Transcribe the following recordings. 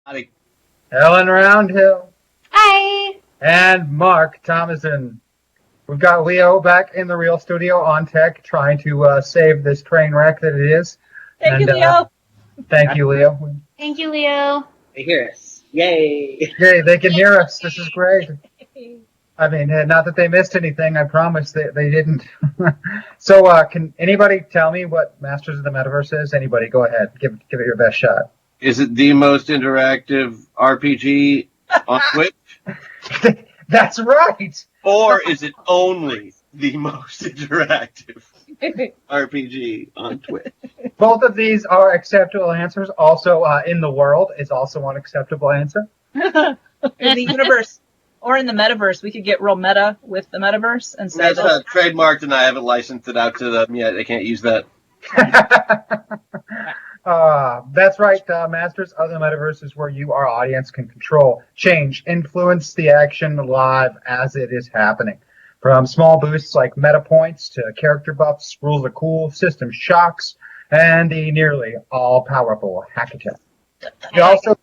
Howdy. Ellen Roundhill. Hi. And Mark Thomason. We've got Leo back in the real studio on tech trying to save this train wreck that it is. Thank you, Leo. Thank you, Leo. Thank you, Leo. They hear us. Yay. Yay, they can hear us. This is great. I mean, not that they missed anything. I promise they didn't. So can anybody tell me what Masters of the Metaverse is? Anybody, go ahead. Give it your best shot. Is it the most interactive RPG on Twitch? That's right. Or is it only the most interactive RPG on Twitch? Both of these are acceptable answers. Also, in the world is also one acceptable answer. In the universe or in the metaverse, we could get real meta with the metaverse and say That's trademarked, and I haven't licensed it out to them yet. I can't use that. That's right. Masters of the Metaverse is where you, our audience, can control, change, influence the action live as it is happening. From small boosts like meta points to character buffs, rules are cool, system shocks, and the nearly all-powerful hackathon. We also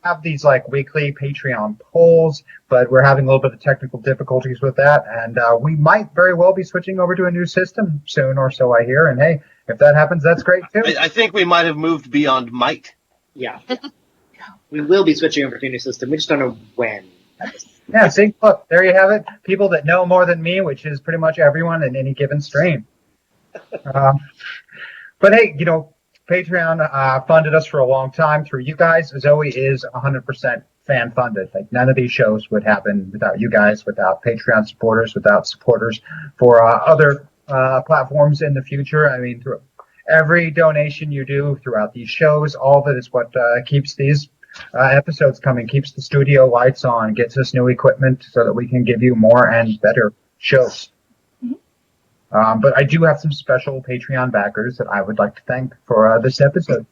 have these like weekly Patreon polls, but we're having a little bit of technical difficulties with that, and we might very well be switching over to a new system soon, or so I hear. And hey, if that happens, that's great too. I think we might have moved beyond might. Yeah. We will be switching over to a new system. We just don't know when. Yeah, see, look, there you have it. People that know more than me, which is pretty much everyone in any given stream. But hey, you know, Patreon funded us for a long time through you guys. Zoe is 100% fan funded. Like none of these shows would happen without you guys, without Patreon supporters, without supporters for other platforms in the future. I mean, through every donation you do throughout these shows, all of it is what keeps these episodes coming, keeps the studio lights on, gets us new equipment so that we can give you more and better shows. But I do have some special Patreon backers that I would like to thank for this episode.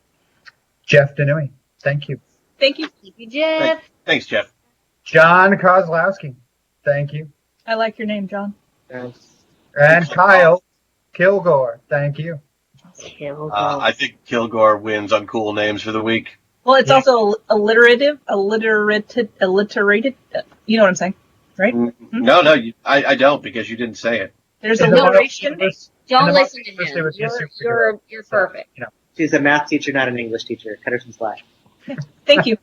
Jeff Denui, thank you. Thank you. Thank you, Jeff. Thanks, Jeff. John Kozlowski, thank you. I like your name, John. Thanks. And Kyle Kilgore, thank you. I think Kilgore wins on cool names for the week. Well, it's also alliterated. You know what I'm saying, right? No, I don't, because you didn't say it. There's In the alliteration. Don't listen to Metaverse, there was him. just superhero. You're perfect. You know. She's a math teacher, not an English teacher. Cut her some slack. Thank you.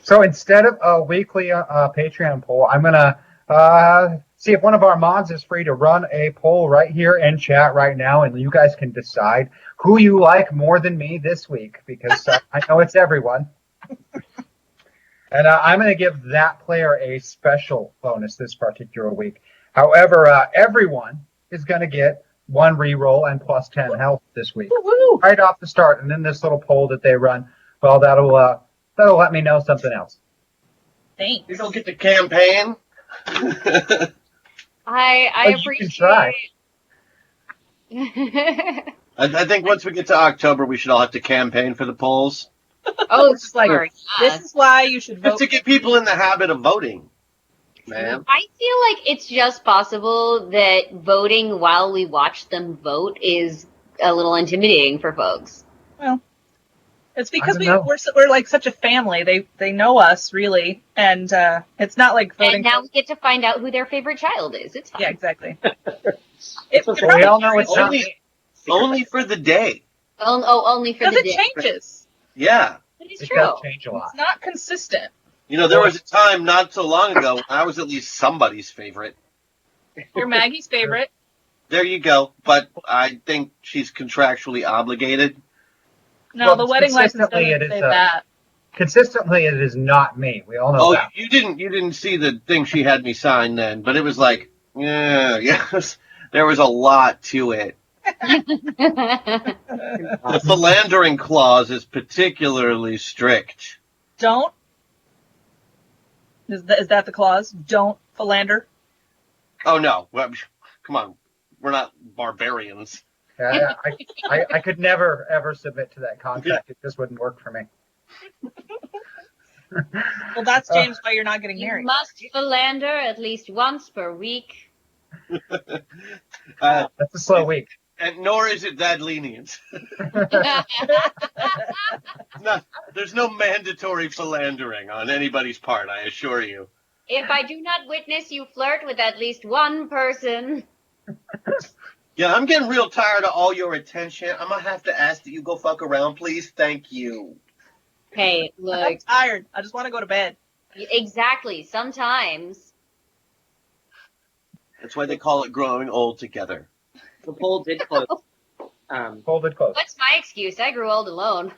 So instead of a weekly Patreon poll, I'm going to see if one of our mods is free to run a poll right here in chat right now, and you guys can decide who you like more than me this week, because I know it's everyone. And I'm going to give that player a special bonus this particular week. However, everyone is going to get one reroll and plus 10 health this week, Woo-hoo. right off the start. And then this little poll that they run, well, that'll let me know something else. Thanks. You don't get the campaign. I But you appreciate. can try. I think once we get to October, we should all have to campaign for the polls. Oh, It's like, sorry. this is why you should Just vote. to get people in the habit of voting, man. I feel like it's just possible that voting while we watch them vote is a little intimidating for folks. Well, it's because I don't know. we're like such a family. They know us really, and it's not like voting. And now we get to find out who their favorite child is. It's fine. Yeah, exactly. We all know it's not Only, only for the day. Only for because the it day. changes. Yeah. But it's It true. does change a lot. It's not consistent. You know, there was a time not so long ago when I was at least somebody's favorite. You're Maggie's favorite. There you go. But I think she's contractually obligated. No, Well, the wedding license consistently doesn't it say is, that. Consistently, it is not me. We all know Oh, that. you didn't see the thing she had me sign then, but it was like, yes, there was a lot to it. The philandering clause is particularly strict. Don't. Is that the clause? Don't philander. Oh no, well, come on, we're not barbarians. Yeah, I could never, ever submit to that contract. It just wouldn't work for me. Well, that's James why you're not getting You married. must philander at least once per week. That's a slow week. And nor is it that lenient. There's no mandatory philandering on anybody's part, I assure you. If I do not witness you flirt with at least one person. Yeah, I'm getting real tired of all your attention. I'm gonna have to ask that you go fuck around, please. Thank you. Hey, I'm look. tired. I just want to go to bed. Exactly. Sometimes. That's why they call it growing old together. The poll did close. Hold it close. What's my excuse? I grew old alone.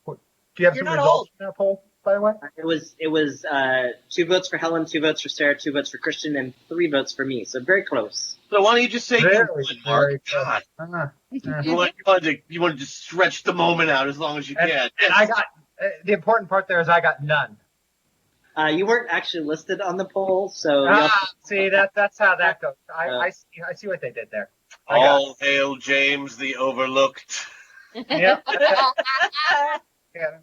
Do you have You're some not results old. from that poll, by the way? It was 2 votes for Helen, 2 votes for Sarah, 2 votes for Christian, and 3 votes for me. So very close. So why don't you just say you Very, won, very Mark? close. God. Yeah. You wanted to stretch the moment out as long as you And, can. and I got the important part there is I got none. You weren't actually listed on the poll, so you'll See, that's how that goes. I see what they did there. I got All hail James the Overlooked. it. Yep. Yeah.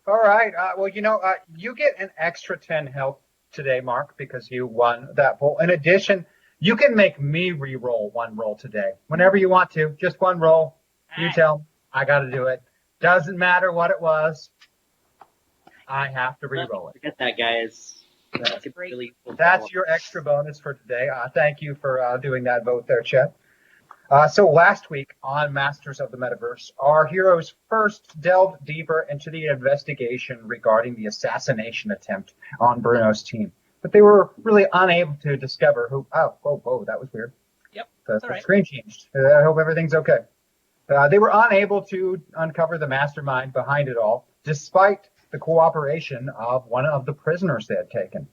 All right. Well, you get an extra 10 health today, Mark, because you won that poll. In addition, you can make me re-roll one roll today. Whenever you want to. Just one roll. You tell me. I got to do it. Doesn't matter what it was. I have to re-roll it. forget that, guys. That's great. Really cool. That's your extra bonus for today. Thank you for doing that vote there, Chet. So last week on Masters of the Metaverse, our heroes first delved deeper into the investigation regarding the assassination attempt on Bruno's team. But they were really unable to discover who. Oh, whoa, that was weird. Yep. The all right. screen changed. I hope everything's okay. They were unable to uncover the mastermind behind it all, despite the cooperation of one of the prisoners they had taken.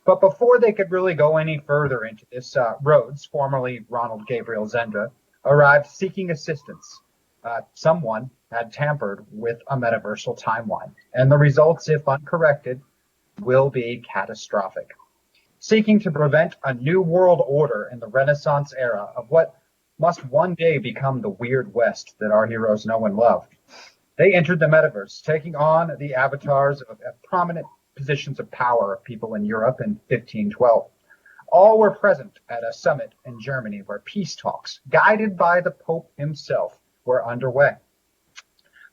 But before they could really go any further into this, Rhodes, formerly Ronald Gabriel Zenda, arrived seeking assistance. Someone had tampered with a metaversal timeline, and the results, if uncorrected, will be catastrophic. Seeking to prevent a new world order in the Renaissance era of what must one day become the Weird West that our heroes know and love, they entered the metaverse, taking on the avatars of prominent positions of power of people in Europe in 1512. All were present at a summit in Germany where peace talks, guided by the Pope himself, were underway.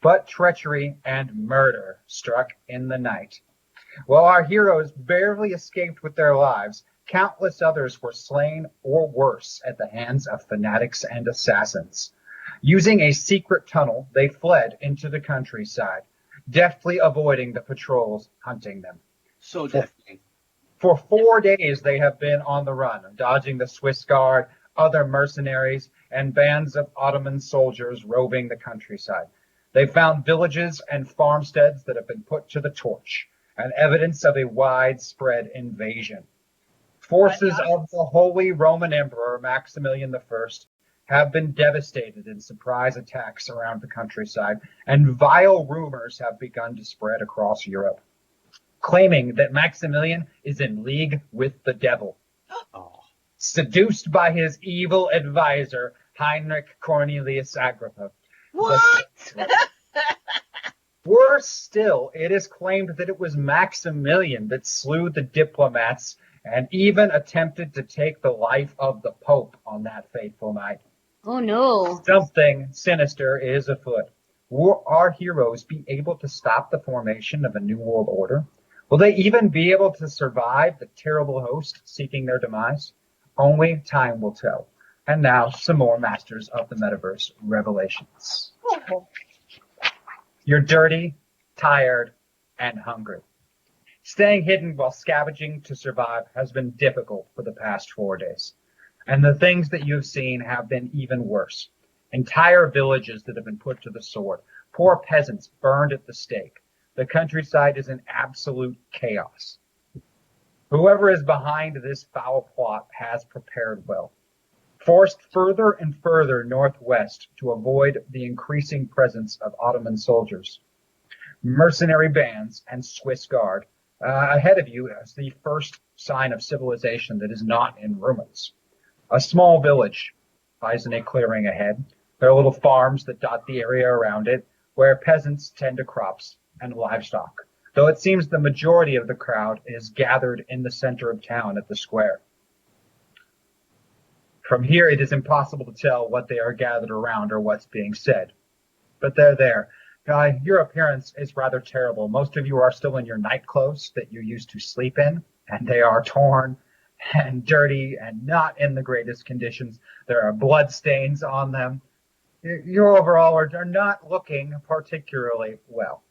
But treachery and murder struck in the night. While our heroes barely escaped with their lives, countless others were slain or worse at the hands of fanatics and assassins. Using a secret tunnel, they fled into the countryside, deftly avoiding the patrols hunting them. So definitely. For 4 days they have been on the run, dodging the Swiss Guard, other mercenaries, and bands of Ottoman soldiers roving the countryside. They found villages and farmsteads that have been put to the torch, and evidence of a widespread invasion. Forces of the Holy Roman Emperor Maximilian I have been devastated in surprise attacks around the countryside, and vile rumors have begun to spread across Europe, claiming that Maximilian is in league with the devil, seduced by his evil advisor, Heinrich Cornelius Agrippa. What? Worse still, it is claimed that it was Maximilian that slew the diplomats and even attempted to take the life of the Pope on that fateful night. Oh no. Something sinister is afoot. Will our heroes be able to stop the formation of a new world order? Will they even be able to survive the terrible host seeking their demise? Only time will tell. And now, some more Masters of the Metaverse revelations. You're dirty, tired, and hungry. Staying hidden while scavenging to survive has been difficult for the past 4 days. And the things that you've seen have been even worse. Entire villages that have been put to the sword. Poor peasants burned at the stake. The countryside is in absolute chaos. Whoever is behind this foul plot has prepared well. Forced further and further northwest to avoid the increasing presence of Ottoman soldiers, mercenary bands, and Swiss Guard. Ahead of you is the first sign of civilization that is not in ruins. A small village lies in a clearing ahead. There are little farms that dot the area around it, where peasants tend to crops and livestock, though it seems the majority of the crowd is gathered in the center of town at the square. From here, it is impossible to tell what they are gathered around or what's being said. But they're there. Guy, your appearance is rather terrible. Most of you are still in your night clothes that you used to sleep in, and they are torn and dirty and not in the greatest conditions. There are blood stains on them. You overall are not looking particularly well.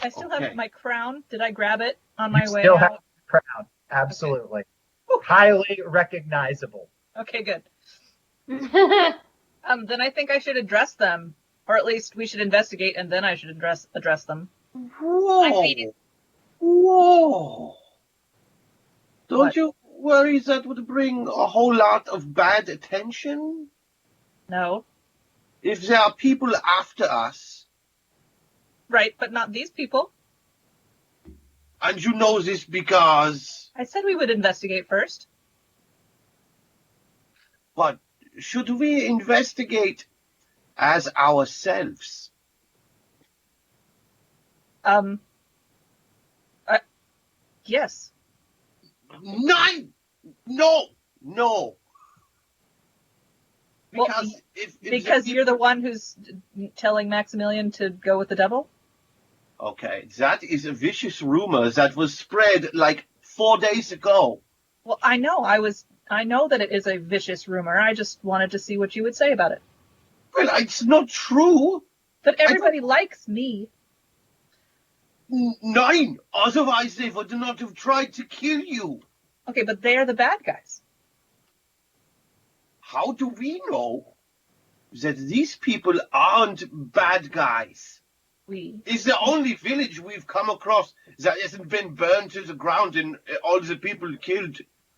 I still Okay. have my crown. Did I grab it on my You way still out? have the crown. Absolutely. Whew. Highly recognizable. Okay, good. Then I think I should address them, or at least we should investigate, and then I should address them. Whoa. Whoa. Don't What? you worry that would bring a whole lot of bad attention? No, If there are people after us, right, but not these people. and you know this because, I said we would investigate first. but should we investigate as ourselves? Yes. Nine! No! No! Well, Because if Because you're the one who's telling Maximilian to go with the devil? Okay, that is a vicious rumor that was spread like 4 days ago. Well, I know that it is a vicious rumor. I just wanted to see what you would say about it. Well, it's not true. But everybody likes me. Nine! Otherwise they would not have tried to kill you. Okay, but they're the bad guys. How do we know that these people aren't bad guys? It's the only village we've come across that hasn't been burned to the ground and all the people killed.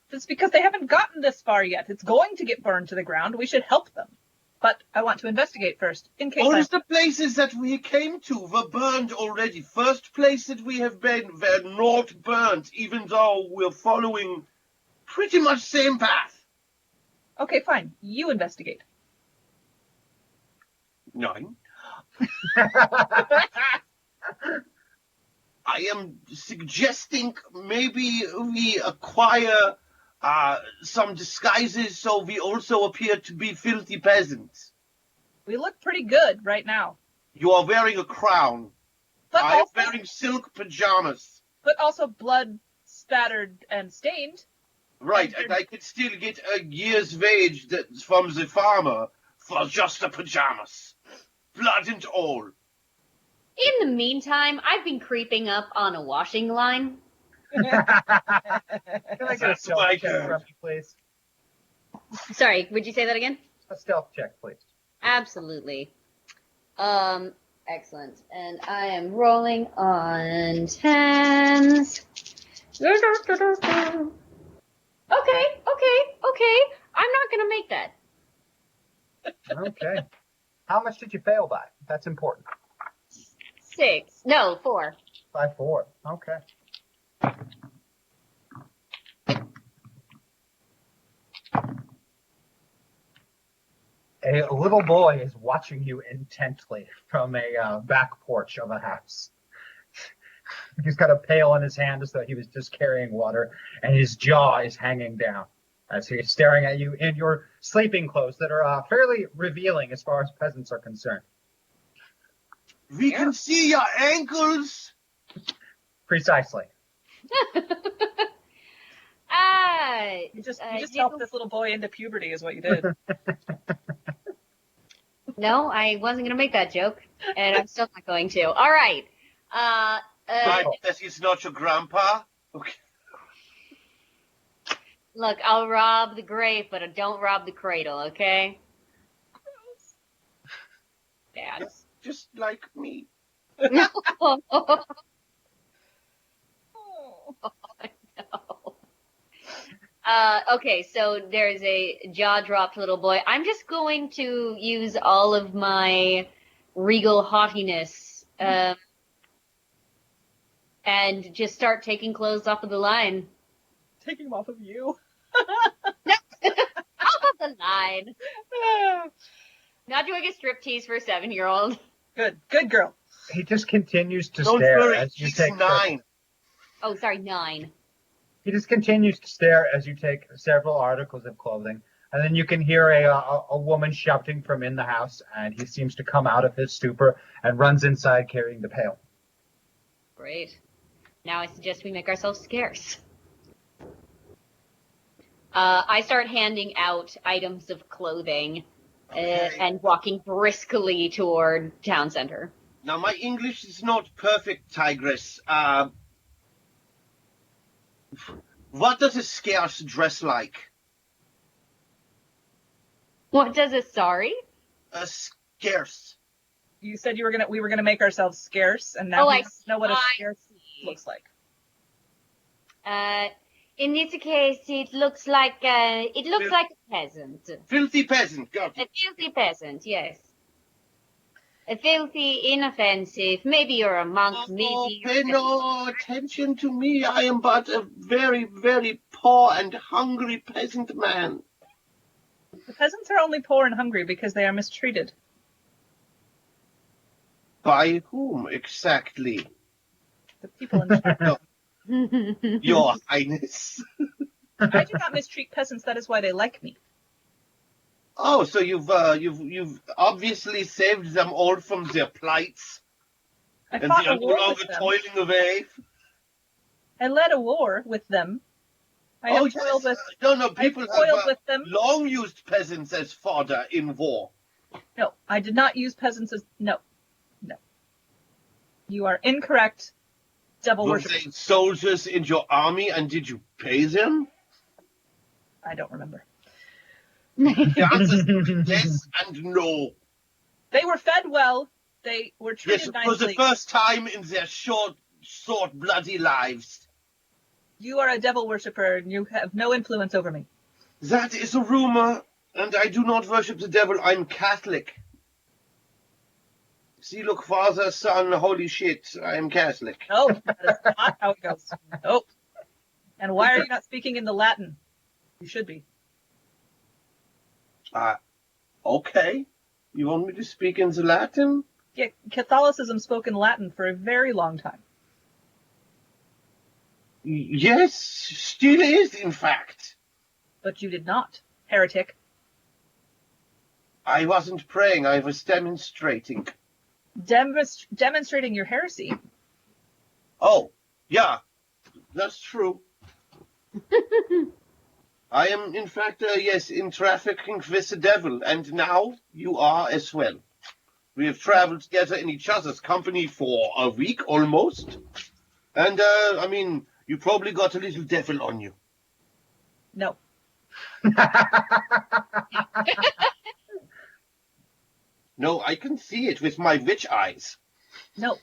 That's because they haven't gotten this far yet. It's going to get burned to the ground. We should help them. But I want to investigate first, in case All the places that we came to were burned already. First place that we have been were not burned, even though we're following pretty much same path. Okay, fine. You investigate. Nine. I am suggesting maybe we acquire some disguises so we also appear to be filthy peasants. We look pretty good right now. You are wearing a crown. But I am also, wearing silk pajamas. but also blood spattered and stained. Right, and I could still get a year's wage from the farmer for just the pajamas. Blood and all. In the meantime, I've been creeping up on a washing line. Can I get a That's stealth my check girl. from you, please? Sorry, would you say that again? A stealth check, please. Absolutely. Excellent. And I am rolling on tens. Okay. I'm not gonna make that. Okay. How much did you fail by? That's important. 6. No, 4. By 4. Okay. A little boy is watching you intently from a back porch of a house. He's got a pail in his hand as though he was just carrying water, and his jaw is hanging down as he's staring at you in your sleeping clothes that are fairly revealing as far as peasants are concerned. We can see your ankles. Precisely. You just helped this little boy into puberty is what you did. No, I wasn't gonna make that joke, and I'm still not going to. All right. Right, that is not your grandpa. Okay. Look, I'll rob the grave, but I don't rob the cradle, okay? Dad. Just like me. No. Okay, so there's a jaw-dropped little boy. I'm just going to use all of my regal haughtiness and just start taking clothes off of the line. Taking them off of you. Off of the line. Not doing a striptease for a 7-year-old. Good girl. He just continues to Don't stare worry, as you he's take 9. Oh, sorry, 9. He just continues to stare as you take several articles of clothing. And then you can hear a woman shouting from in the house, and he seems to come out of his stupor and runs inside carrying the pail. Great. Now I suggest we make ourselves scarce. I start handing out items of clothing and walking briskly toward town center. Now, my English is not perfect, Tigress. What does a scarce dress like? What does it? Sorry? A scarce. You said we were gonna make ourselves scarce, and now Oh, he I doesn't know what a see. scarce looks like. In this case, it looks like a peasant. Filthy peasant, got A it. filthy peasant, yes. A filthy, inoffensive. Maybe you're a monk. Oh, Maybe pay you're no attention to me. I am but a very, very poor and hungry peasant man. The peasants are only poor and hungry because they are mistreated. By whom exactly? The people in charge. Your Highness. I do not mistreat peasants. That is why they like me. Oh, so you've obviously saved them all from their plights, I and fought they are a no war longer with them. toiling away. I led a war with them. I have toiled with. No, people toiled have with them. long used peasants as fodder in war. No, I did not use peasants as. No. You are incorrect, devil Were worshiper. they soldiers in your army, and did you pay them? I don't remember. The answer is yes and no. They were fed well. They were treated Yes, for the nicely. first time in their short, bloody lives. You are a devil worshiper, and you have no influence over me. That is a rumor, and I do not worship the devil. I'm Catholic. See, look, Father, Son, holy shit, I am Catholic. No, that is not how it goes. Nope. And why are you not speaking in the Latin? You should be. Okay. You want me to speak in the Latin? Yeah, Catholicism spoke in Latin for a very long time. Yes, still is, in fact. But you did not, heretic. I wasn't praying, I was demonstrating. Demonstrating your heresy. Oh, yeah, that's true. I am, in fact, yes, in trafficking with the devil, and now you are as well. We have traveled together in each other's company for a week almost, and, I mean, you probably got a little devil on you. No. No, I can see it with my witch eyes. No.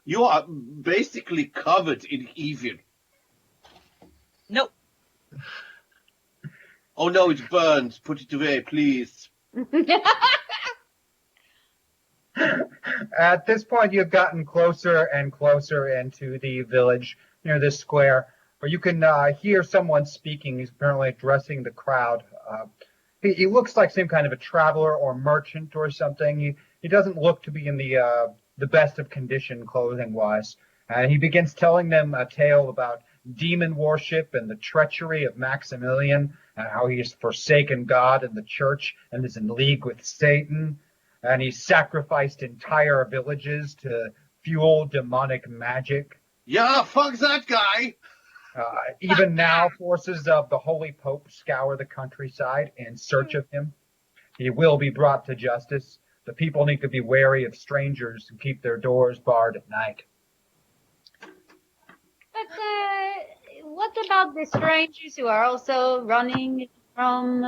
You are basically covered in evil. No. Oh no, it burns. Put it away, please. At this point, you've gotten closer and closer into the village near this square, where you can hear someone speaking. He's apparently addressing the crowd. He looks like some kind of a traveler or merchant or something. He doesn't look to be in the best of condition clothing-wise. And he begins telling them a tale about demon worship and the treachery of Maximilian, and how he has forsaken God and the church and is in league with Satan. And he sacrificed entire villages to fuel demonic magic. Yeah, fuck that guy. Even now, forces of the Holy Pope scour the countryside in search of him. He will be brought to justice. The people need to be wary of strangers and keep their doors barred at night. But what about the strangers who are also running from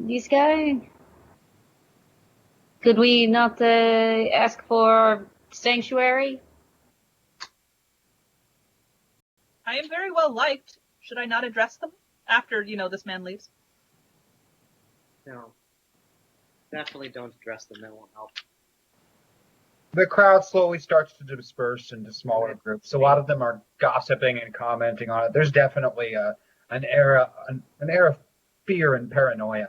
this guy? Could we not ask for sanctuary? I am very well liked. Should I not address them after, this man leaves? No. Definitely don't address them. That won't help. The crowd slowly starts to disperse into smaller groups. A lot of them are gossiping and commenting on it. There's definitely an air of fear and paranoia.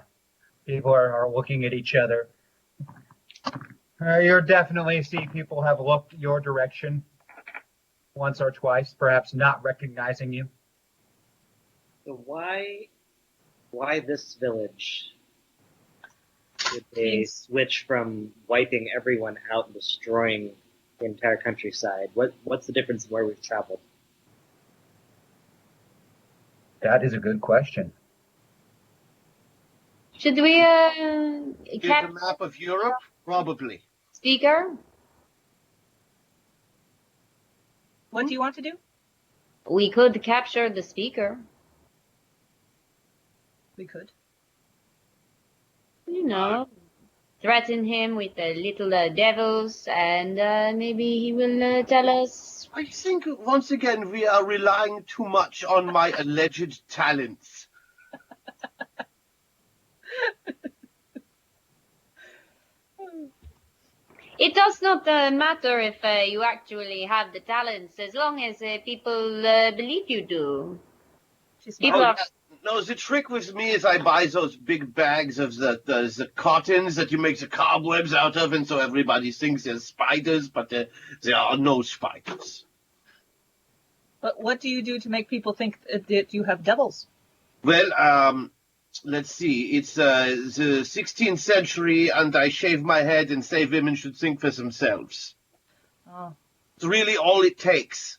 People are looking at each other. You definitely see people have looked your direction. once or twice, perhaps not recognizing you. So why this village? Did they switch from wiping everyone out and destroying the entire countryside? What's the difference in where we've traveled? That is a good question. Should we Get a map of Europe? Probably. speaker? What do you want to do? We could capture the speaker. We could. You know, threaten him with the little devils, and maybe he will tell us. I think once again we are relying too much on my alleged talents. It does not matter if you actually have the talents, as long as people believe you do. People are. No, the trick with me is I buy those big bags of the cottons that you make the cobwebs out of, and so everybody thinks there's spiders, but there are no spiders. But what do you do to make people think that you have devils? Well, let's see. It's the 16th century, and I shave my head and say women should think for themselves. Oh. It's really all it takes.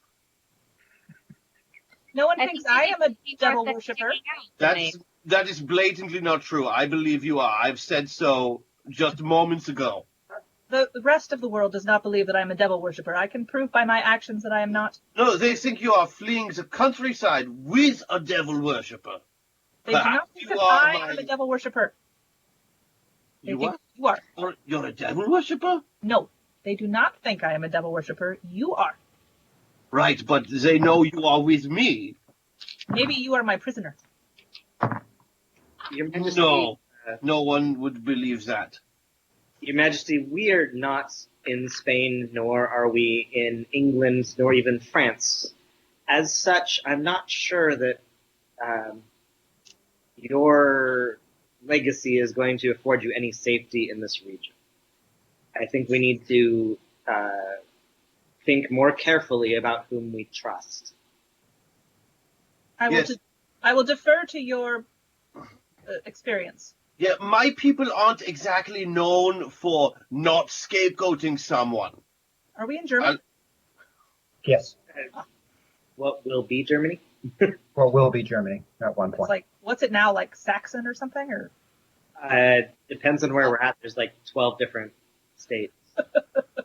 No one thinks I am a devil worshipper. That is blatantly not true. I believe you are. I've said so just moments ago. The rest of the world does not believe that I am a devil worshipper. I can prove by my actions that I am not. No, they think you are fleeing the countryside with a devil worshipper. They do not think that I am a devil worshipper. You are? You are. You're a devil worshipper? No, they do not think I am a devil worshipper. You are. Right, but they know you are with me. Maybe you are my prisoner. Your Majesty, No, no one would believe that. Your Majesty, we are not in Spain, nor are we in England, nor even France. As such, I'm not sure that your legacy is going to afford you any safety in this region. I think we need to think more carefully about whom we trust. I will defer to your experience. Yeah, my people aren't exactly known for not scapegoating someone. Are we in Germany? Yes. What will be Germany? Or will be Germany at one It's point. like, what's it now, like Saxon or something? Or Depends on where we're at. There's like 12 different states.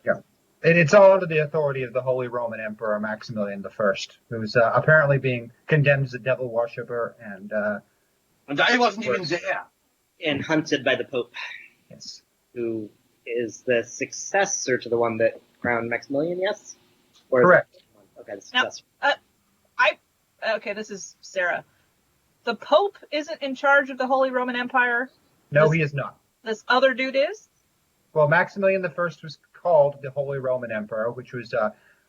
Yeah. It's all under the authority of the Holy Roman Emperor Maximilian I, who's apparently being condemned as a devil worshipper and I wasn't even there. And hunted by the Pope, yes, who is the successor to the one that crowned Maximilian, yes? Or correct. Okay, the successor. okay, this is Sarah. The Pope isn't in charge of the Holy Roman Empire. No, he is not. This other dude is? Well, Maximilian I was called the Holy Roman Emperor, which was,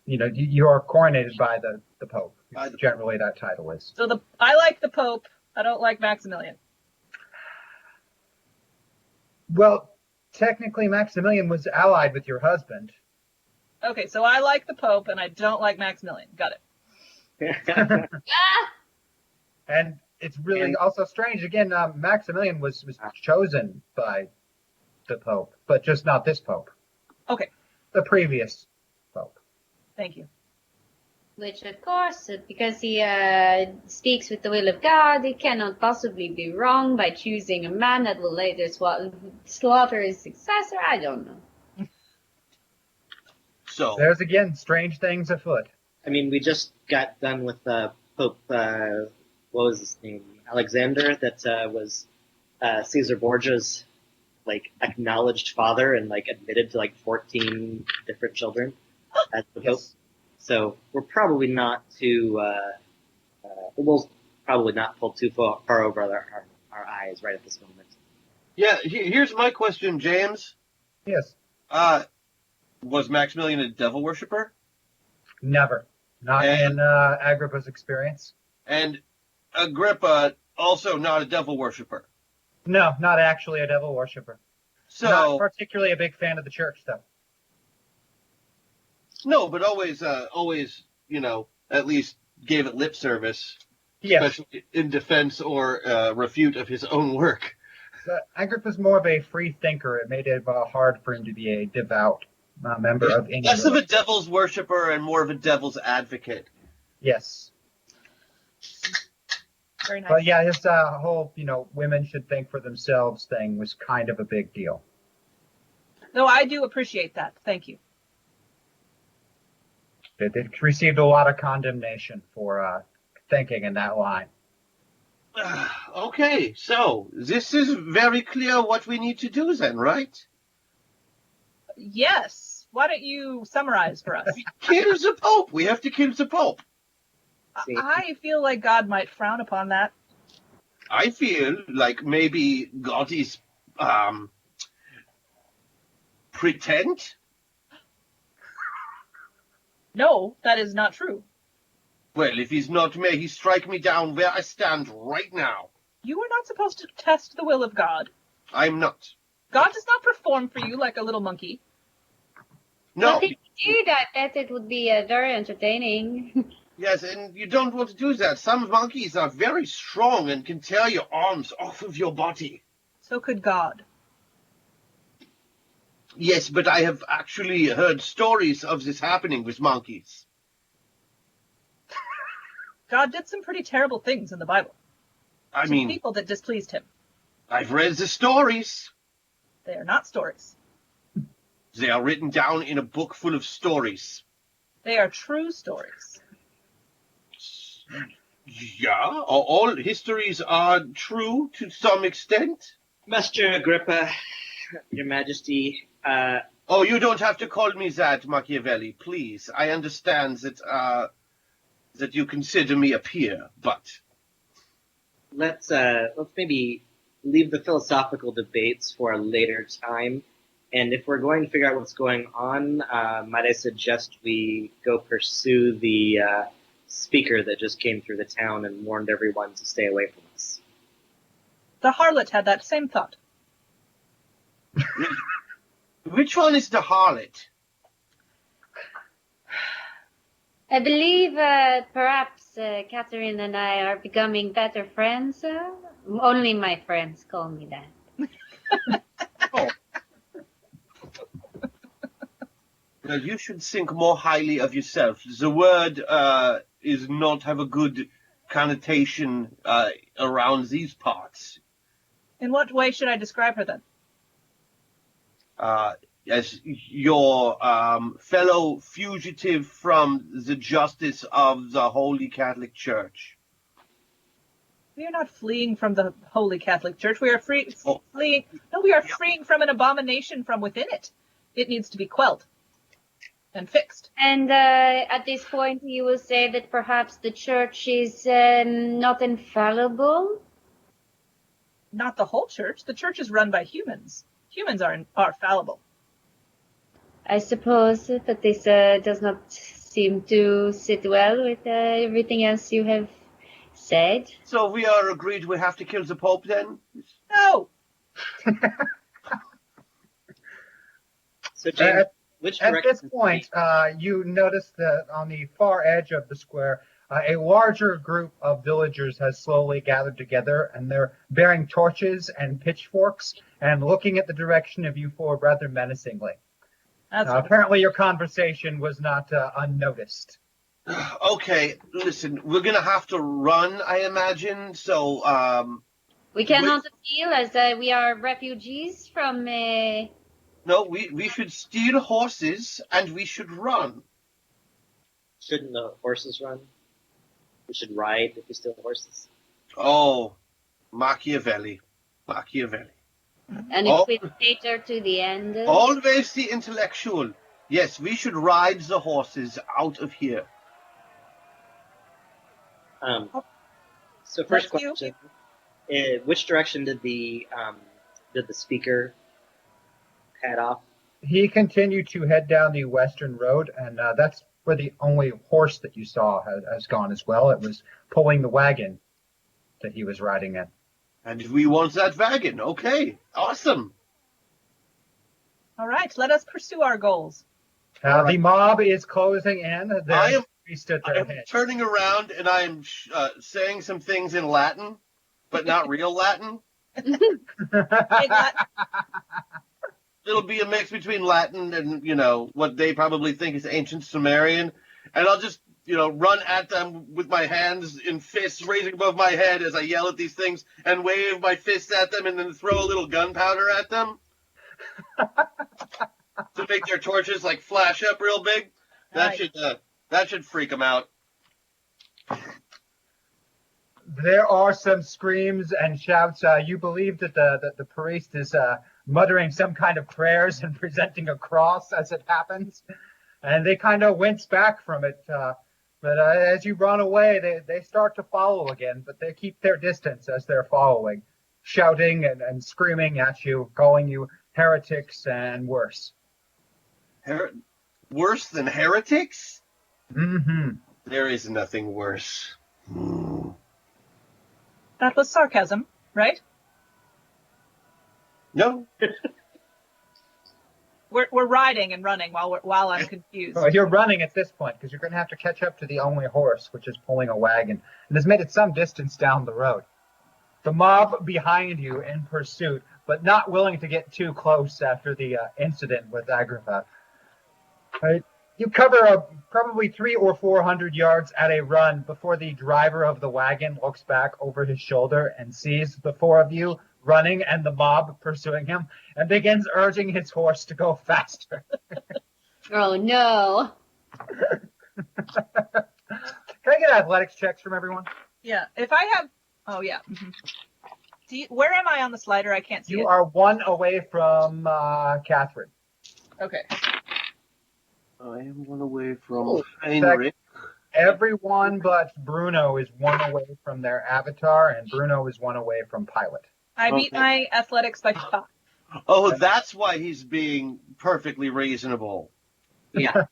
you are coronated by the Pope. Generally, that title is. So I like the Pope. I don't like Maximilian. Well, technically, Maximilian was allied with your husband. Okay, so I like the Pope and I don't like Maximilian. Got it. And it's really also strange. Again, Maximilian was chosen by the Pope, but just not this Pope. Okay. The previous Pope. Thank you. Which, of course, because he speaks with the will of God, he cannot possibly be wrong by choosing a man that will later slaughter his successor. I don't know. So there's again strange things afoot. I mean, we just got done with Pope, what was his name? Alexander, that was Caesar Borgia's acknowledged father and admitted to 14 different children as the Pope. Yes. So we're probably not we'll probably not pull too far over our eyes right at this moment. yeah, here's my question, James. Yes. Was Maximilian a devil worshipper? Never. Not in Agrippa's experience. And Agrippa also not a devil worshipper. No, not actually a devil worshipper. So not particularly a big fan of the church, though. no, but always at least gave it lip service, Yes. especially in defense or refute of his own work. Agrippa's more of a free thinker. It made it hard for him to be a devout member of any Less of a religion. devil's worshiper and more of a devil's advocate. Yes. Very nice. But yeah, his whole, women should think for themselves thing was kind of a big deal. No, I do appreciate that. Thank you. It received a lot of condemnation for thinking in that line. Okay, so this is very clear what we need to do then, right? Yes. Why don't you summarize for us? Kill the Pope. We have to kill the Pope. See, I feel like God might frown upon that. I feel like maybe God is pretend. No, that is not true. Well, if he's not, may he strike me down where I stand right now. You are not supposed to test the will of God. I'm not. God does not perform for you like a little monkey. No. But if you did, I bet it would be very entertaining. Yes, and you don't want to do that. Some monkeys are very strong and can tear your arms off of your body. So could God. Yes, but I have actually heard stories of this happening with monkeys. God did some pretty terrible things in the Bible. I To mean, people that displeased him. I've read the stories. They are not stories. They are written down in a book full of stories. They are true stories. Yeah, all histories are true to some extent. Master Agrippa, Your Majesty, Oh, you don't have to call me that, Machiavelli, please. I understand that you consider me a peer, but let's maybe leave the philosophical debates for a later time. And if we're going to figure out what's going on, might I suggest we go pursue the speaker that just came through the town and warned everyone to stay away from us. The harlot had that same thought. which one is the harlot? I believe perhaps Catherine and I are becoming better friends. Only my friends call me that. Oh. Well, you should think more highly of yourself. The word is not have a good connotation around these parts. In what way should I describe her then? As your fellow fugitive from the justice of the Holy Catholic Church. We are not fleeing from the Holy Catholic Church. We are fleeing. No, we are Yeah. freeing from an abomination from within it. It needs to be quelled and fixed. And at this point, you will say that perhaps the church is not infallible. Not the whole church. The church is run by humans. Humans are fallible. I suppose, but this does not seem to sit well with everything else you have said. So we are agreed we have to kill the Pope then? No. So, James, which At direction? this point, you notice that on the far edge of the square, a larger group of villagers has slowly gathered together, and they're bearing torches and pitchforks and looking at the direction of you four rather menacingly. That's Apparently your conversation was not unnoticed. Okay, listen, we're gonna have to run, I imagine, so, We cannot appeal as we are refugees from. no, we should steal horses and we should run. Shouldn't the horses run? We should ride if we steal horses. Oh, Machiavelli. And if we cater to the end. Always the intellectual. Yes, we should ride the horses out of here. So first Let's question: which direction did the speaker head off? He continued to head down the western road, and that's where the only horse that you saw has gone as well. It was pulling the wagon that he was riding in. And we want that wagon. Okay, awesome. all right. Let us pursue our goals. The mob is closing in. I am priest at I their am head. turning around and I am saying some things in Latin, but not real Latin. It'll be a mix between Latin and, what they probably think is ancient Sumerian. And I'll just, run at them with my hands in fists raising above my head as I yell at these things and wave my fists at them and then throw a little gunpowder at them to make their torches like flash up real big. That should freak them out. There are some screams and shouts. You believe that the priest is muttering some kind of prayers and presenting a cross as it happens, and they kind of wince back from it. But as you run away, they start to follow again, but they keep their distance as they're following, shouting and screaming at you, calling you heretics and worse. Worse than heretics? Mm-hmm. There is nothing worse. That was sarcasm, right? No. We're riding and running while I'm confused. Well, you're running at this point because you're going to have to catch up to the only horse, which is pulling a wagon, and has made it some distance down the road. The mob behind you in pursuit, but not willing to get too close after the incident with Agrippa. Right? You cover probably 300 or 400 yards at a run before the driver of the wagon looks back over his shoulder and sees the four of you running and the mob pursuing him and begins urging his horse to go faster. Oh, no. Can I get athletics checks from everyone? Yeah. If I have... Oh, yeah. Mm-hmm. Where am I on the slider? I can't see it. You are one away from Catherine. Okay. I am one away from Heinrich. Everyone but Bruno is one away from their avatar, and Bruno is one away from Pilot. I beat my athletics by 5. Oh, that's why he's being perfectly reasonable. Yeah.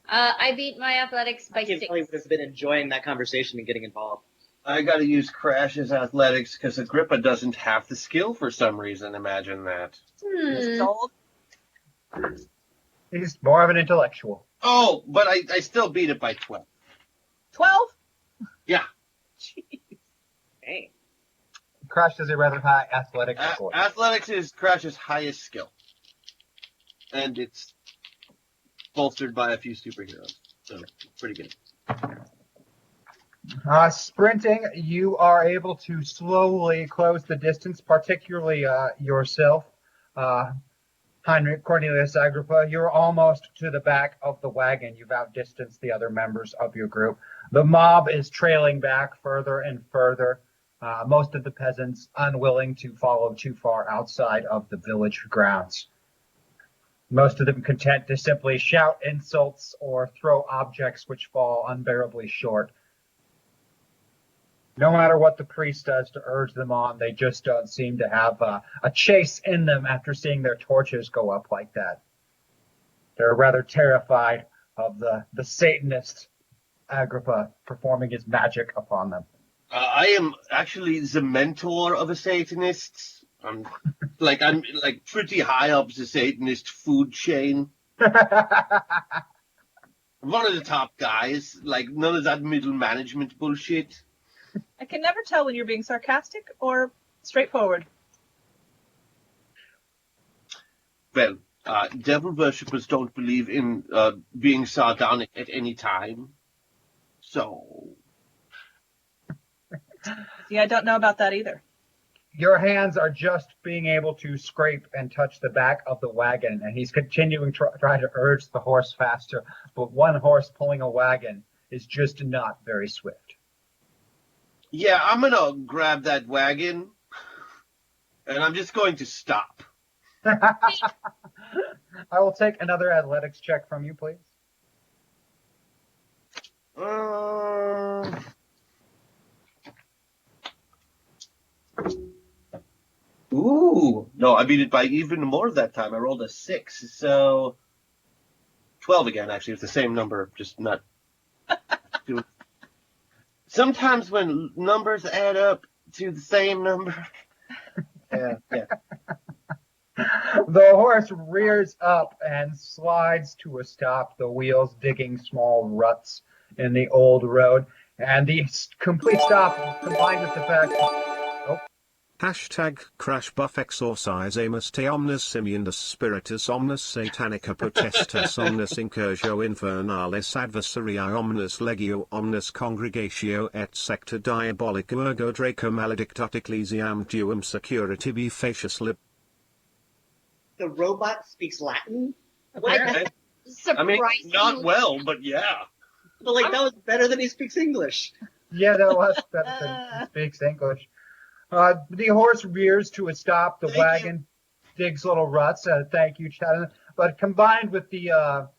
I beat my athletics by 6. I would have been enjoying that conversation and getting involved. I got to use Crash's athletics because Agrippa doesn't have the skill for some reason. Imagine that. He's more of an intellectual. Oh, but I still beat it by 12. 12? Yeah. Jeez. Hey. Crash has a rather high athletics score. Athletics is Crash's highest skill. And it's bolstered by a few superheroes. So, pretty good. Sprinting, you are able to slowly close the distance, particularly yourself. Heinrich Cornelius Agrippa, you're almost to the back of the wagon. You've outdistanced the other members of your group. The mob is trailing back further and further. Most of the peasants unwilling to follow too far outside of the village grounds. Most of them content to simply shout insults or throw objects which fall unbearably short. No matter what the priest does to urge them on, they just don't seem to have a chase in them after seeing their torches go up like that. They're rather terrified of the Satanist Agrippa performing his magic upon them. I am actually the mentor of a Satanist. I'm pretty high up the Satanist food chain. I'm one of the top guys. None of that middle management bullshit. I can never tell when you're being sarcastic or straightforward. Well, devil worshippers don't believe in being sardonic at any time. So... Yeah, I don't know about that either. Your hands are just being able to scrape and touch the back of the wagon, and he's continuing to try to urge the horse faster, but one horse pulling a wagon is just not very swift. Yeah, I'm going to grab that wagon, and I'm just going to stop. I will take another athletics check from you, please. Ooh. No, I beat it by even more that time. I rolled a 6, so 12 again, actually. It's the same number, just not doing... Sometimes when numbers add up to the same number. Yeah. The horse rears up and slides to a stop, the wheels digging small ruts in the old road. And the complete stop, combined with the fact. Oh, Hashtag crash buff exorcisamus te omnes simiendus spiritus omnes satanica potestas omnes incursio infernalis adversariae omnes legio omnes congregatio et secta diabolica ergo draco maledictat ecclesiam tuum securitivi facius lib. The robot speaks Latin? Okay. I mean, not well, but yeah. But like, that was better than he speaks English. yeah, that was better than he speaks English. The horse rears to a stop. The Thank wagon digs little ruts. Thank you, Chad. But combined with the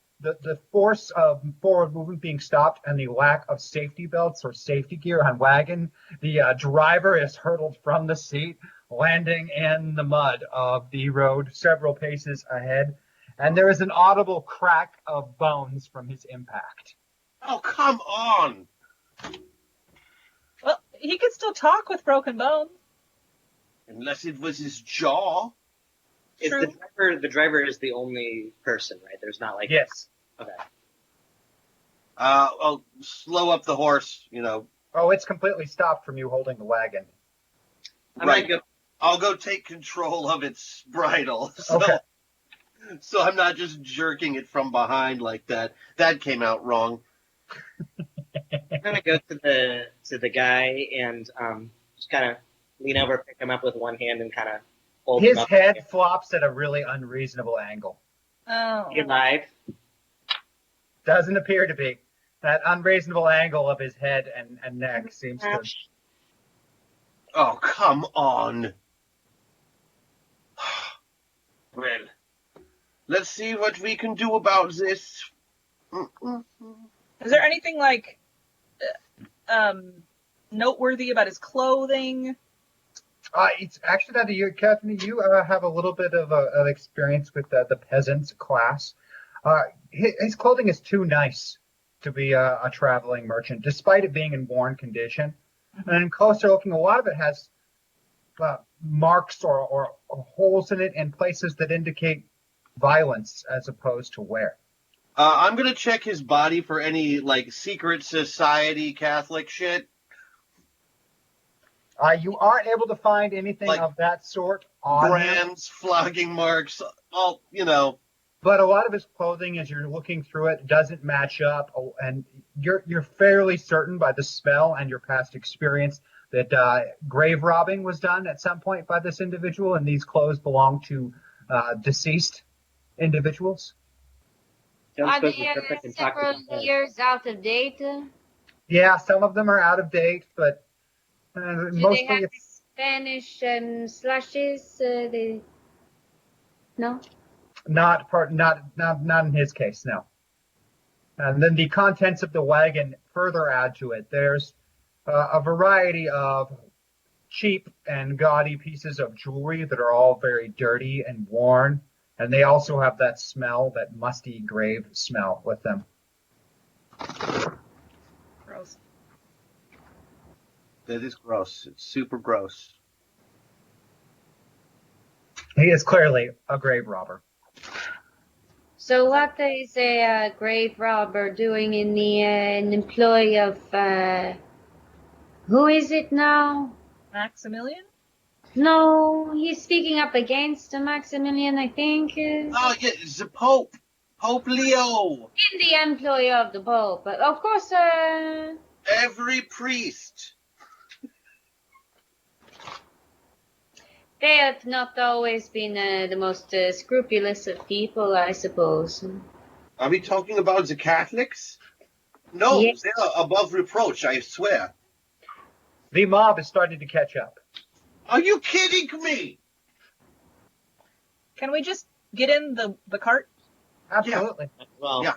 force of forward movement being stopped and the lack of safety belts or safety gear on wagon, the driver is hurtled from the seat, landing in the mud of the road several paces ahead. And there is an audible crack of bones from his impact. Oh, come on. Well, he could still talk with broken bones. Unless it was his jaw. Is the driver is the only person, right? There's not like... Yes. Okay. I'll slow up the horse, you know. Oh, it's completely stopped from you holding the wagon. Right. I'll go take control of its bridle. Okay. So I'm not just jerking it from behind like that. That came out wrong. I'm gonna go to the guy and just kind of lean over, pick him up with one hand, and kind of hold him His up. head flops at a really unreasonable angle. Oh. Is he alive? Doesn't appear to be. That unreasonable angle of his head and neck seems to... Oh, come on. Well, let's see what we can do about this. Is there anything like noteworthy about his clothing? It's actually that you, Captain, you have a little bit of experience with the peasants class. His clothing is too nice to be a traveling merchant, despite it being in worn condition. And in closer looking, a lot of it has marks or holes in it in places that indicate violence as opposed to wear. I'm gonna check his body for any, like, secret society Catholic shit. You aren't able to find anything Like of that sort on him. Brands, flogging marks, all, you know. But a lot of his clothing, as you're looking through it, doesn't match up, and you're fairly certain by the smell and your past experience that grave robbing was done at some point by this individual, and these clothes belong to deceased individuals. Are they several years out of date? Yeah, some of them are out of date, but Do mostly they have it's Spanish slashes? No. not in his case, no. And then the contents of the wagon further add to it. There's a variety of cheap and gaudy pieces of jewelry that are all very dirty and worn, and they also have that smell, that musty grave smell with them. Gross. That is gross. It's super gross. He is clearly a grave robber. So what is a grave robber doing in the employ of who is it now? Maximilian? No, he's speaking up against Maximilian, I think. Oh, yeah, it's the Pope. Pope Leo. In the employ of the Pope, but of course, Every priest. they have not always been the most scrupulous of people, I suppose. Are we talking about the Catholics? No, Yes. they are above reproach, I swear. The mob is starting to catch up. Are you kidding me? Can we just get in the cart? Absolutely. Well, Yeah.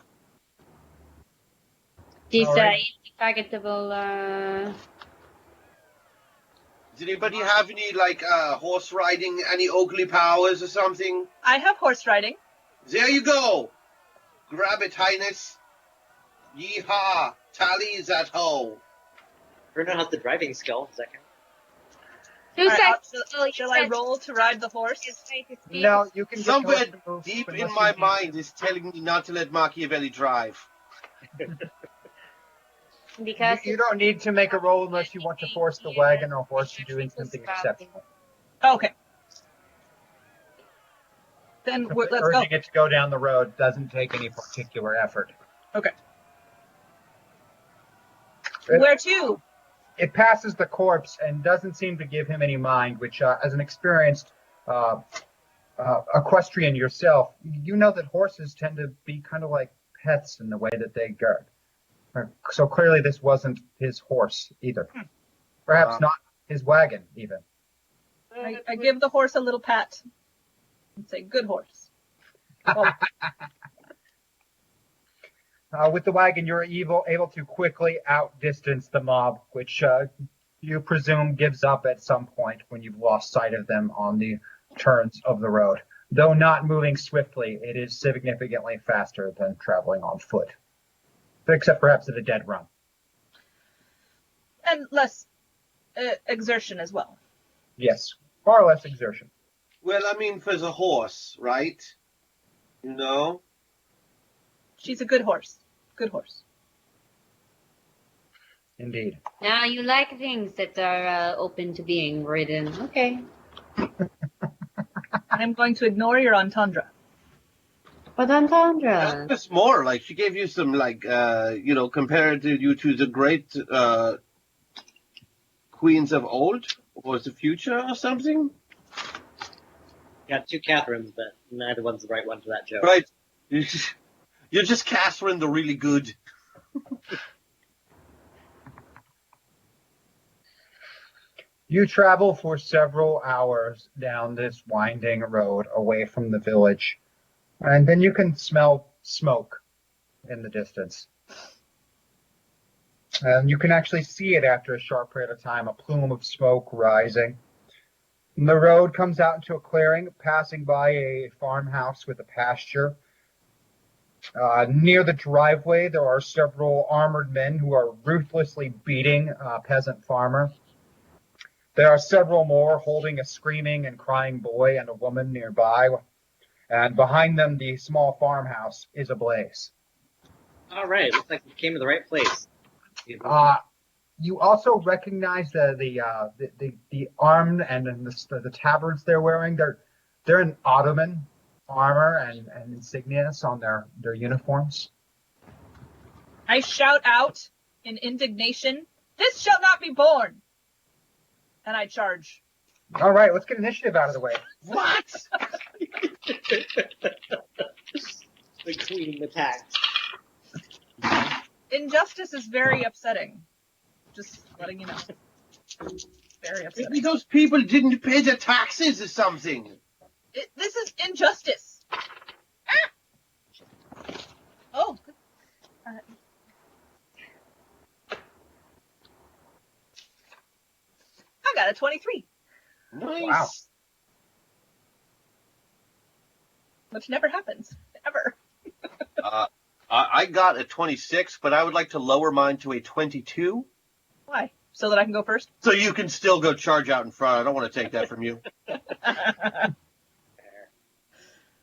These All right. indefatigable. Did anybody have any, like, horse riding, any Oakley powers or something? I have horse riding. There you go. Grab it, Highness. Yeehaw. Tally that ho. Bruno has the driving skill. Does that count? 2 All right, seconds. shall I roll to ride the horse? No, you can get Somewhere the horse to move deep in unless my you need mind is telling me not to let Machiavelli drive. Because You don't need to make a roll unless you want to force the wagon or horse to do something exceptional. Okay. Then Simply let's go. urging it to go down the road doesn't take any particular effort. Okay. It- Where to? It passes the corpse and doesn't seem to give him any mind, which, as an experienced equestrian yourself, you know that horses tend to be kind of like pets in the way that they go. So clearly this wasn't his horse either. Perhaps not his wagon even. I give the horse a little pat and say, "Good horse." With the wagon, you're able to quickly outdistance the mob, which you presume gives up at some point when you've lost sight of them on the turns of the road. Though not moving swiftly, it is significantly faster than traveling on foot, except perhaps at a dead run. And less exertion as well. Yes, far less exertion. Well, I mean, for the horse, right? No. She's a good horse. Good horse. Indeed. now you like things that are open to being ridden. Okay. I'm going to ignore your entendre. But Entendre. Just more, like, she gave you some, like, compared you to the great queens of old, or the future, or something? Got 2 Catherines, but neither one's the right one for that joke. Right. You're just Catherine the really good. You travel for several hours down this winding road away from the village, and then you can smell smoke in the distance. And you can actually see it after a short period of time, a plume of smoke rising. And the road comes out into a clearing, passing by a farmhouse with a pasture. Near the driveway, there are several armored men who are ruthlessly beating a peasant farmer. There are several more holding a screaming and crying boy and a woman nearby. And behind them, the small farmhouse is ablaze. All right, looks like we came to the right place. You also recognize the armed and the tabards they're wearing. They're in Ottoman armor and insignias on their uniforms. I shout out in indignation, "This shall not be borne!" And I charge. All right, let's get initiative out of the way. What? The queen attacked. Injustice is very upsetting. Just letting you know. Very upsetting. Maybe those people didn't pay their taxes or something. This is injustice. Ah! Oh. I got a 23. Nice. Wow. Which never happens. Ever. I got a 26, but I would like to lower mine to a 22. Why? So that I can go first? So you can still go charge out in front. I don't want to take that from you.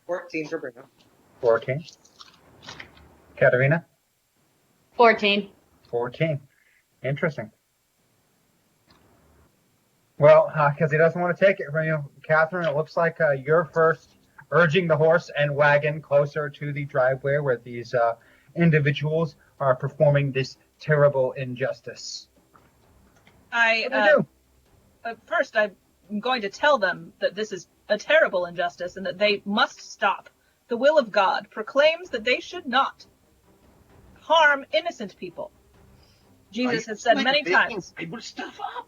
14 for Bruno. 14. Katerina? 14. 14. Interesting. Well, because he doesn't want to take it from you, Catherine, it looks like you're first, urging the horse and wagon closer to the driveway where these individuals are performing this terrible injustice. What do you do? First, I'm going to tell them that this is a terrible injustice and that they must stop. The will of God proclaims that they should not harm innocent people. Jesus has said many times. Bible stuff up?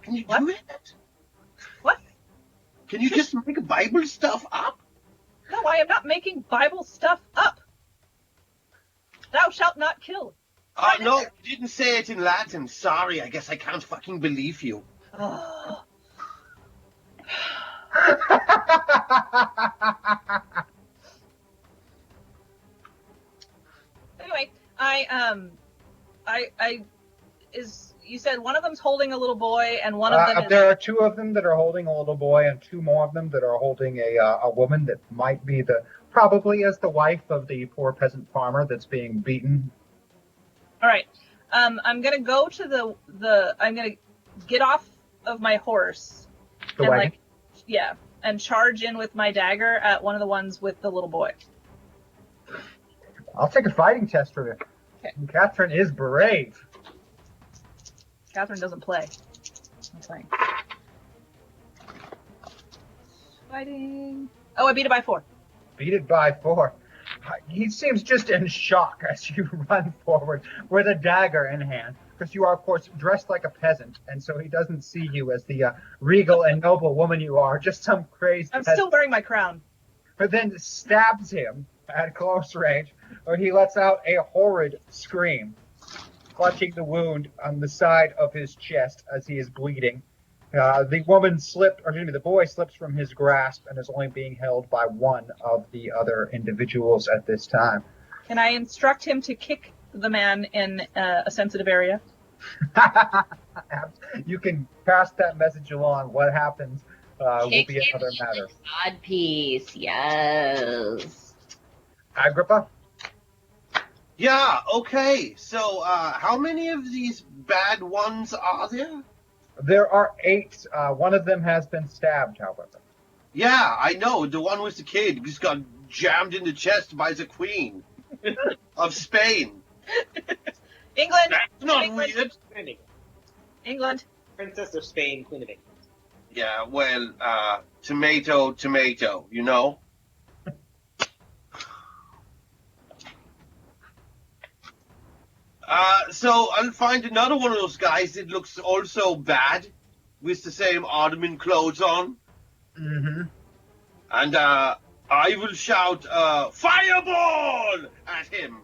Can you What? do it? What? Can you just make Bible stuff up? No, I am not making Bible stuff up. Thou shalt not kill. No, you didn't say it in Latin. Sorry, I guess I can't fucking believe you. Anyway, you said one of them's holding a little boy, and one of them is... There are two of them that are holding a little boy, and two more of them that are holding a woman that might be probably as the wife of the poor peasant farmer that's being beaten. All right. I'm gonna go to I'm gonna get off of my horse. The wagon? And charge in with my dagger at one of the ones with the little boy. I'll take a fighting test for you. Okay. Catherine is brave. Catherine doesn't play. I'm playing. Fighting. Oh, I beat it by 4. Beat it by 4. He seems just in shock as you run forward with a dagger in hand, because you are, of course, dressed like a peasant, and so he doesn't see you as the regal and noble woman you are, just some crazed I'm peasant. still wearing my crown. But then stabs him at close range, where he lets out a horrid scream, clutching the wound on the side of his chest as he is bleeding. The boy slips from his grasp and is only being held by one of the other individuals at this time. Can I instruct him to kick the man in a sensitive area? You can pass that message along. What happens will be another matter. God piece, yes. Agrippa? Yeah, okay. So, how many of these bad ones are there? There are 8. One of them has been stabbed, however. Yeah, I know. The one with the kid just got jammed in the chest by the Queen of Spain. England! That's not England. weird. England. Princess of Spain, Queen of England. Yeah, well, tomato, tomato, you know? So I'll find another one of those guys that looks also bad, with the same Ottoman clothes on. Mm-hmm. And, I will shout, fireball at him.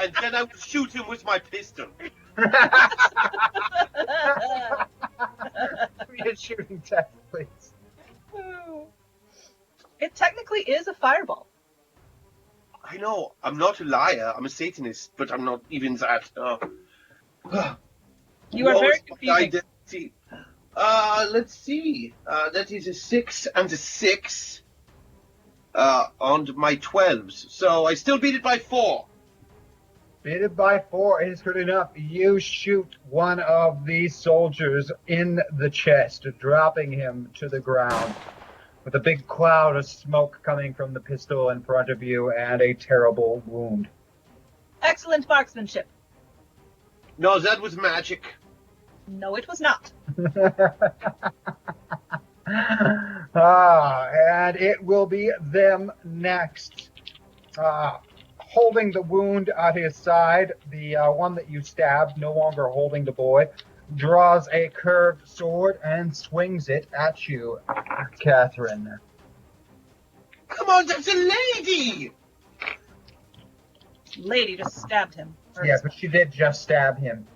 And then I will shoot him with my pistol. Be a shooting test, please. It technically is a fireball. I know, I'm not a liar, I'm a Satanist, but I'm not even that. You are very confusing. Identity. Let's see. That is a 6 and a 6 on my 12s. So I still beat it by 4. Beat it by 4 is good enough. You shoot one of these soldiers in the chest, dropping him to the ground, with a big cloud of smoke coming from the pistol in front of you and a terrible wound. Excellent marksmanship. No, that was magic. No, it was not. And it will be them next. Holding the wound at his side, the one that you stabbed, no longer holding the boy, draws a curved sword and swings it at you, Catherine. Come on, that's a lady! Lady just stabbed him. Yeah, but she did just stab him.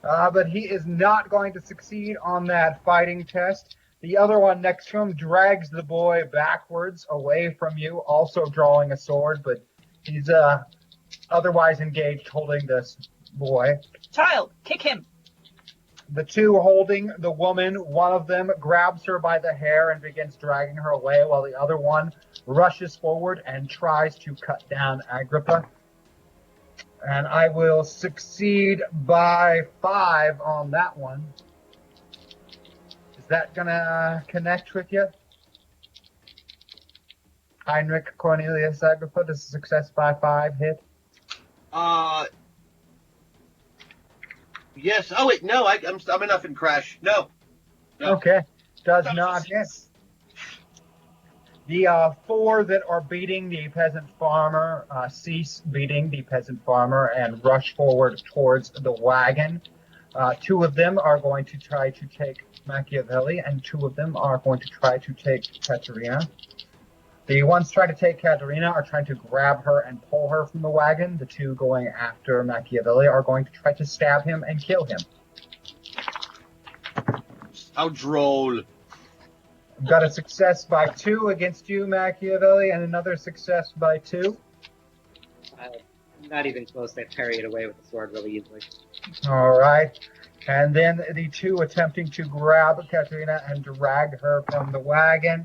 But he is not going to succeed on that fighting test. The other one next to him drags the boy backwards away from you, also drawing a sword, but he's otherwise engaged holding this boy. Child, kick him. The two holding the woman, one of them grabs her by the hair and begins dragging her away, while the other one rushes forward and tries to cut down Agrippa. And I will succeed by 5 on that one. Is that gonna connect with you? Heinrich Cornelius Agrippa, does success by 5 hit? Yes. Oh, wait, no, I'm enough in Crash. No. Okay, does not hit. The 4 that are beating the peasant farmer cease beating the peasant farmer and rush forward towards the wagon. 2 of them are going to try to take Machiavelli, and 2 of them are going to try to take Katerina. The ones trying to take Katerina are trying to grab her and pull her from the wagon. The 2 going after Machiavelli are going to try to stab him and kill him. How droll. I've got a success by 2 against you, Machiavelli, and another success by 2. Not even close. I parry it away with the sword really easily. All right. And then the two attempting to grab Katerina and drag her from the wagon.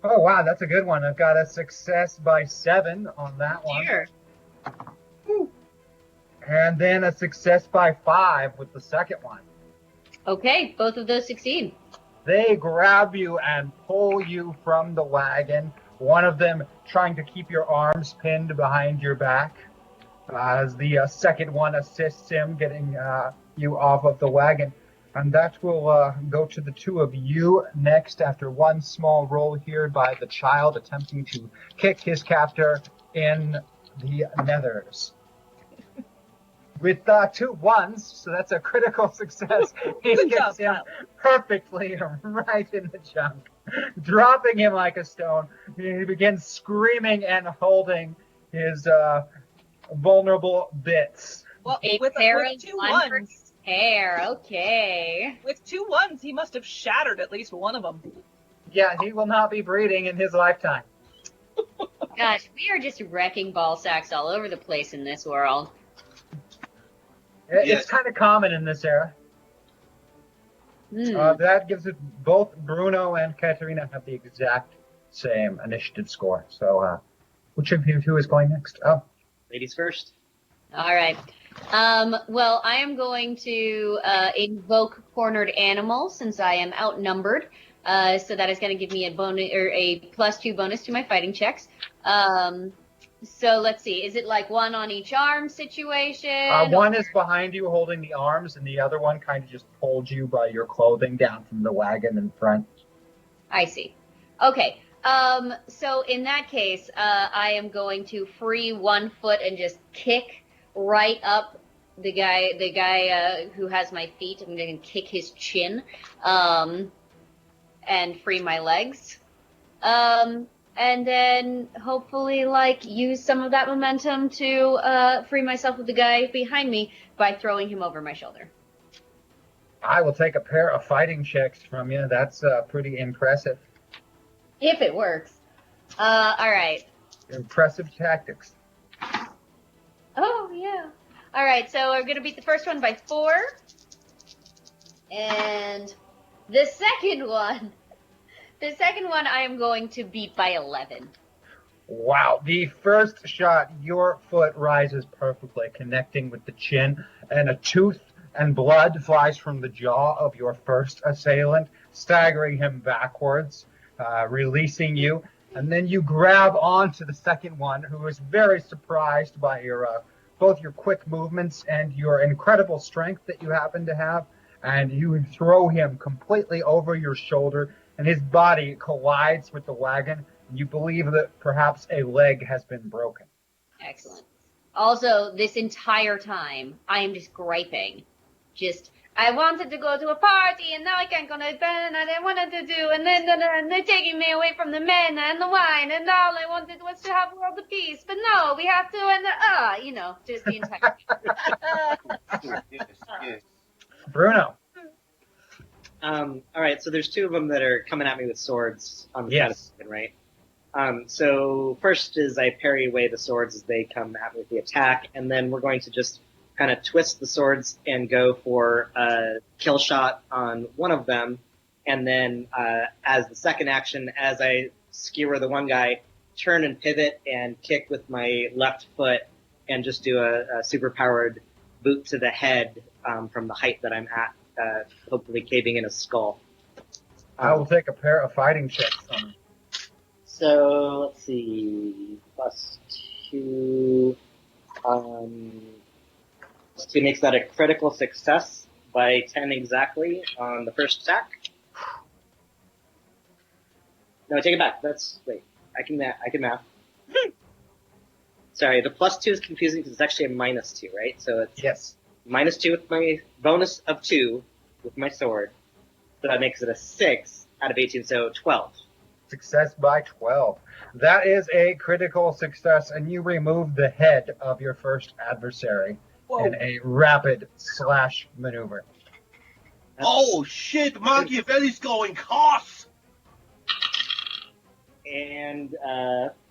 Oh, wow, that's a good one. I've got a success by 7 on that one. Sure. And then a success by 5 with the second one. Okay, both of those succeed. They grab you and pull you from the wagon, one of them trying to keep your arms pinned behind your back, as the second one assists him getting you off of the wagon. And that will go to the two of you next after one small roll here by the child attempting to kick his captor in the nethers. With 2 1s, so that's a critical success. He gets him perfectly right in the junk, dropping him like a stone. He begins screaming and holding his vulnerable bits. Well, A with pair of 2 1s. Hair, okay. With 2 1s, he must have shattered at least one of them. Yeah, he will not be breeding in his lifetime. Gosh, we are just wrecking ball sacks all over the place in this world. It's kind of common in this era. That gives it both Bruno and Katerina have the exact same initiative score. So, which of you two is going next? Oh, Ladies first. All right. Well, I am going to invoke cornered animal since I am outnumbered. So that is going to give me a bonus or a +2 bonus to my fighting checks. So let's see. Is it like one on each arm situation? one is behind you holding the arms, and the other one kind of just pulled you by your clothing down from the wagon in front. I see. Okay. So in that case, I am going to free one foot and just kick right up the guy who has my feet. I'm going to kick his chin, and free my legs. And then hopefully, like, use some of that momentum to free myself of the guy behind me by throwing him over my shoulder. I will take a pair of fighting checks from you. That's pretty impressive. If it works. All right. Impressive tactics. Oh, yeah. All right, so we're going to beat the first one by 4. And the second one I am going to beat by 11. Wow. The first shot, your foot rises perfectly, connecting with the chin, and a tooth and blood flies from the jaw of your first assailant, staggering him backwards, releasing you. And then you grab onto the second one, who is very surprised by your both your quick movements and your incredible strength that you happen to have, and you throw him completely over your shoulder, and his body collides with the wagon. You believe that perhaps a leg has been broken. Excellent. Also, this entire time, I am just griping. I wanted to go to a party, and now I can't go to bed, and I wanted to do, and then they're taking me away from the men and the wine, and all I wanted was to have world peace. But no, we have to, and just the entire Yes. Bruno. All right, so there's 2 of them that are coming at me with swords on the side of the wagon, right? So first is I parry away the swords as they come at me with the attack, and then we're going to just kind of twist the swords and go for a kill shot on one of them, and then as the second action, as I skewer the one guy, turn and pivot and kick with my left foot and just do a super-powered boot to the head from the height that I'm at, hopefully caving in his skull. I will take a pair of fighting checks from him. So, let's see, +2, +2 makes that a critical success by 10 exactly on the first attack. No, take it back. Wait, I can math. Sorry, the +2 is confusing because it's actually a -2, right? So it's Yes. -2 with my bonus of 2 with my sword. So that makes it a 6 out of 18, so 12. Success by 12. That is a critical success, and you remove the head of your first adversary in a rapid slash maneuver. Oh shit, Machiavelli's going cost! And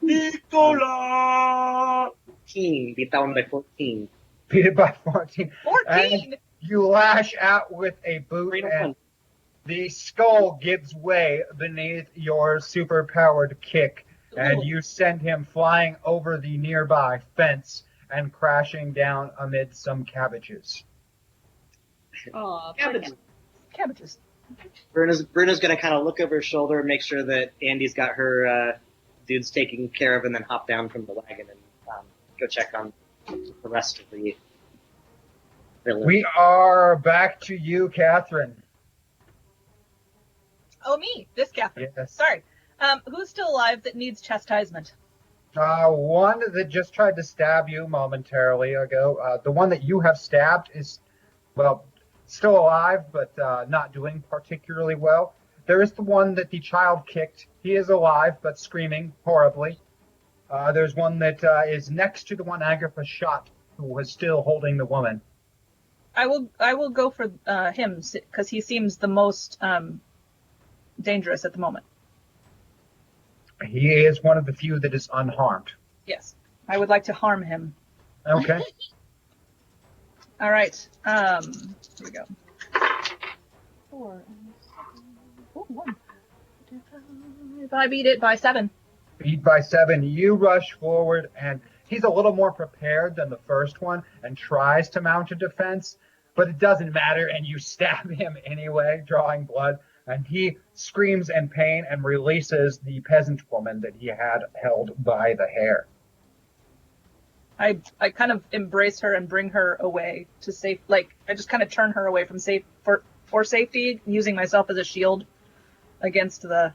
Nicola! 14, beat that one by 14. Beat it by 14. 14! You lash out with a boot, and the skull gives way beneath your super-powered kick, and you send him flying over the nearby fence and crashing down amid some cabbages. Oh, Cabbages. Bruno's gonna kind of look over his shoulder, make sure that Andy's got her dudes taken care of, and then hop down from the wagon and go check on the rest of the village. We are back to you, Catherine. Oh, me, this Catherine. Yes. Sorry. Who's still alive that needs chastisement? One that just tried to stab you momentarily ago. The one that you have stabbed is, well, still alive, but not doing particularly well. There is the one that the child kicked. He is alive, but screaming horribly. There's one that is next to the one Agrippa shot, who was still holding the woman. I will go for him because he seems the most dangerous at the moment. He is one of the few that is unharmed. Yes, I would like to harm him. Okay. All right. Here we go. 4 and 7. Oh, 1. I beat it by 7. Beat by 7. You rush forward, and he's a little more prepared than the first one and tries to mount a defense, but it doesn't matter, and you stab him anyway, drawing blood, and he screams in pain and releases the peasant woman that he had held by the hair. I kind of embrace her and bring her away to safe. Like, I just kind of turn her away from for safety, using myself as a shield against the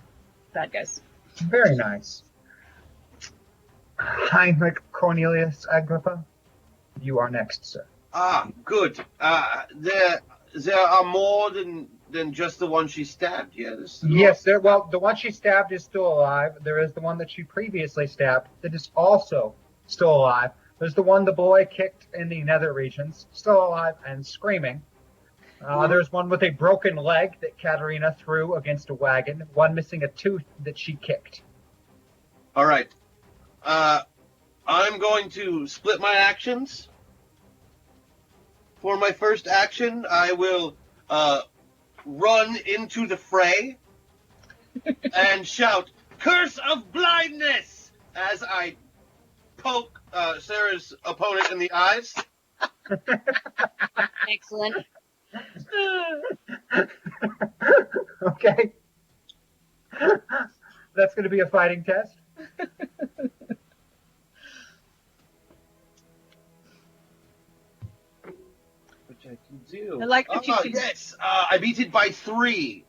bad guys. Very nice. Heinrich Cornelius Agrippa, you are next, sir. Ah, good. There are more than just the one she stabbed. Yes, the one she stabbed is still alive. There is the one that she previously stabbed that is also still alive. There's the one the boy kicked in the nether regions, still alive and screaming. There's one with a broken leg that Katerina threw against a wagon, one missing a tooth that she kicked. All right. I'm going to split my actions. For my first action, I will run into the fray and shout, "Curse of blindness!" as I poke Sarah's opponent in the eyes. Excellent. Okay. That's going to be a fighting test. Which I can do. I like that you can... Yes, I beat it by 3.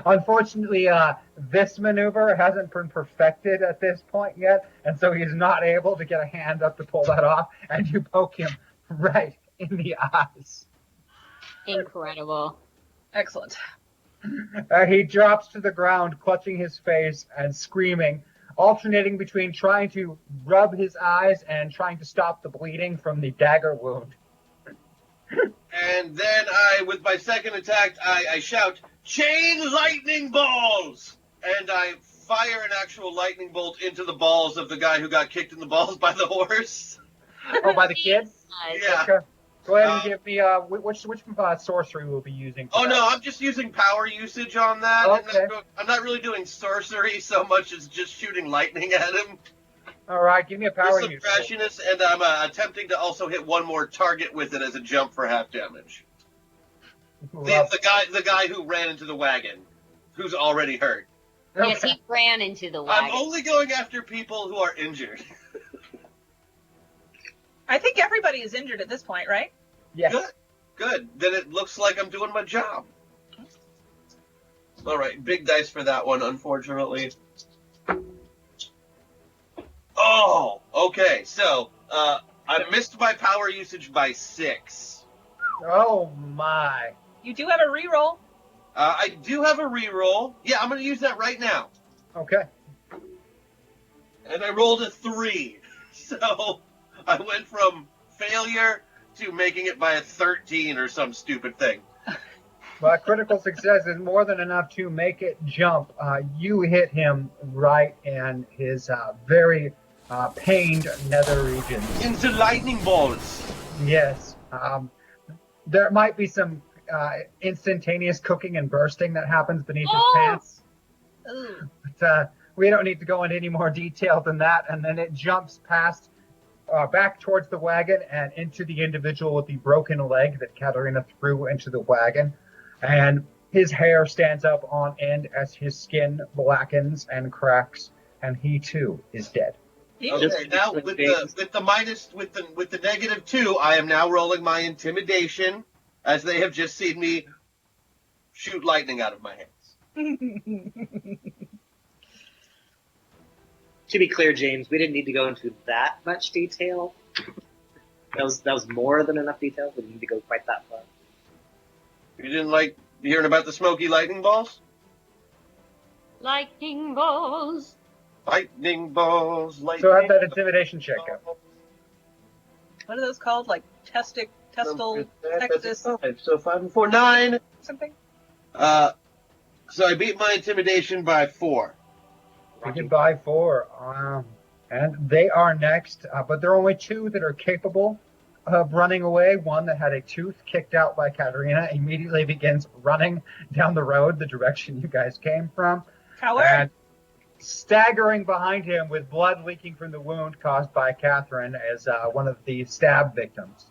Unfortunately, this maneuver hasn't been perfected at this point yet, and so he's not able to get a hand up to pull that off, and you poke him right in the eyes. Incredible. Excellent. He drops to the ground, clutching his face and screaming, alternating between trying to rub his eyes and trying to stop the bleeding from the dagger wound. And then with my second attack, I shout, "Chain lightning balls!" And I fire an actual lightning bolt into the balls of the guy who got kicked in the balls by the horse. Oh, by the kid? Yeah. Okay. Go ahead and give me which sorcery we'll be using. Oh, no, I'm just using power usage on that. Okay. I'm not really doing sorcery so much as just shooting lightning at him. All right, give me a power Some usage. freshness, and I'm attempting to also hit one more target with it as a jump for half damage. The guy who ran into the wagon, who's already hurt. Okay. Yes, he ran into the wagon. I'm only going after people who are injured. I think everybody is injured at this point, right? Yes. Good. Then it looks like I'm doing my job. All right, big dice for that one, unfortunately. Oh, okay. So, I missed my power usage by 6. Oh my. You do have a reroll. I do have a reroll. Yeah, I'm going to use that right now. Okay. And I rolled a 3. So, I went from failure to making it by a 13 or some stupid thing. But critical success is more than enough to make it jump. You hit him right in his very pained nether regions. Into lightning balls. Yes. There might be some instantaneous cooking and bursting that happens beneath his Oh! pants. Ooh. But we don't need to go into any more detail than that. And then it jumps past, back towards the wagon and into the individual with the broken leg that Katerina threw into the wagon. And his hair stands up on end as his skin blackens and cracks, and he too is dead. Okay, now with the -2, I am now rolling my intimidation, as they have just seen me shoot lightning out of my hands. To be clear, James, we didn't need to go into that much detail. That was more than enough detail. We didn't need to go quite that far. You didn't like hearing about the smoky lightning balls? Lightning balls. Lightning balls, lightning So have that intimidation check go. What are those called? Like testal, textus, So 5 and 4, 9. something? So I beat my intimidation by 4. You can buy 4. And they are next, but there are only 2 that are capable of running away. One that had a tooth kicked out by Katerina immediately begins running down the road the direction you guys came from. Coward? And staggering behind him with blood leaking from the wound caused by Catherine as one of the stab victims,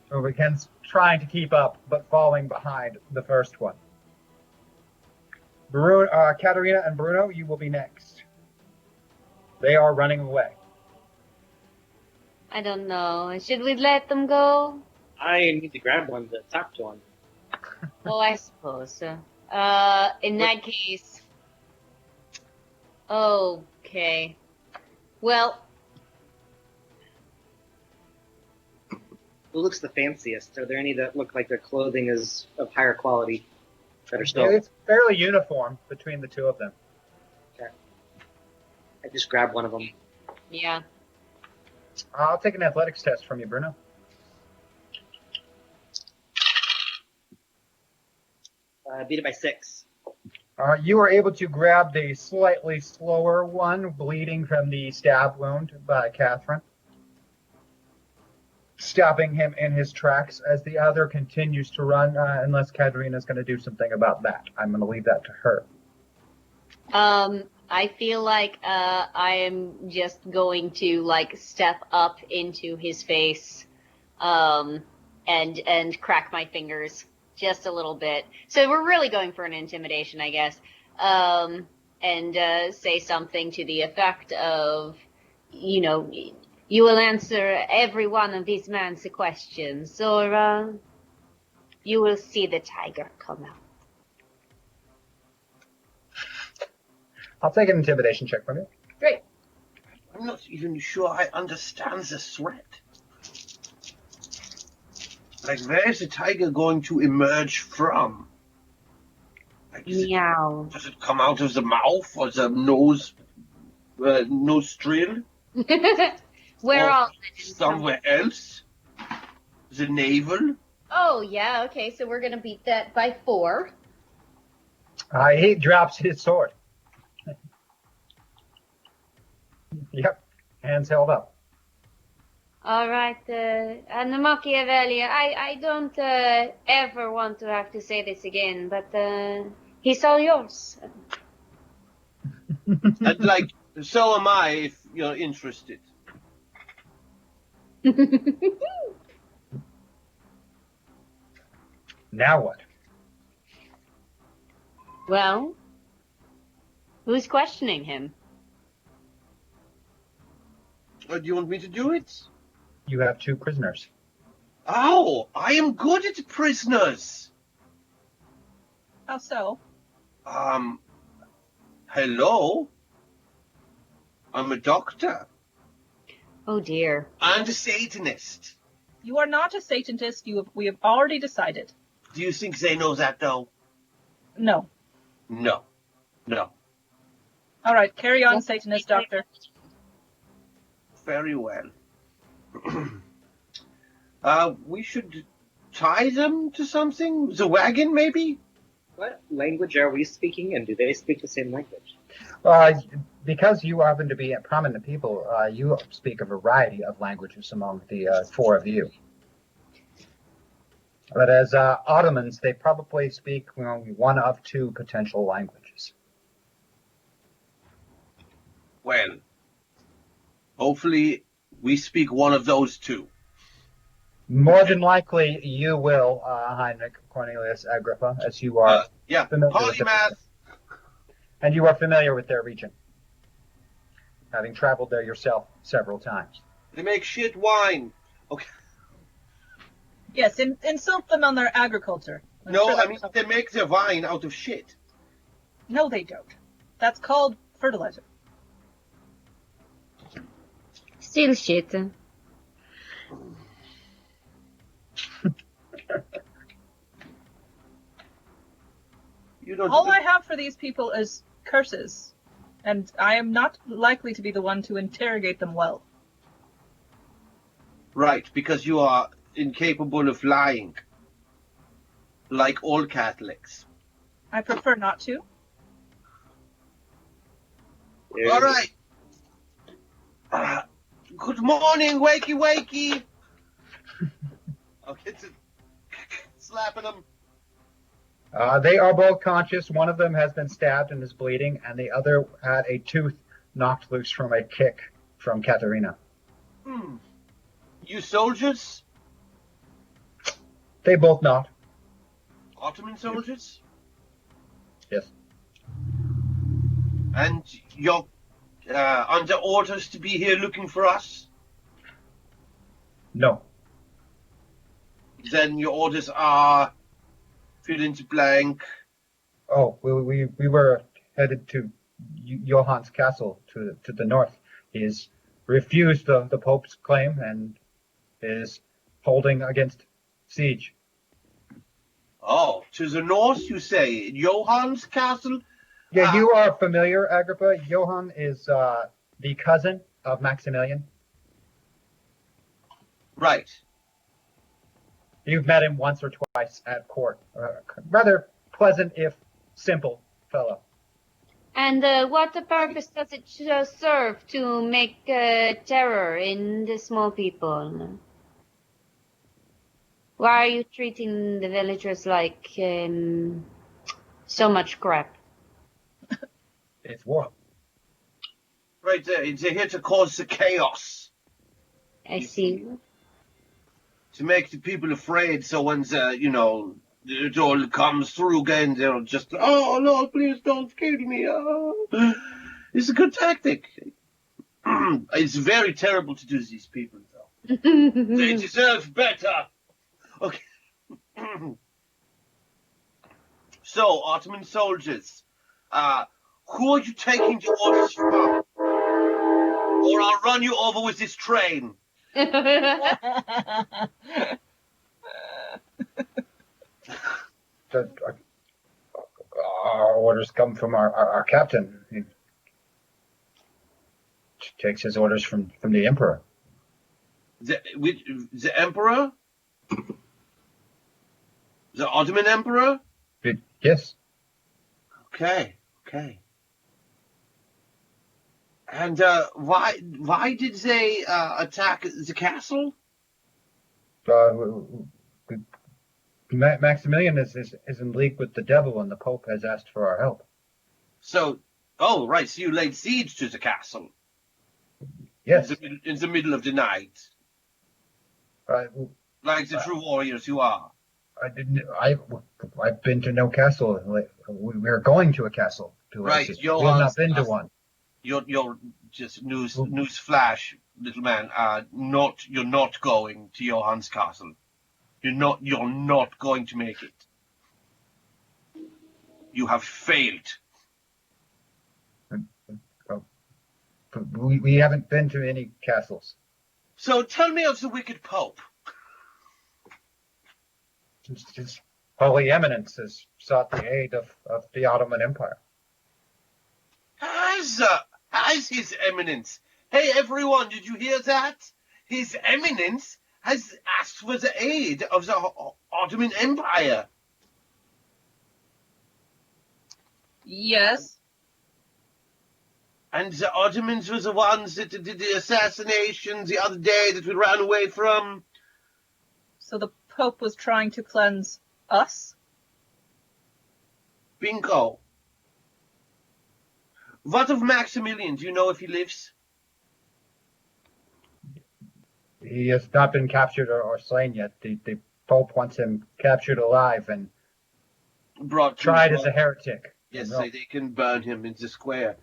who begins trying to keep up but falling behind the first one. Katerina and Bruno, you will be next. They are running away. I don't know. Should we let them go? I need to grab one to talk to one. Oh, I suppose so. In that case. Okay. Well. Who looks the fanciest? Are there any that look like their clothing is of higher quality that are still? It's fairly uniform between the 2 of them. Okay. I just grab one of them. Yeah. I'll take an athletics test from you, Bruno. Beat it by 6. You are able to grab the slightly slower one, bleeding from the stab wound by Catherine, stopping him in his tracks as the other continues to run, unless Katerina is going to do something about that. I'm going to leave that to her. I feel like I am just going to like step up into his face, and crack my fingers just a little bit. So we're really going for an intimidation, I guess. And say something to the effect of, you know, you will answer every one of these man's questions, or you will see the tiger come out. I'll take an intimidation check from you. Great. I'm not even sure I understand the threat. Like, where is the tiger going to emerge from? Like, Meow. Does it come out of the mouth or the nostril? Where Or all somewhere else? The navel? Oh yeah, okay, so we're gonna beat that by 4. He drops his sword. Yep, hands held up. All right, and the Machiavelli, I don't ever want to have to say this again, but he's all yours. And like, so am I if you're interested. Now what? Well, who's questioning him? Do you want me to do it? You have 2 prisoners. Oh, I am good at prisoners. How so? Hello? I'm a doctor. Oh dear. And a Satanist. You are not a Satanist. We have already decided. Do you think they know that, though? No. No. No. All right, carry on, Satanist doctor. Very well. We should tie them to something? The wagon, maybe? What language are we speaking, and do they speak the same language? Because you happen to be prominent people, you speak a variety of languages among the 4 of you. But as Ottomans, they probably speak one of two potential languages. Well, hopefully we speak one of those two. More than likely, you will, Heinrich Cornelius Agrippa, as you are familiar with the polymath. region. And you are familiar with their region, having traveled there yourself several times. They make shit wine. Okay. Yes, insult them on their agriculture. I mean they make their wine out of shit. No, they don't. That's called fertilizer. Still shit. All I have for these people is curses, and I am not likely to be the one to interrogate them well. Right, because you are incapable of lying, like all Catholics. I prefer not to. All right. Good morning, wakey wakey. Okay, slapping them. They are both conscious. One of them has been stabbed and is bleeding, and the other had a tooth knocked loose from a kick from Katerina. You soldiers? They both nod. Ottoman soldiers? Yes. And you're under orders to be here looking for us? No. Then your orders are fill in the blank. Oh, we were headed to Johann's castle to the north. He has refused the Pope's claim and is holding against siege. Oh, to the north, you say? Johann's castle? Yeah, you are familiar, Agrippa. Johann is the cousin of Maximilian. Right. You've met him once or twice at court. Rather pleasant, if simple, fellow. And what purpose does it serve to make terror in the small people? Why are you treating the villagers like so much crap? It's war. Right there. They're here to cause the chaos. I see. To make the people afraid, so when it all comes through again, they'll just, oh, no, please don't kill me. Oh. It's a good tactic. It's very terrible to do to these people, though. They deserve better. Okay. So, Ottoman soldiers, who are you taking the orders from? Or I'll run you over with this train. Our orders come from our captain. He takes his orders from the emperor. The emperor? The Ottoman emperor? Yes. Okay. And why did they attack the castle? Maximilian is in league with the devil, and the Pope has asked for our help. So, right. So you laid siege to the castle. Yes. In the middle of the night. Like the true warriors you are. I've been to no castle. We're going to a castle. Right. We've not been to one. You're just news flash, little man. You're not going to Johann's castle. You're not going to make it. You have failed. We haven't been to any castles. So tell me of the wicked Pope. His Holy Eminence has sought the aid of the Ottoman Empire. Has His Eminence? Hey, everyone, did you hear that? His Eminence has asked for the aid of the Ottoman Empire. Yes. And the Ottomans were the ones that did the assassination the other day that we ran away from. So the Pope was trying to cleanse us? Bingo. What of Maximilian? Do you know if he lives? He has not been captured or slain yet. The Pope wants him captured alive and Brought to tried as Rome. a heretic. Yes, so they can burn him in the square.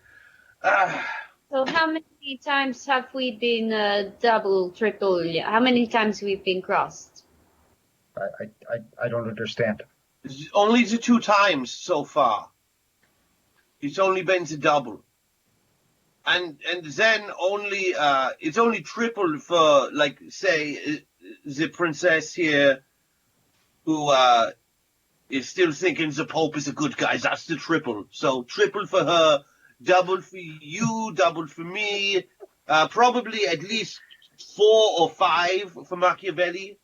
Ah, So how many times have we been double, triple? How many times we've been crossed? I don't understand. only the 2 times so far. It's only been the double. And then only it's only triple for, like, say, the princess here who is still thinking the Pope is a good guy. That's the triple. So triple for her, double for you, double for me, probably at least 4 or 5 for Machiavelli.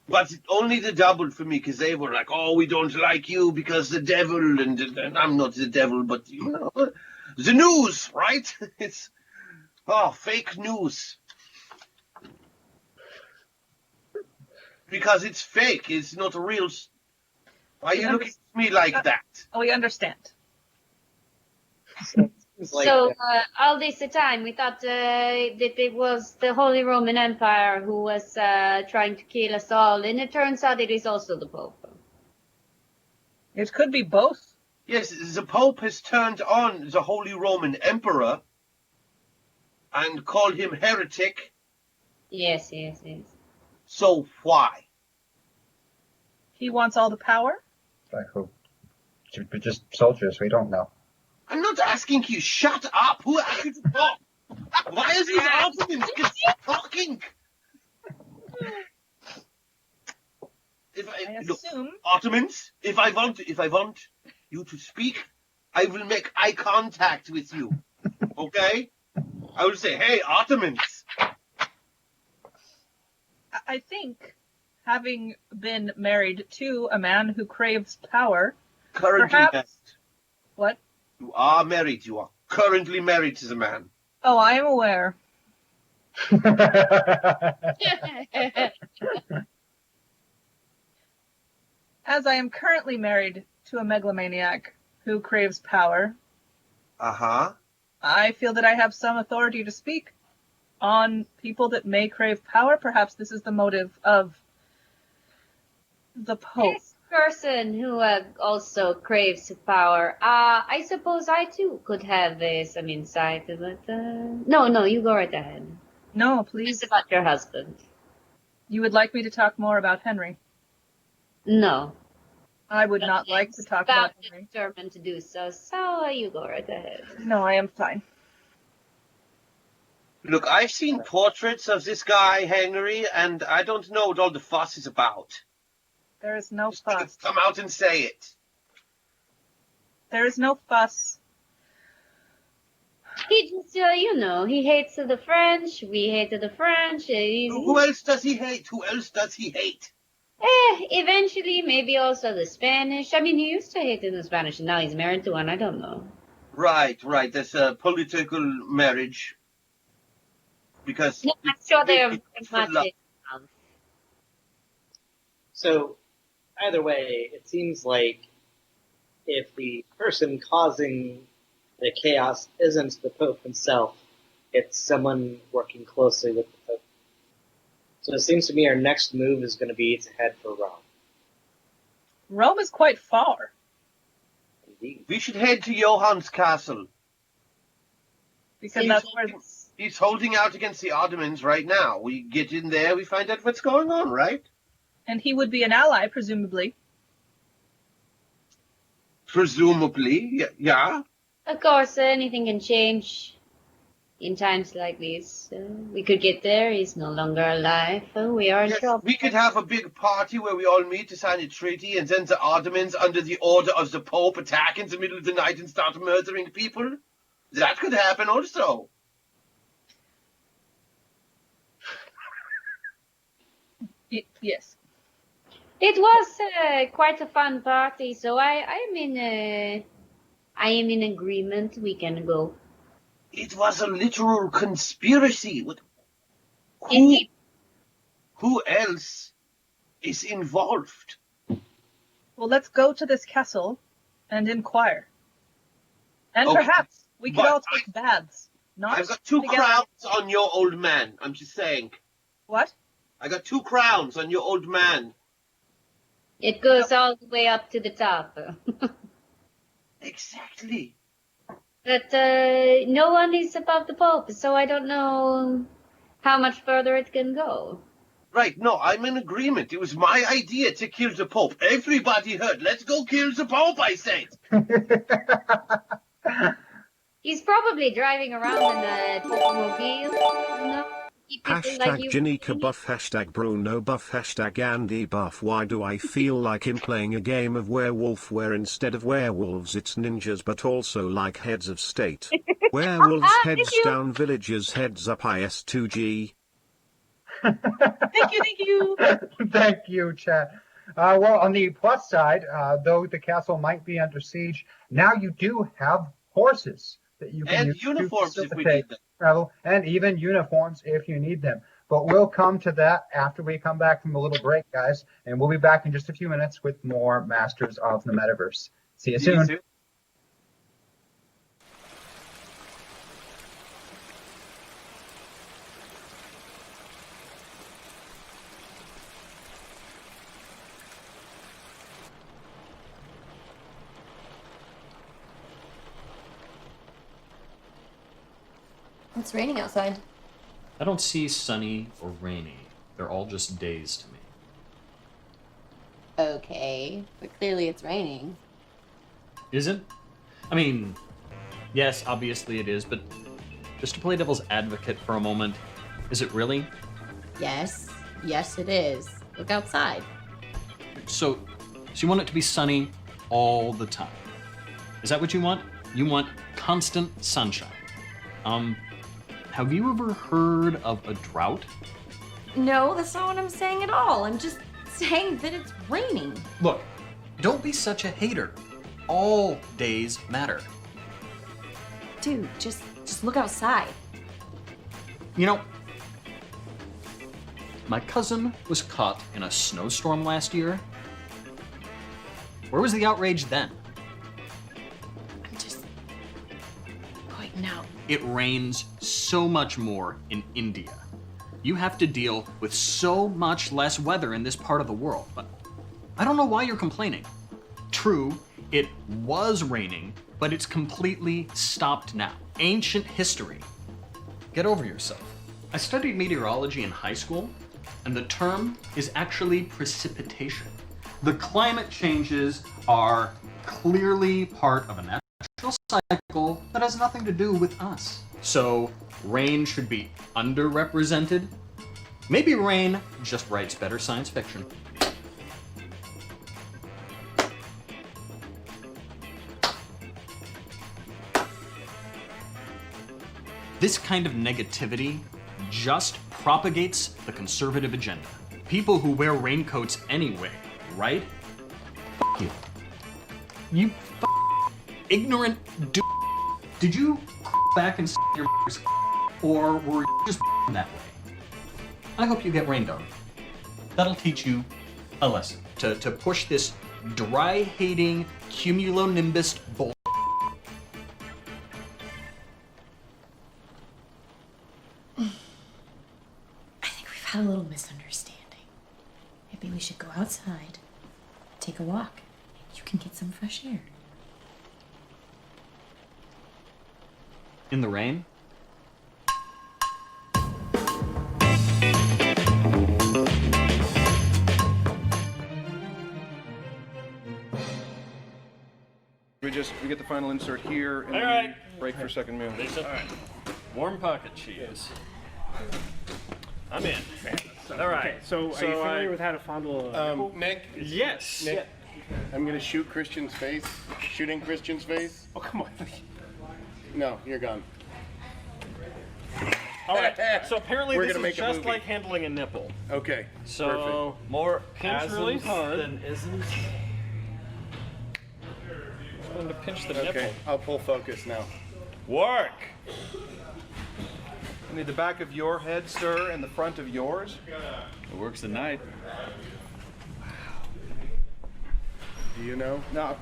But only the double for me, because they were like, oh, we don't like you because the devil, and I'm not the devil, but, you know, the news, right? It's, fake news. Because it's fake, it's not real. Why are you looking at me like that? We understand. So all this time we thought that it was the Holy Roman Empire who was trying to kill us all, and it turns out it is also the Pope. It could be both. Yes, the Pope has turned on the Holy Roman Emperor and called him heretic. Yes. So why? He wants all the power? Like who? Should be just soldiers. We don't know. I'm not asking you. Shut up. Who asked you to talk? Why is these arguments just talking? I Look, assume. Ottomans, if I want you to speak, I will make eye contact with you. Okay? I will say, hey, Ottomans. I think, having been married to a man who craves power, Currently perhaps. married. What? You are married. You are currently married to the man. Oh, I am aware. As I am currently married to a megalomaniac who craves power, I feel that I have some authority to speak on people that may crave power. Perhaps this is the motive of the Pope. This person who also craves power, I suppose I too could have some insight, but no, you go right ahead. No, please. It's about your husband. You would like me to talk more about Henry? No. I would not like to talk about Henry. Determined to do so, so you go right ahead. No, I am fine. Look, I've seen portraits of this guy, Henry, and I don't know what all the fuss is about. There is no fuss. Come out and say it. There is no fuss. He just, he hates the French. We hated the French. Who else does he hate? Who else does he hate? Eventually, maybe also the Spanish. I mean, he used to hate the Spanish, and now he's married to one. I don't know. Right. That's a political marriage. Because I'm sure they are very much. So, either way, it seems like if the person causing the chaos isn't the Pope himself, it's someone working closely with the Pope. So it seems to me our next move is going to be to head for Rome. Rome is quite far. Indeed. We should head to Johann's castle. Because that's where... He's holding out against the Ottomans right now. We get in there, we find out what's going on, right? And he would be an ally, presumably. Presumably, yeah. Of course, anything can change in times like these. We could get there. He's no longer alive. We are in trouble. We could have a big party where we all meet to sign a treaty, and then the Ottomans, under the order of the Pope, attack in the middle of the night and start murdering people. That could happen also. Yes. It was quite a fun party, so I am in agreement. We can go. It was a literal conspiracy. Indeed. Who else is involved? Well, let's go to this castle and inquire. And Okay, perhaps we could but all take baths. Not I've got 2 together. crowns on your old man. I'm just saying. What? I got 2 crowns on your old man. It goes all the way up to the top. Exactly. But no one is above the Pope, so I don't know how much further it can go. Right, no, I'm in agreement. It was my idea to kill the Pope. Everybody heard. Let's go kill the Pope, I said. He's probably driving around in a Popemobile. No? Hashtag Janika buff, hashtag Bruno buff, hashtag Andy buff. Why do I feel like I'm playing a game of werewolf where instead of werewolves it's ninjas but also like heads of state? Werewolves heads down, villagers heads up, IS2G. Thank you. Thank you, chat. Well, on the plus side, though the castle might be under siege, now you do have horses that you can And use uniforms to if we facilitate need them. travel, and even uniforms if you need them. But we'll come to that after we come back from a little break, guys, and we'll be back in just a few minutes with more Masters of the Metaverse. See you soon. It's raining outside. I don't see sunny or rainy. They're all just days to me. Okay, but clearly it's raining. Is it? I mean, yes, obviously it is, but just to play devil's advocate for a moment, is it really? Yes, it is. Look outside. So you want it to be sunny all the time? Is that what you want? You want constant sunshine. Have you ever heard of a drought? No, that's not what I'm saying at all. I'm just saying that it's raining. Look, don't be such a hater. All days matter. Dude, just look outside. You know, my cousin was caught in a snowstorm last year. Where was the outrage then? I'm just pointing out. It rains so much more in India. You have to deal with so much less weather in this part of the world, but I don't know why you're complaining. True, it was raining, but it's completely stopped now. Ancient history. Get over yourself. I studied meteorology in high school, and the term is actually precipitation. The climate changes are clearly part of a natural cycle that has nothing to do with us. So rain should be underrepresented. Maybe rain just writes better science fiction. This kind of negativity just propagates the conservative agenda. People who wear raincoats anyway, right? F you. You ignorant Did you back and your or were you just that way? I hope you get rained on. That'll teach you a lesson. To push this dry-hating cumulonimbus bull. I think we've had a little misunderstanding. Maybe we should go outside, take a walk. You can get some fresh air. In the rain? We get the final insert here and All then right. break for second meal. Lisa, warm pocket cheese. I'm in. All right. So are you familiar with how to fondle a Nick, Yes. Nick, I'm gonna shoot Christian's face. Shooting Christian's face. Oh, come on. No, you're gone. All right. So apparently We're this gonna is make a just movie. like handling a nipple. Okay. So more pinch really hard. Then isn't. I'm going to pinch the Perfect. Okay. nipple. I'll pull focus now. Work! I need the back of your head, sir, and the front of yours. It works at night. Do you know? No,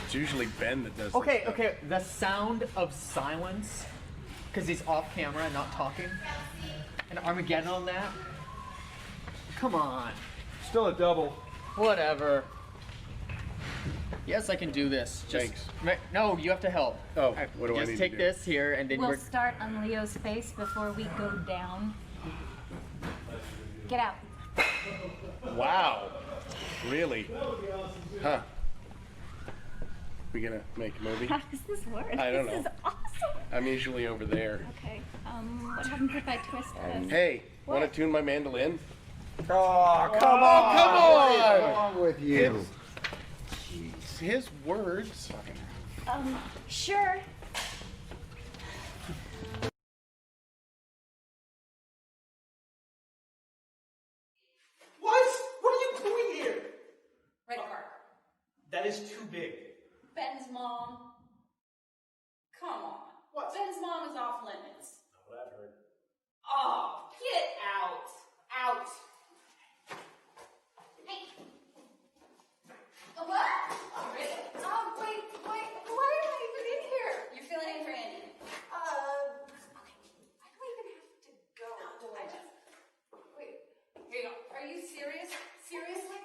it's usually Ben that does Okay, this stuff. okay, the sound of silence, because he's off camera and not talking, and Armageddon on that. Come on. Still a double. Whatever. Yes, I can do this. Thanks. No, you have to help. Oh, what do I Just need take to do? this here, and then We'll we're... start on Leo's face before we go down. Get out. Wow. Really? Huh. We gonna make a movie? How does this work? I don't know. This is awesome. I'm usually over there. Okay. What happens if I twist this? Hey, What? want to tune my mandolin? Oh, come on! Come What is on! wrong with you? His words. Sure. What? What are you doing here? Red card. That is too big. Ben's mom. Come on. What? Ben's mom is off limits. What I've heard. Oh, get out. Out. Hey. What? Oh, really? Wait. Why am I even in here? You're filling in for Andy. Okay. I don't even have to go. I just... Wait. Here you go. Are you serious? Seriously?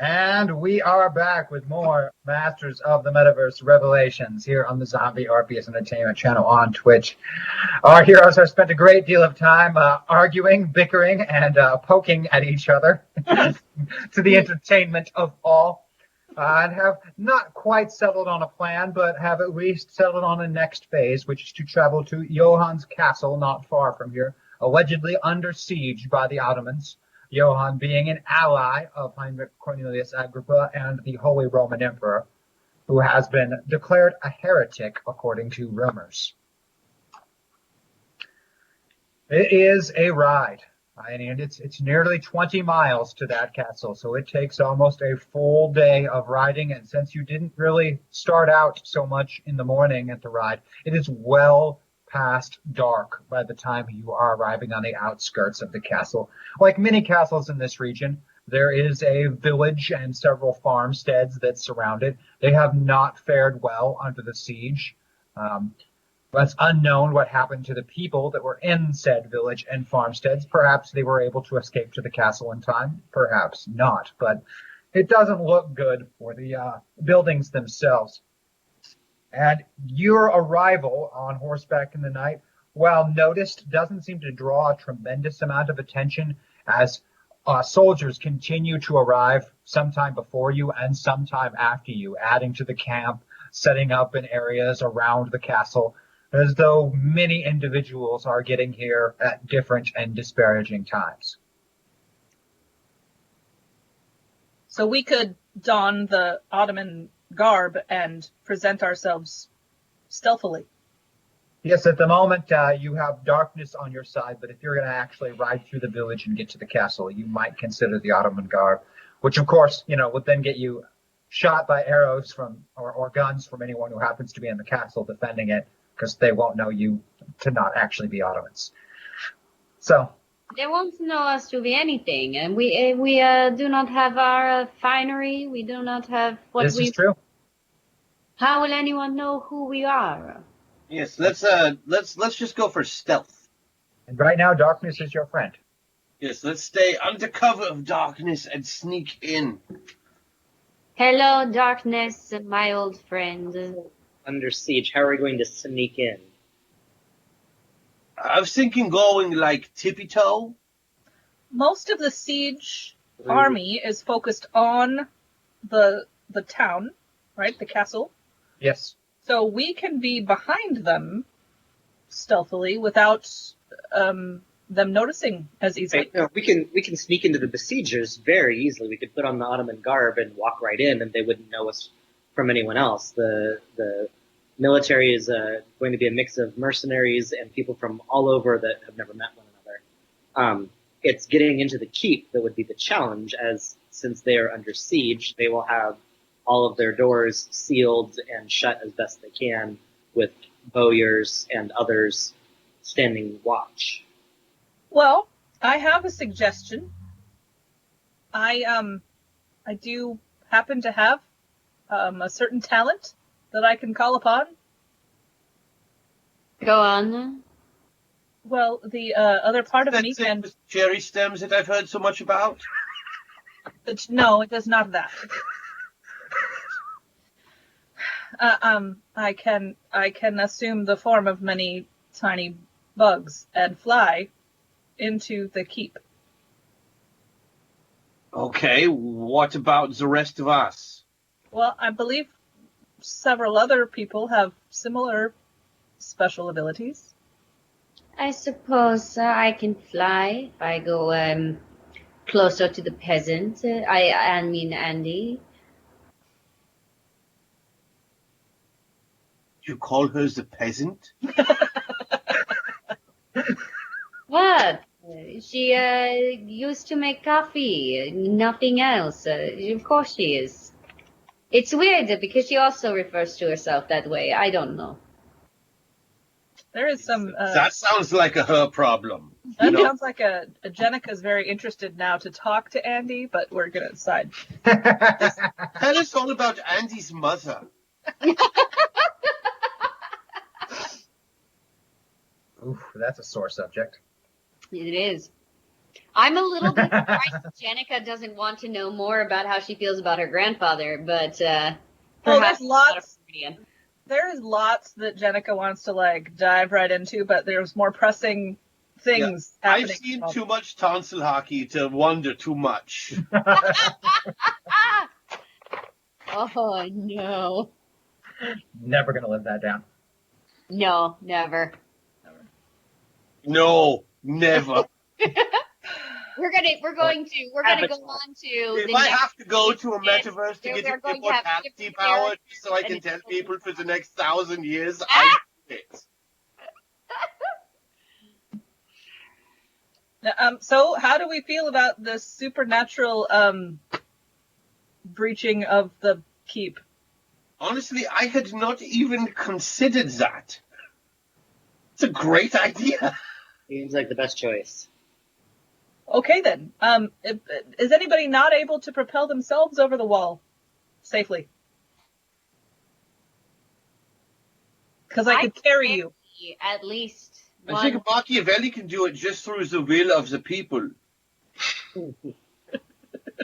And we are back with more Masters of the Metaverse Revelations here on the Zombie RPS Entertainment channel on Twitch. Our heroes have spent a great deal of time arguing, bickering, and poking at each other to the entertainment of all, and have not quite settled on a plan, but have at least settled on the next phase, which is to travel to Johann's castle not far from here, allegedly under siege by the Ottomans. Johann being an ally of Heinrich Cornelius Agrippa and the Holy Roman Emperor, who has been declared a heretic according to rumors. It is a ride, and it's nearly 20 miles to that castle, so it takes almost a full day of riding, and since you didn't really start out so much in the morning at the ride, it is well past dark by the time you are arriving on the outskirts of the castle. Like many castles in this region, there is a village and several farmsteads that surround it. They have not fared well under the siege. It's unknown what happened to the people that were in said village and farmsteads. Perhaps they were able to escape to the castle in time, perhaps not, but it doesn't look good for the buildings themselves. And your arrival on horseback in the night, while noticed, doesn't seem to draw a tremendous amount of attention as soldiers continue to arrive sometime before you and sometime after you, adding to the camp, setting up in areas around the castle, as though many individuals are getting here at different and disparaging times. So we could don the Ottoman garb and present ourselves stealthily. Yes, at the moment you have darkness on your side, but if you're going to actually ride through the village and get to the castle, you might consider the Ottoman garb, which of course, would then get you shot by arrows from or guns from anyone who happens to be in the castle defending it, because they won't know you to not actually be Ottomans. So they won't know us to be anything, and we do not have our finery. We do not have what this is true. How will anyone know who we are? Yes, let's just go for stealth. And right now, darkness is your friend. Yes, let's stay under cover of darkness and sneak in. Hello, darkness, my old friend. Under siege, how are we going to sneak in? I was thinking going like tippy-toe. Most of the siege army is focused on the town, right? The castle. Yes. So we can be behind them stealthily without them noticing as easily. Right, no, we can sneak into the besiegers very easily. We could put on the Ottoman garb and walk right in, and they wouldn't know us from anyone else. The military is going to be a mix of mercenaries and people from all over that have never met one another. It's getting into the keep that would be the challenge, as since they are under siege, they will have all of their doors sealed and shut as best they can, with bowyers and others standing watch. Well, I have a suggestion. I do happen to have a certain talent that I can call upon. Go on. Well, the other part of me can... Cherry stems that I've heard so much about? No, it does not that. I can assume the form of many tiny bugs and fly into the keep. Okay, what about the rest of us? Well, I believe several other people have similar special abilities. I suppose I can fly if I go closer to the peasant. I mean Andy. You call her the peasant? What? She used to make coffee, nothing else. Of course she is. It's weird because she also refers to herself that way. I don't know. There is some... that sounds like a her problem. That sounds like Jenica's very interested now to talk to Andy, but we're going to decide. Tell us all about Andy's mother. Oof, that's a sore subject. It is. I'm a little bit surprised Jenica doesn't want to know more about how she feels about her grandfather, but there's lots. There's lots that Jenica wants to like dive right into, but there's more pressing things happening. I've seen too much tonsil hockey to wonder too much. Oh no. Never gonna live that down. No, never. No, never. We're going to go on to. If I have to go to a metaverse to get immortality power so I can tell people for the next 1,000 years, I do it. So how do we feel about the supernatural breaching of the keep? Honestly, I had not even considered that. It's a great idea. Seems like the best choice. Okay then. Is anybody not able to propel themselves over the wall safely? Because I could carry you. At least. I think Machiavelli can do it just through the will of the people.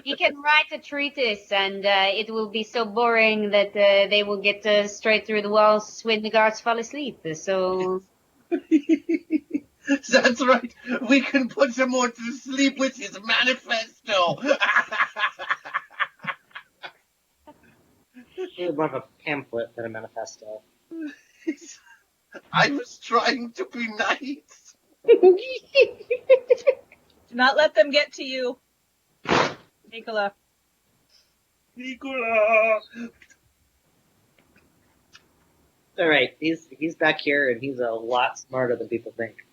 He can write a treatise, and it will be so boring that they will get straight through the walls when the guards fall asleep. So. That's right. We can put someone to sleep with his manifesto. It's more of a pamphlet than a manifesto. I was trying to be nice. Do not let them get to you. Nicola. All right, he's back here, and he's a lot smarter than people think.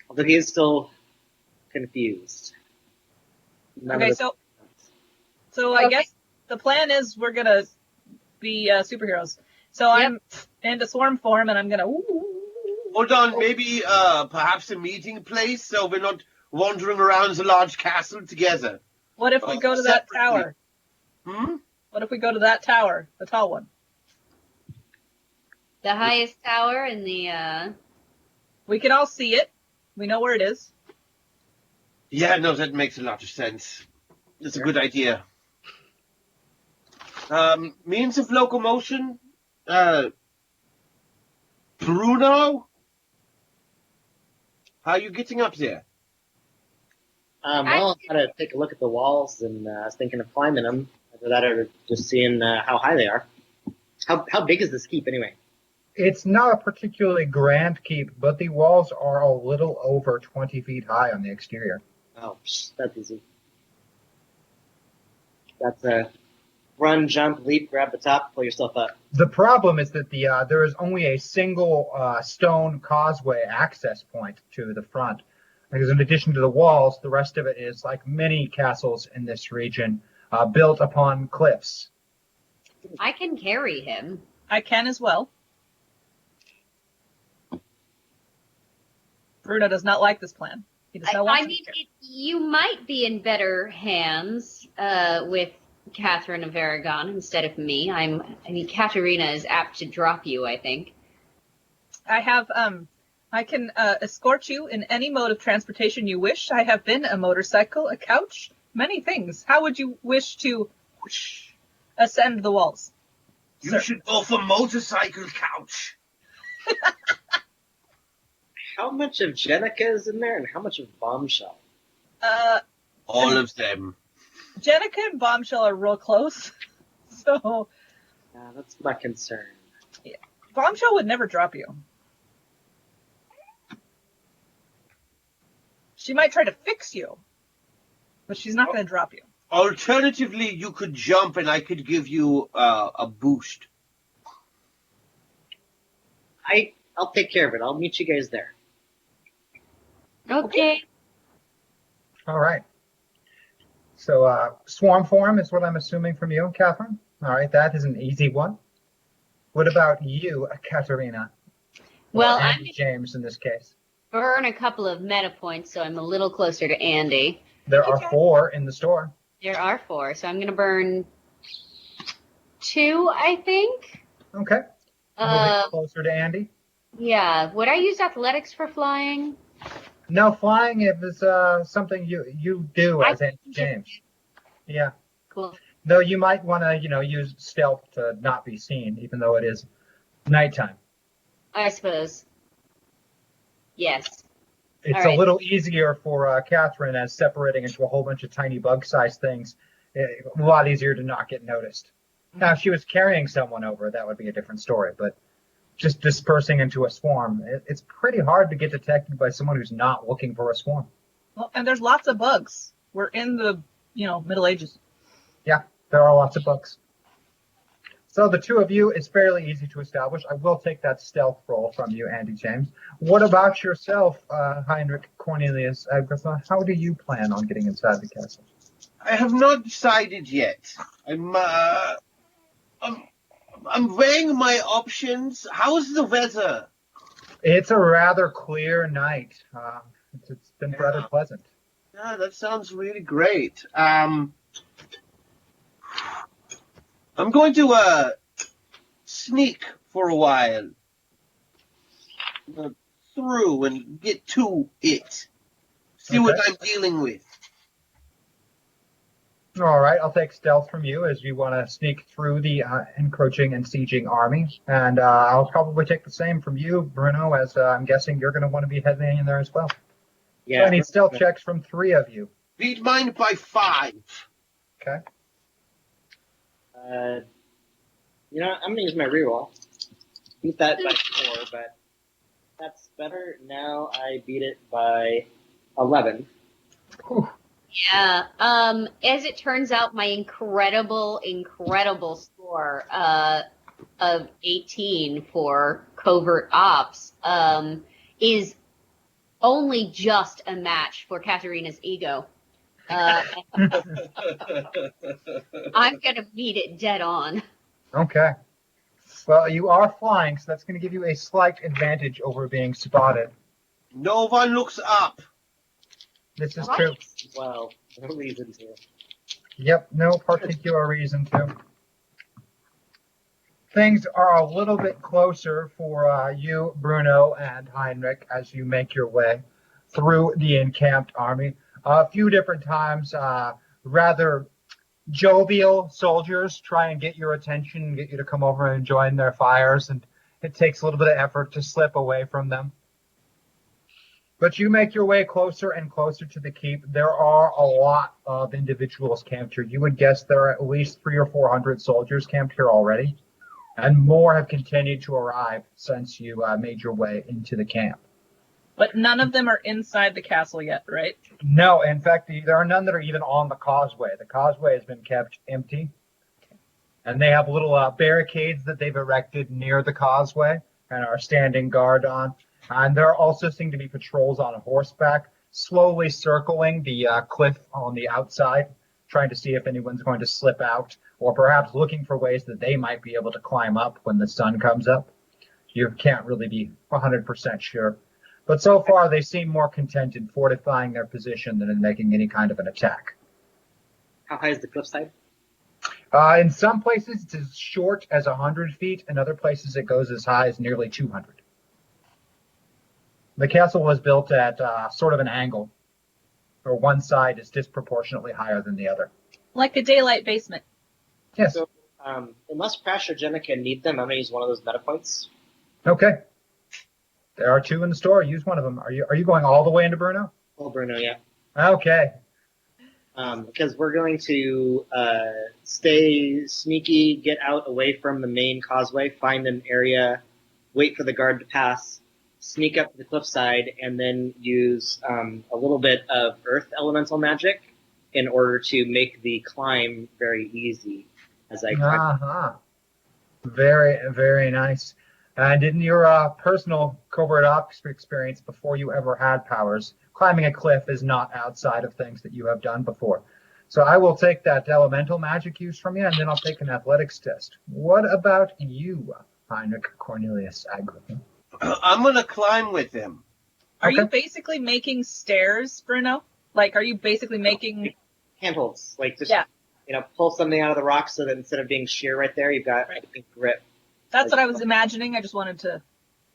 Although he is still confused. Okay, so I guess the plan is we're gonna be superheroes. So I'm into swarm form, and I'm gonna. Hold on, maybe perhaps a meeting place, so we're not wandering around the large castle together. What if we go to that tower? What if we go to that tower, the tall one? The highest tower in the. We can all see it. We know where it is. Yeah, no, that makes a lot of sense. That's a good idea. Means of locomotion? Bruno? How are you getting up there? Well, I gotta take a look at the walls, and I was thinking of climbing them. Either that or just seeing how high they are. How big is this keep anyway? It's not a particularly grand keep, but the walls are a little over 20 feet high on the exterior. Oh, that's easy. That's a run, jump, leap, grab the top, pull yourself up. The problem is that there is only a single stone causeway access point to the front. Because in addition to the walls, the rest of it is like many castles in this region, built upon cliffs. I can carry him. I can as well. Bruno does not like this plan. He does not want you might be in better hands with Catherine of Aragon instead of me. Katerina is apt to drop you, I think. I have, I can escort you in any mode of transportation you wish. I have been a motorcycle, a couch, many things. How would you wish to ascend the walls? You should go for motorcycle couch. How much of Jenica is in there, and how much of Bombshell? All of them. Jenica and Bombshell are real close, so... that's my concern. Yeah. Bombshell would never drop you. She might try to fix you, but she's not going to drop you. Alternatively, you could jump and I could give you a boost. I'll take care of it. I'll meet you guys there. Okay. All right. So swarm form is what I'm assuming from you, Catherine. All right, that is an easy one. What about you, Katerina? Well, I'm James in this case. Burn a couple of meta points, so I'm a little closer to Andy. There are 4 in the store. There are 4, so I'm going to burn 2, I think. Okay. Moving closer to Andy. Yeah. Would I use athletics for flying? No, flying is something you do as Andy James. Yeah. Cool. Though you might want to, use stealth to not be seen, even though it is nighttime. I suppose. Yes. It's a little easier for Catherine as separating into a whole bunch of tiny bug-sized things. A lot easier to not get noticed. Now, if she was carrying someone over, that would be a different story. But just dispersing into a swarm, it's pretty hard to get detected by someone who's not looking for a swarm. Well, and there's lots of bugs. We're in the, Middle Ages. Yeah, there are lots of bugs. So the two of you, it's fairly easy to establish. I will take that stealth roll from you, Andy James. What about yourself, Heinrich Cornelius Agrippa? How do you plan on getting inside the castle? I have not decided yet. I'm weighing my options. How's the weather? It's a rather clear night. It's been rather pleasant. Yeah, that sounds really great. I'm going to sneak for a while through and get to it. See what I'm dealing with. All right, I'll take stealth from you as you want to sneak through the encroaching and sieging army. And I'll probably take the same from you, Bruno, as I'm guessing you're going to want to be heading in there as well. Yeah. So I need stealth checks from 3 of you. Beat mine by 5. Okay. I'm going to use my reroll. Beat that by 4, but that's better. Now I beat it by 11. Whew. Yeah. As it turns out, my incredible score of 18 for covert ops is only just a match for Katerina's ego. I'm gonna meet it dead on. Okay. Well, you are flying, so that's going to give you a slight advantage over being spotted. No one looks up. This is true. Well, no reason to. Yep, no particular reason to. Things are a little bit closer for you, Bruno, and Heinrich as you make your way through the encamped army. A few different times, rather jovial soldiers try and get your attention and get you to come over and join their fires, and it takes a little bit of effort to slip away from them. But you make your way closer and closer to the keep. There are a lot of individuals camped here. You would guess there are at least 300 or 400 soldiers camped here already, and more have continued to arrive since you made your way into the camp. But none of them are inside the castle yet, right? No, in fact, there are none that are even on the causeway. The causeway has been kept empty, and they have little barricades that they've erected near the causeway and are standing guard on. And there also seem to be patrols on horseback, slowly circling the cliff on the outside, trying to see if anyone's going to slip out, or perhaps looking for ways that they might be able to climb up when the sun comes up. You can't really be 100% sure. But so far, they seem more content in fortifying their position than in making any kind of an attack. How high is the cliffside? In some places, it's as short as 100 feet. In other places, it goes as high as nearly 200. The castle was built at sort of an angle, where one side is disproportionately higher than the other. Like a daylight basement. Yes. So, unless Crash or Jenna can need them, I'm going to use one of those meta points. Okay. There are 2 in the store. Use one of them. Are you going all the way into Bruno? Oh, Bruno, yeah. Okay. Because we're going to stay sneaky, get out away from the main causeway, find an area, wait for the guard to pass, sneak up to the cliffside, and then use a little bit of earth elemental magic in order to make the climb very easy as I climb. Uh-huh. Very, very nice. And in your personal covert ops experience before you ever had powers, climbing a cliff is not outside of things that you have done before. So I will take that elemental magic use from you, and then I'll take an athletics test. What about you, Heinrich Cornelius Agrippa? I'm going to climb with him. Are you basically making stairs, Bruno? Like, are you basically making... Handholds. Like, just, pull something out of the rock so that instead of being sheer right there, you've got a grip. That's what I was imagining. I just wanted to...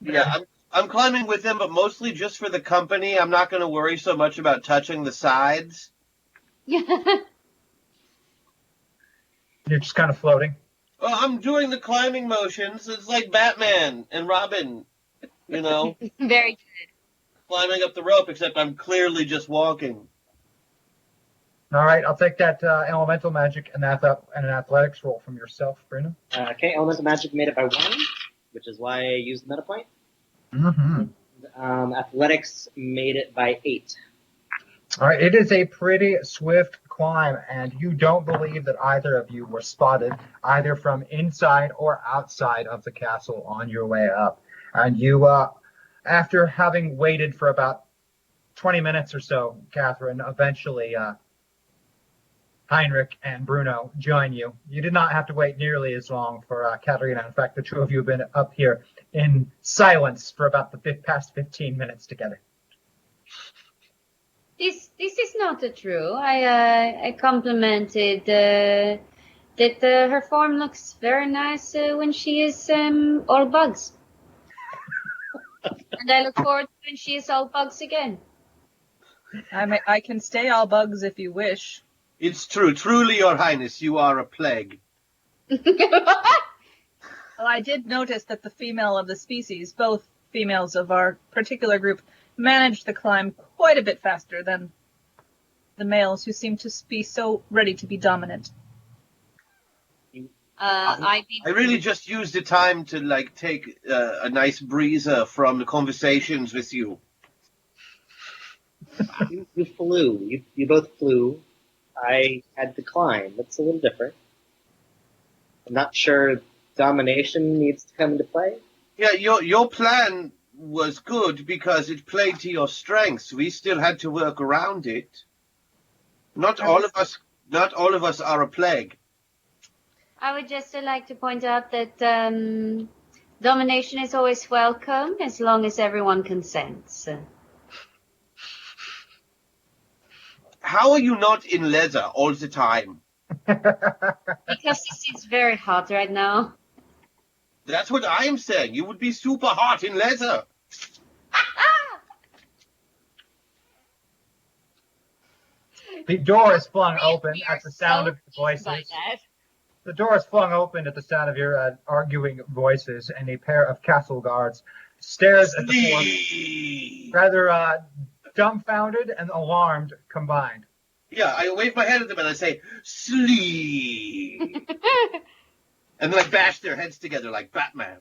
Yeah, I'm climbing with them, but mostly just for the company. I'm not going to worry so much about touching the sides. You're just kind of floating. Well, I'm doing the climbing motions. It's like Batman and Robin, you know, Very good. climbing up the rope, except I'm clearly just walking. All right, I'll take that elemental magic and an athletics roll from yourself, Bruno. Okay, elemental magic made it by 1, which is why I used the meta point. Mm-hmm. Athletics made it by 8. All right, it is a pretty swift climb, and you don't believe that either of you were spotted, either from inside or outside of the castle on your way up. And you, after having waited for about 20 minutes or so, Catherine, eventually Heinrich and Bruno join you. You did not have to wait nearly as long for Katerina. In fact, the two of you have been up here in silence for about the past 15 minutes together. This is not true. I complimented that her form looks very nice when she is all bugs. And I look forward to when she is all bugs again. I can stay all bugs if you wish. It's true. Truly, Your Highness, you are a plague. Well, I did notice that the female of the species, both females of our particular group, managed the climb quite a bit faster than the males who seem to be so ready to be dominant. I really just used the time to take a nice breezer from the conversations with you. You flew. You both flew. I had to climb. That's a little different. I'm not sure domination needs to come into play. Yeah, your plan was good because it played to your strengths. We still had to work around it. Not all of us are a plague. I would just like to point out that domination is always welcome as long as everyone consents. How are you not in leather all the time? Because this is very hot right now. That's what I'm saying. You would be super hot in leather. The door is flung open at the sound of your voices. The door is flung open at the sound of your arguing voices, and a pair of castle guards stares at the four, rather dumbfounded and alarmed combined. Yeah, I wave my hand at them and I say, sleep. And then I bash their heads together like Batman.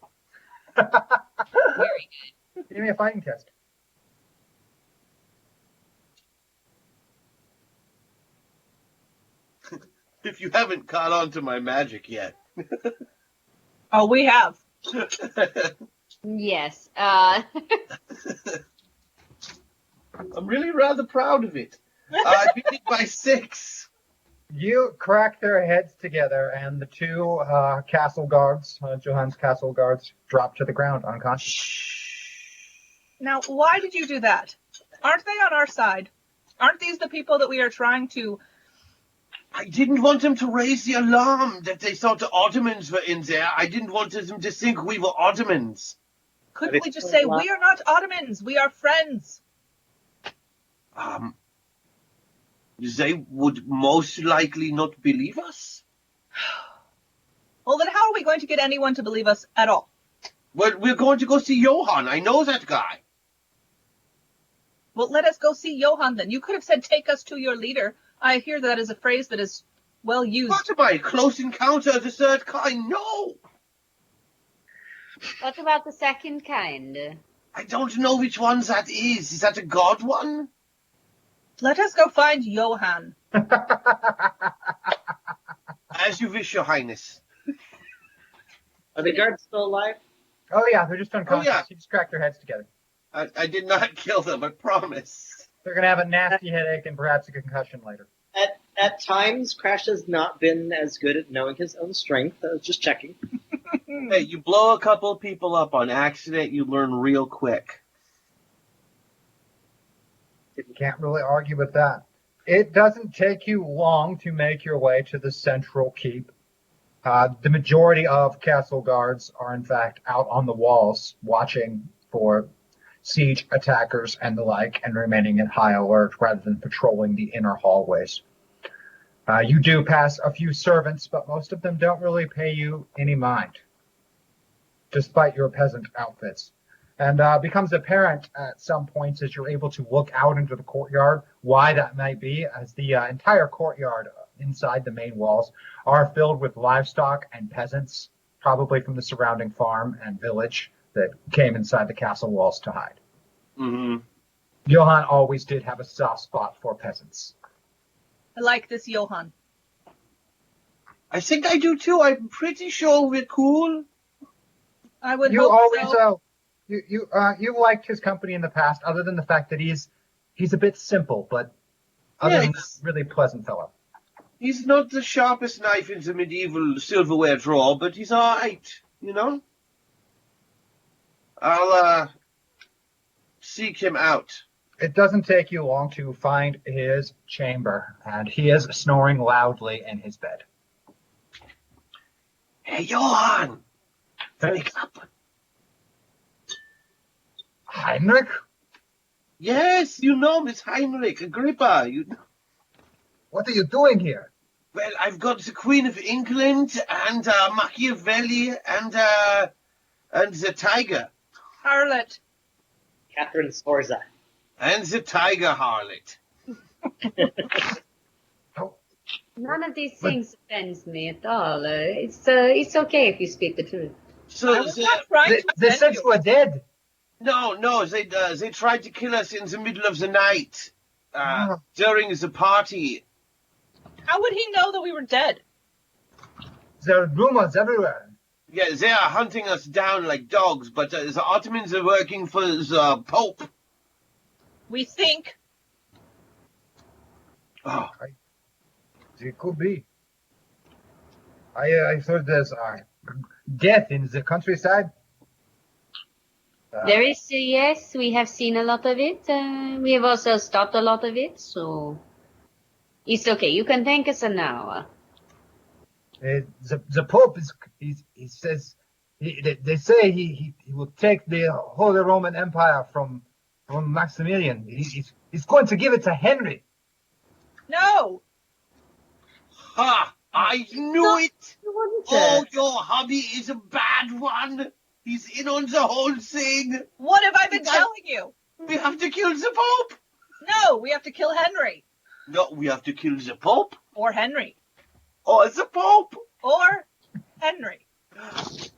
Very good. Give me a fighting test. If you haven't caught on to my magic yet. Oh, we have. Yes. I'm really rather proud of it. I beat it by 6. You crack their heads together, and the two castle guards, Johann's castle guards, drop to the ground unconscious. Now, why did you do that? Aren't they on our side? Aren't these the people that we are trying to... I didn't want them to raise the alarm that they thought the Ottomans were in there. I didn't want them to think we were Ottomans. Couldn't we just say, we are not Ottomans, we are friends? They would most likely not believe us. Well, then how are we going to get anyone to believe us at all? Well, we're going to go see Johann. I know that guy. Well, let us go see Johann then. You could have said, take us to your leader. I hear that is a phrase that is well used. What about a close encounter of the third kind? No! What about the second kind? I don't know which one that is. Is that a god one? Let us go find Johann. As you wish, Your Highness. Are the guards still alive? Oh, yeah, they're just unconscious. Oh, yeah. You just crack their heads together. I did not kill them, I promise. They're going to have a nasty headache and perhaps a concussion later. At times, Crash has not been as good at knowing his own strength. I was just checking. Hey, you blow a couple of people up on accident, you learn real quick. You can't really argue with that. It doesn't take you long to make your way to the central keep. The majority of castle guards are, in fact, out on the walls watching for siege attackers and the like, and remaining in high alert rather than patrolling the inner hallways. You do pass a few servants, but most of them don't really pay you any mind, despite your peasant outfits. And becomes apparent at some points as you're able to look out into the courtyard why that might be, as the entire courtyard inside the main walls are filled with livestock and peasants, probably from the surrounding farm and village that came inside the castle walls to hide. Mm-hmm. Johann always did have a soft spot for peasants. I like this Johann. I think I do too. I'm pretty sure we're cool. I would You hope always so. you liked his company in the past, other than the fact that he's a bit simple, but other than that, really pleasant fellow. He's not the sharpest knife in the medieval silverware drawer, but he's all right, you know? I'll seek him out. It doesn't take you long to find his chamber, and he is snoring loudly in his bed. Hey, Johann! Wake up! Heinrich? Yes, you know Miss Heinrich, Agrippa. What are you doing here? Well, I've got the Queen of England and Machiavelli and the Tiger. Harlot. Catherine Sforza. And the Tiger Harlot. None of these things offends me at all. It's okay if you speak the truth. So they said you were dead. No, they tried to kill us in the middle of the night during the party. How would he know that we were dead? There are rumors everywhere. Yeah, they are hunting us down like dogs, but the Ottomans are working for the Pope. We think. Oh. It could be. I heard there's death in the countryside. There is, yes, we have seen a lot of it. We have also stopped a lot of it, so it's okay. You can thank us now. The Pope he says they say he will take the Holy Roman Empire from Maximilian. He's going to give it to Henry. No. Ha! I knew it! Oh, your hubby is a bad one! He's in on the whole thing! What have I been telling you? We have to kill the Pope! No, we have to kill Henry. No, we have to kill the Pope? Or Henry. Or the Pope! Or Henry.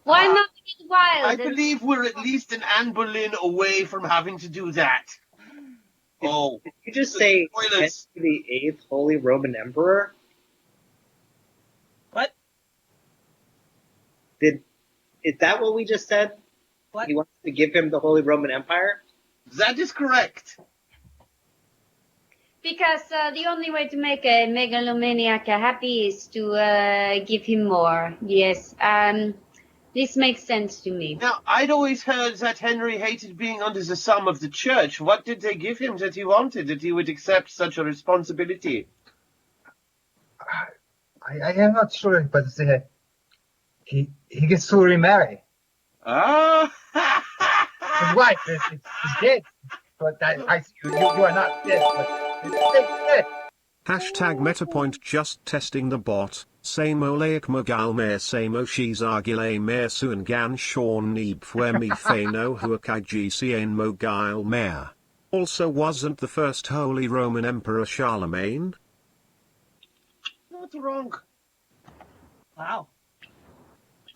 Why not get wild? I believe we're at least an Anne Boleyn away from having to do that. Oh. Did you just say Henry the Eighth, Holy Roman Emperor? What? Is that what we just said? What? He wants to give him the Holy Roman Empire? That is correct. Because the only way to make a megalomaniac happy is to give him more. Yes. This makes sense to me. Now, I'd always heard that Henry hated being under the thumb of the church. What did they give him that he wanted, that he would accept such a responsibility? I am not sure, but he gets to remarry. Ah! His wife is dead, but you are not dead, but it's dead. Hashtag Metapoint just testing the bot. Samo laik magal mer samo shizagile mer suan gan sean neeb fwe mi feno huakai gcn mogile mer. Also wasn't the first Holy Roman Emperor Charlemagne? Not wrong. Wow.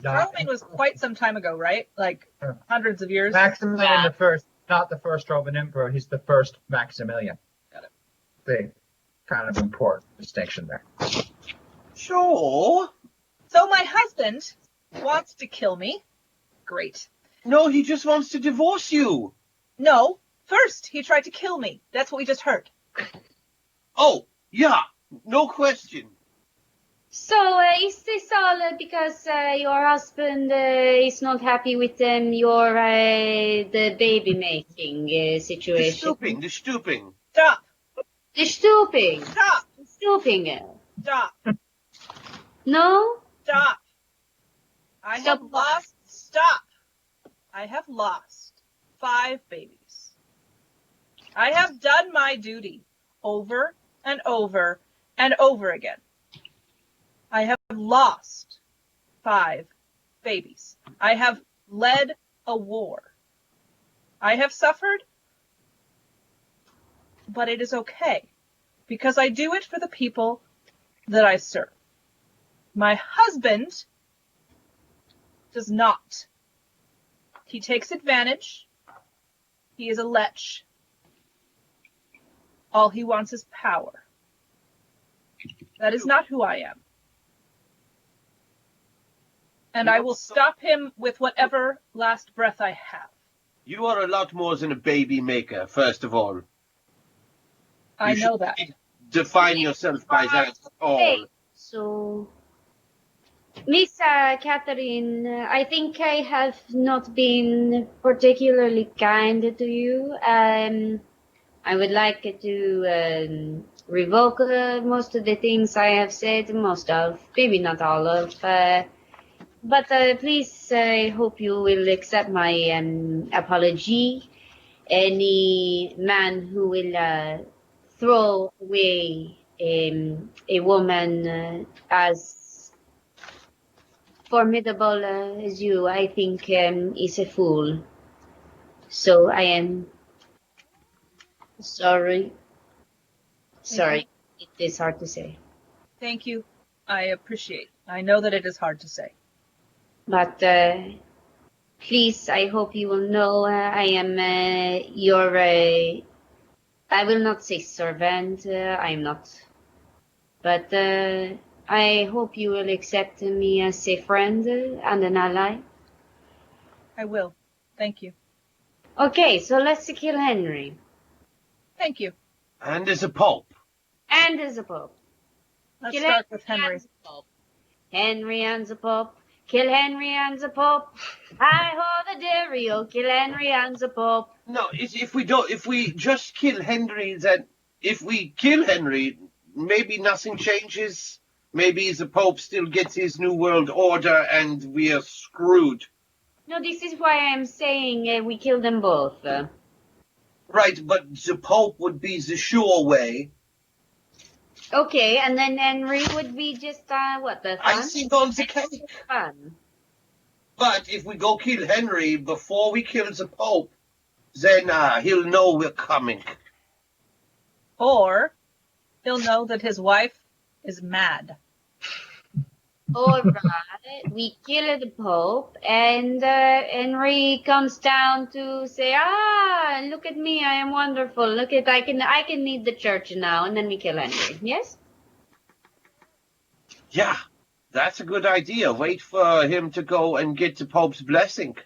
Charlemagne was quite some time ago, right? Like hundreds of years. Maximilian the First, not the first Roman Emperor. He's the first Maximilian. Got it. The kind of important distinction there. Sure. So my husband wants to kill me. Great. No, he just wants to divorce you. No. First, he tried to kill me. That's what we just heard. Oh, yeah. No question. So, is this all because your husband is not happy with your the baby making situation? The stooping. Stop. The stooping. Stop. The stooping. Stop. No? Stop. I have lost. Stop. I have lost 5 babies. I have done my duty over and over and over again. I have lost 5 babies. I have led a war. I have suffered, but it is okay because I do it for the people that I serve. My husband does not. He takes advantage. He is a lech. All he wants is power. That is not who I am. And I will stop him with whatever last breath I have. You are a lot more than a baby maker, first of all. I know that. Define yourself by that at all. So, Miss Catherine, I think I have not been particularly kind to you. I would like to revoke most of the things I have said, most of, maybe not all of. But please, I hope you will accept my apology. Any man who will throw away a woman as formidable as you, I think is a fool. So I am sorry. Sorry, it is hard to say. Thank you. I appreciate. I know that it is hard to say. But please, I hope you will know I am your, I will not say servant, I am not. But I hope you will accept me as a friend and an ally. I will. Thank you. Okay, so let's kill Henry. Thank you. And as a pope. And as a pope. Let's start with Henry. Henry and the Pope. Kill Henry and the Pope. Hi-ho the Dario. Kill Henry and the Pope. No, if we just kill Henry, then if we kill Henry, maybe nothing changes. Maybe the Pope still gets his new world order and we are screwed. No, this is why I'm saying we kill them both. Right, but the Pope would be the sure way. Okay, and then Henry would be just, what, the fun? Icing on the cake. Fun. But if we go kill Henry before we kill the Pope, then he'll know we're coming. Or he'll know that his wife is mad. All right, we kill the Pope, and Henry comes down to say, look at me, I am wonderful. Look at, I can lead the church now, and then we kill Henry. Yes? Yeah, that's a good idea. Wait for him to go and get the Pope's blessing.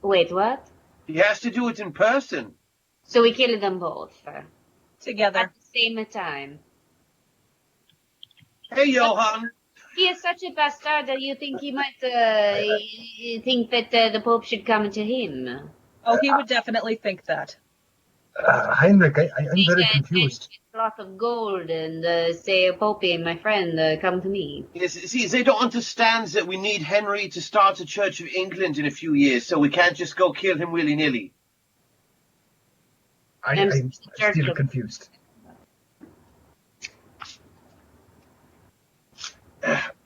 Wait, what? He has to do it in person. So we kill them both. Together. At the same time. Hey, Johan. He is such a bastard that you think he might think that the Pope should come to him. Oh, he would definitely think that. Heinrich, I'm very confused. A lot of gold and say, Pope, my friend, come to me. Yes, see, they don't understand that we need Henry to start a Church of England in a few years, so we can't just go kill him willy-nilly. I'm still confused.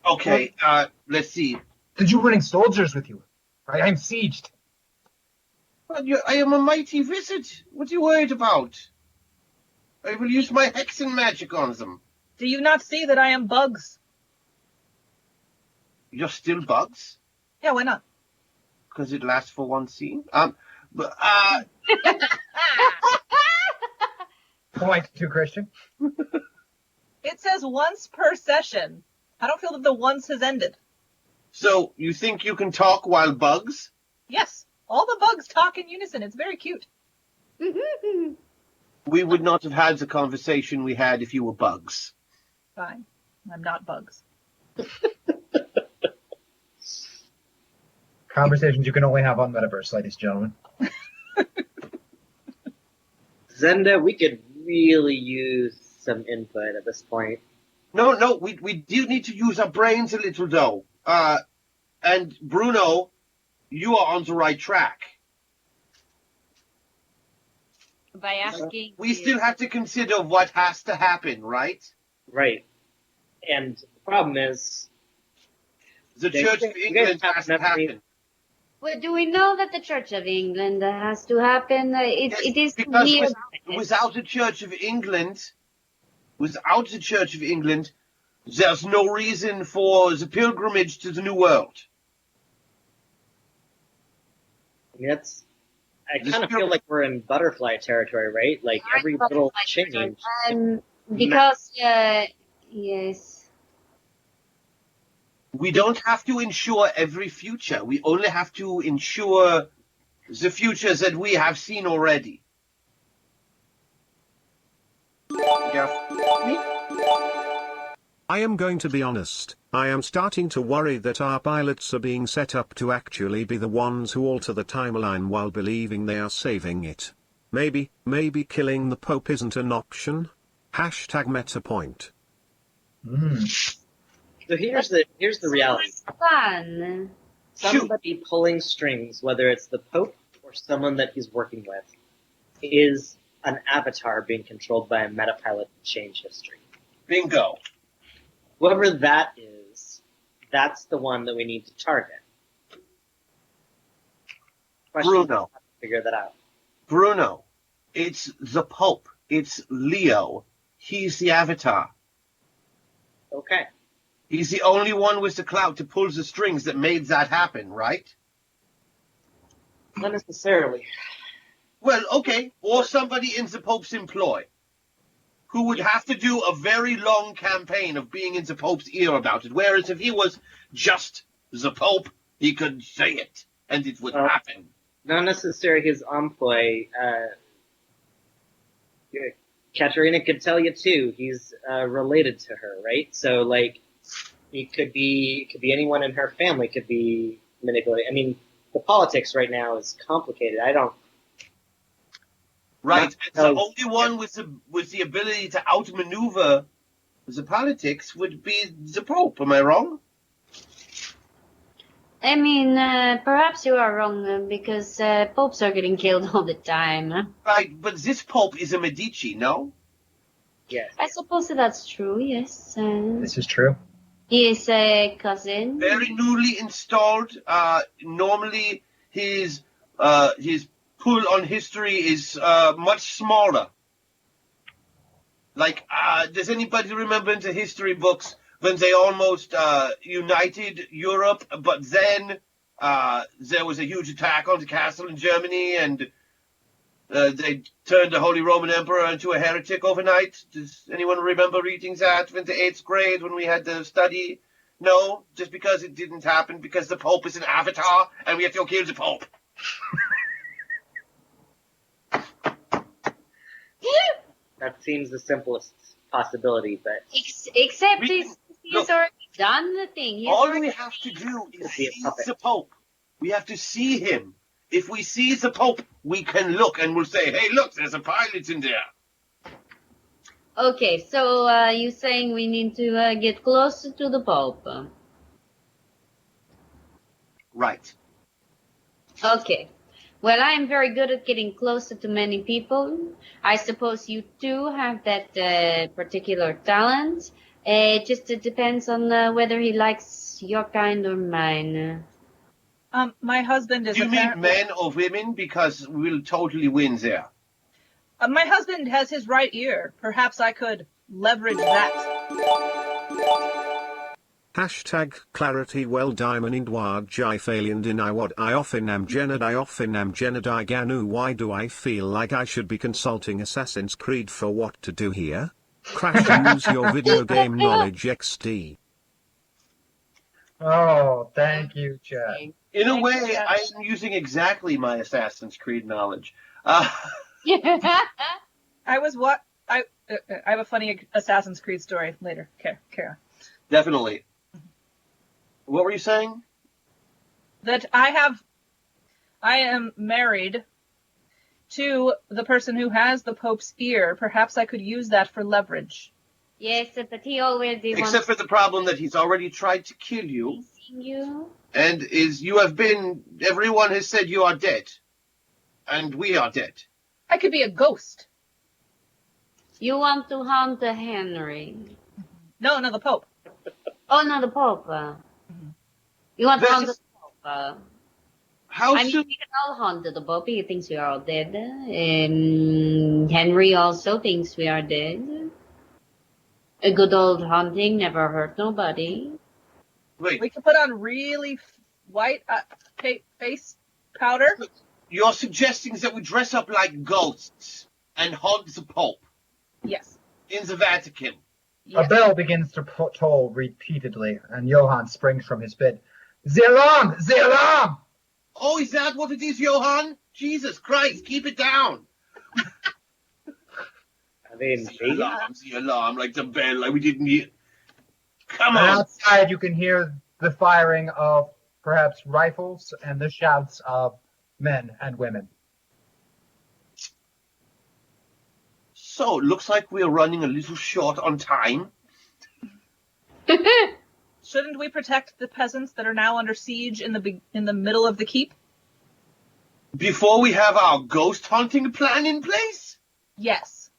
Okay, let's see. Did you bring soldiers with you? I'm sieged. Well, I am a mighty wizard. What are you worried about? I will use my hexen magic on them. Do you not see that I am Bugs? You're still Bugs? Yeah, why not? Because it lasts for one scene. Point to Christian. It says once per session. I don't feel that the once has ended. So, you think you can talk while Bugs? Yes. All the bugs talk in unison. It's very cute. We would not have had the conversation we had if you were Bugs. Fine. I'm not Bugs. Conversations you can only have on Metaverse, ladies and gentlemen. Zenda, we could really use some input at this point. No, we do need to use our brains a little, though. And Bruno, you are on the right track. by asking. We still have to consider what has to happen, right? Right. And the problem is, the Church of England has to happen. Well, do we know that the Church of England has to happen? It is Because here. without the Church of England, there's no reason for the pilgrimage to the New World. I mean, I kind of feel like we're in butterfly territory, right? Like every little change. Because, yes. We don't have to ensure every future. We only have to ensure the futures that we have seen already. Yeah. I am going to be honest, I am starting to worry that our pilots are being set up to actually be the ones who alter the timeline while believing they are saving it. Maybe killing the Pope isn't an option? #MetaPoint. So here's the reality. Fun. Somebody pulling strings, whether it's the Pope or someone that he's working with, is an avatar being controlled by a metapilot to change history. Bingo. Whoever that is, that's the one that we need to target. Bruno. Figure that out. Bruno, it's the Pope. It's Leo. He's the avatar. Okay. He's the only one with the clout to pull the strings that made that happen, right? Not necessarily. Well, okay. Or somebody in the Pope's employ who would have to do a very long campaign of being in the Pope's ear about it. Whereas if he was just the Pope, he could say it, and it would happen. Not necessarily his employ. Katerina could tell you too. He's related to her, right? So, like, it could be anyone in her family could be manipulated. I mean, the politics right now is complicated. Right. The only one with the ability to outmaneuver the politics would be the Pope. Am I wrong? I mean, perhaps you are wrong, because popes are getting killed all the time. Right, but this Pope is a Medici, no? Yes. I suppose that's true, yes. This is true. He is a cousin. Very newly installed. Normally, his pull on history is much smaller. Like, does anybody remember in the history books when they almost united Europe, but then there was a huge attack on the castle in Germany, and they turned the Holy Roman Emperor into a heretic overnight? Does anyone remember reading that in the 8th grade when we had the study? No, just because it didn't happen, because the Pope is an avatar, and we have to kill the Pope. That seems the simplest possibility, but except he's already done the thing. All we have to do is see the Pope. We have to see him. If we see the Pope, we can look and we'll say, hey, look, there's a pilot in there. Okay, so you're saying we need to get closer to the Pope? Right. Okay. Well, I am very good at getting closer to many people. I suppose you too have that particular talent. It just depends on whether he likes your kind or mine. My husband is. Do you mean men or women? Because we'll totally win there. My husband has his right ear. Perhaps I could leverage that. #clarity well diamond wad jai failend in I what I often am genad ganu. Why do I feel like I should be consulting Assassin's Creed for what to do here? Crash use your video game knowledge XD. Oh, thank you, Chad. In a way, I am using exactly my Assassin's Creed knowledge. I have a funny Assassin's Creed story later. Okay, carry on. Definitely. What were you saying? That I am married to the person who has the Pope's ear. Perhaps I could use that for leverage. Yes, but he already Except for the problem that he's already tried to kill you. You? And everyone has said you are dead. And we are dead. I could be a ghost. You want to hunt the Henry? No, the Pope. Oh, no, the Pope. You want to hunt the Pope? How I mean, soon? we can all hunt the Pope. He thinks we are all dead. And Henry also thinks we are dead. A good old hunting never hurt nobody. Wait. We can put on really white face powder. You're suggesting that we dress up like ghosts and hunt the Pope? Yes. In the Vatican? Yes. A bell begins to toll repeatedly, and Johann springs from his bed. The alarm! The alarm! Oh, is that what it is, Johann? Jesus Christ, keep it down. I mean, the alarm, like the bell, like we didn't hear. Come on. Outside, you can hear the firing of perhaps rifles and the shouts of men and women. So, it looks like we're running a little short on time. Shouldn't we protect the peasants that are now under siege in the middle of the keep? Before we have our ghost hunting plan in place? Yes.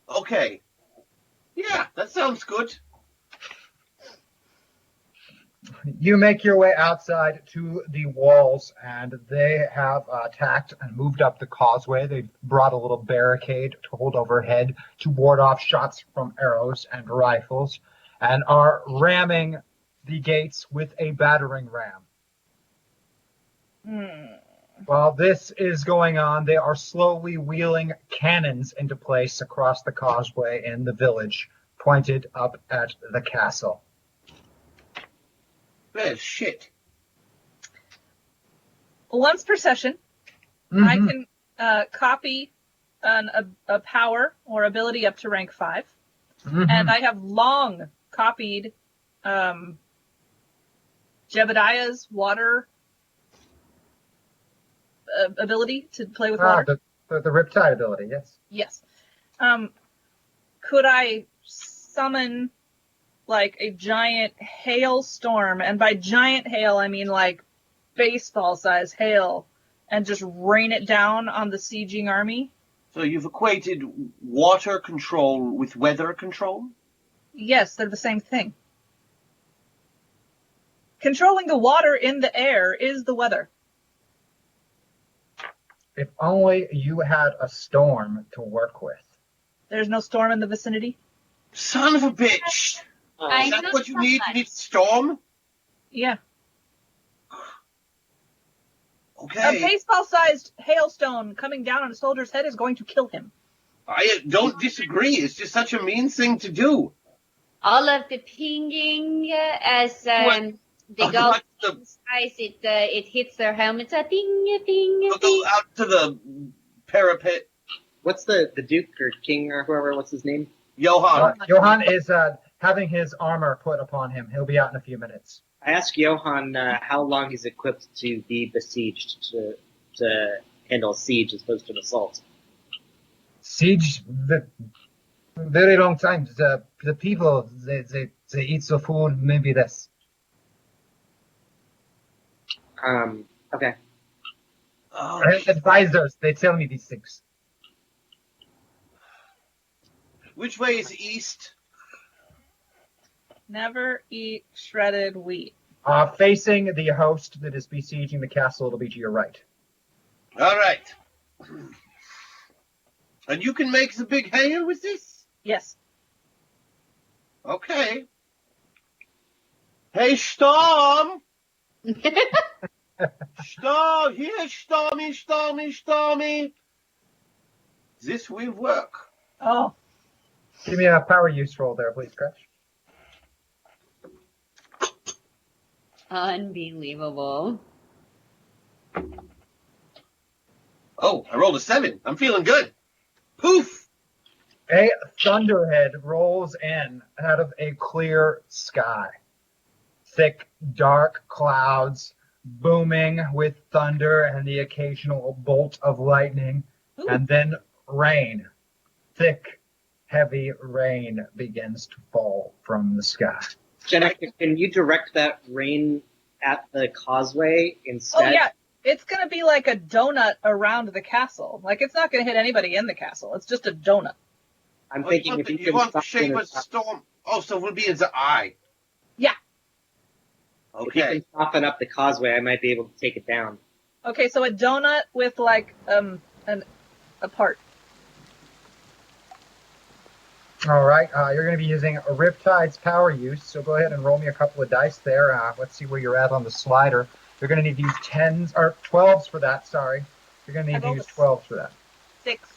Okay. Yeah, that sounds good. You make your way outside to the walls, and they have attacked and moved up the causeway. They've brought a little barricade to hold overhead to ward off shots from arrows and rifles, and are ramming the gates with a battering ram. While this is going on, they are slowly wheeling cannons into place across the causeway in the village, pointed up at the castle. Well, shit. Once per session, I can copy a power or ability up to rank 5. And I have long copied Jebediah's water ability to play with water. The Riptide ability, yes. Yes. Could I summon like a giant hailstorm, and by giant hail I mean like baseball size hail, and just rain it down on the sieging army? So you've equated water control with weather control? Yes, they're the same thing. Controlling the water in the air is the weather. If only you had a storm to work with. There's no storm in the vicinity? Son of a bitch! Is that what you need? You need a storm? Yeah. Okay. A baseball-sized hailstone coming down on a soldier's head is going to kill him. I don't disagree. It's just such a mean thing to do. All of the pinging as the golf size, it hits their helmets. Ping, ping, go out to the parapet. What's the Duke or King or whoever? What's his name? Johann. Johann is having his armor put upon him. He'll be out in a few minutes. I asked Johann how long he's equipped to be besieged to handle siege as opposed to an assault. Siege, very long time. The people they eat so food, maybe less. Okay. Oh, I have advisors. They tell me these things. which way is east? Never eat shredded wheat. Facing the host that is besieging the castle, it'll be to your right. All right. And you can make the big hail with this? Yes. Okay. Hey, Storm! Storm! Here, Stormy, Stormy, Stormy! This will work. Oh. Give me a power use roll there, please, Crash. Unbelievable. Oh, I rolled a 7. I'm feeling good. Poof! A thunderhead rolls in out of a clear sky. Thick, dark clouds booming with thunder and the occasional bolt of lightning. Ooh. And then rain. Thick, heavy rain begins to fall from the sky. Jenna, can you direct that rain at the causeway instead? Oh, yeah. It's gonna be like a donut around the castle. Like, it's not gonna hit anybody in the castle. It's just a donut. I'm thinking if you want the shape of storm. Oh, so it will be in the eye. Yeah. If you can soften up the causeway, I might be able to take it down. Okay, so a donut with like a part. All right, you're going to be using a Riptide's power use, so go ahead and roll me a couple of dice there. Let's see where you're at on the slider. You're going to need to use 10s or 12s for that. Sorry, you're going to need to use 12s for that. 6.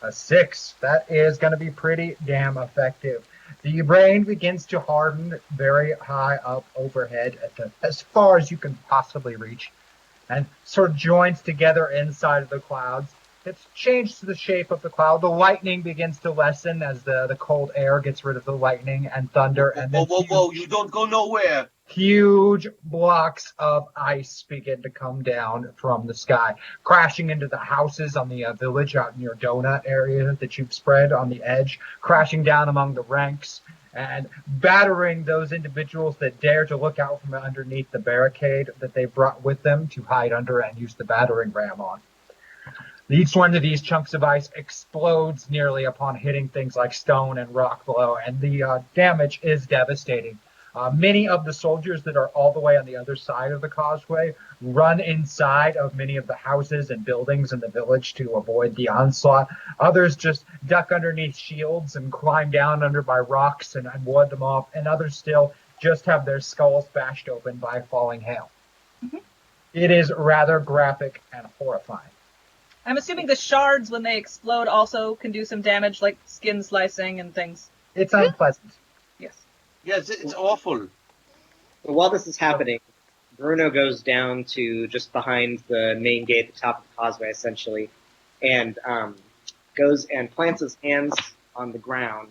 A 6. That is going to be pretty damn effective. The brain begins to harden very high up overhead, as far as you can possibly reach, and sort of joins together inside of the clouds. It's changed to the shape of the cloud. The lightning begins to lessen as the cold air gets rid of the lightning and thunder. Whoa, you don't go nowhere. Huge blocks of ice begin to come down from the sky, crashing into the houses on the village out in your donut area that you've spread on the edge, crashing down among the ranks, and battering those individuals that dare to look out from underneath the barricade that they brought with them to hide under and use the battering ram on. Each one of these chunks of ice explodes nearly upon hitting things like stone and rock below, and the damage is devastating. Many of the soldiers that are all the way on the other side of the causeway run inside of many of the houses and buildings in the village to avoid the onslaught. Others just duck underneath shields and climb down under by rocks and ward them off, and others still just have their skulls bashed open by falling hail. Mm-hmm. It is rather graphic and horrifying. I'm assuming the shards, when they explode, also can do some damage, like skin slicing and things. It's unpleasant. Yes. Yes, it's awful. But while this is happening, Bruno goes down to just behind the main gate at the top of the causeway, essentially, and goes and plants his hands on the ground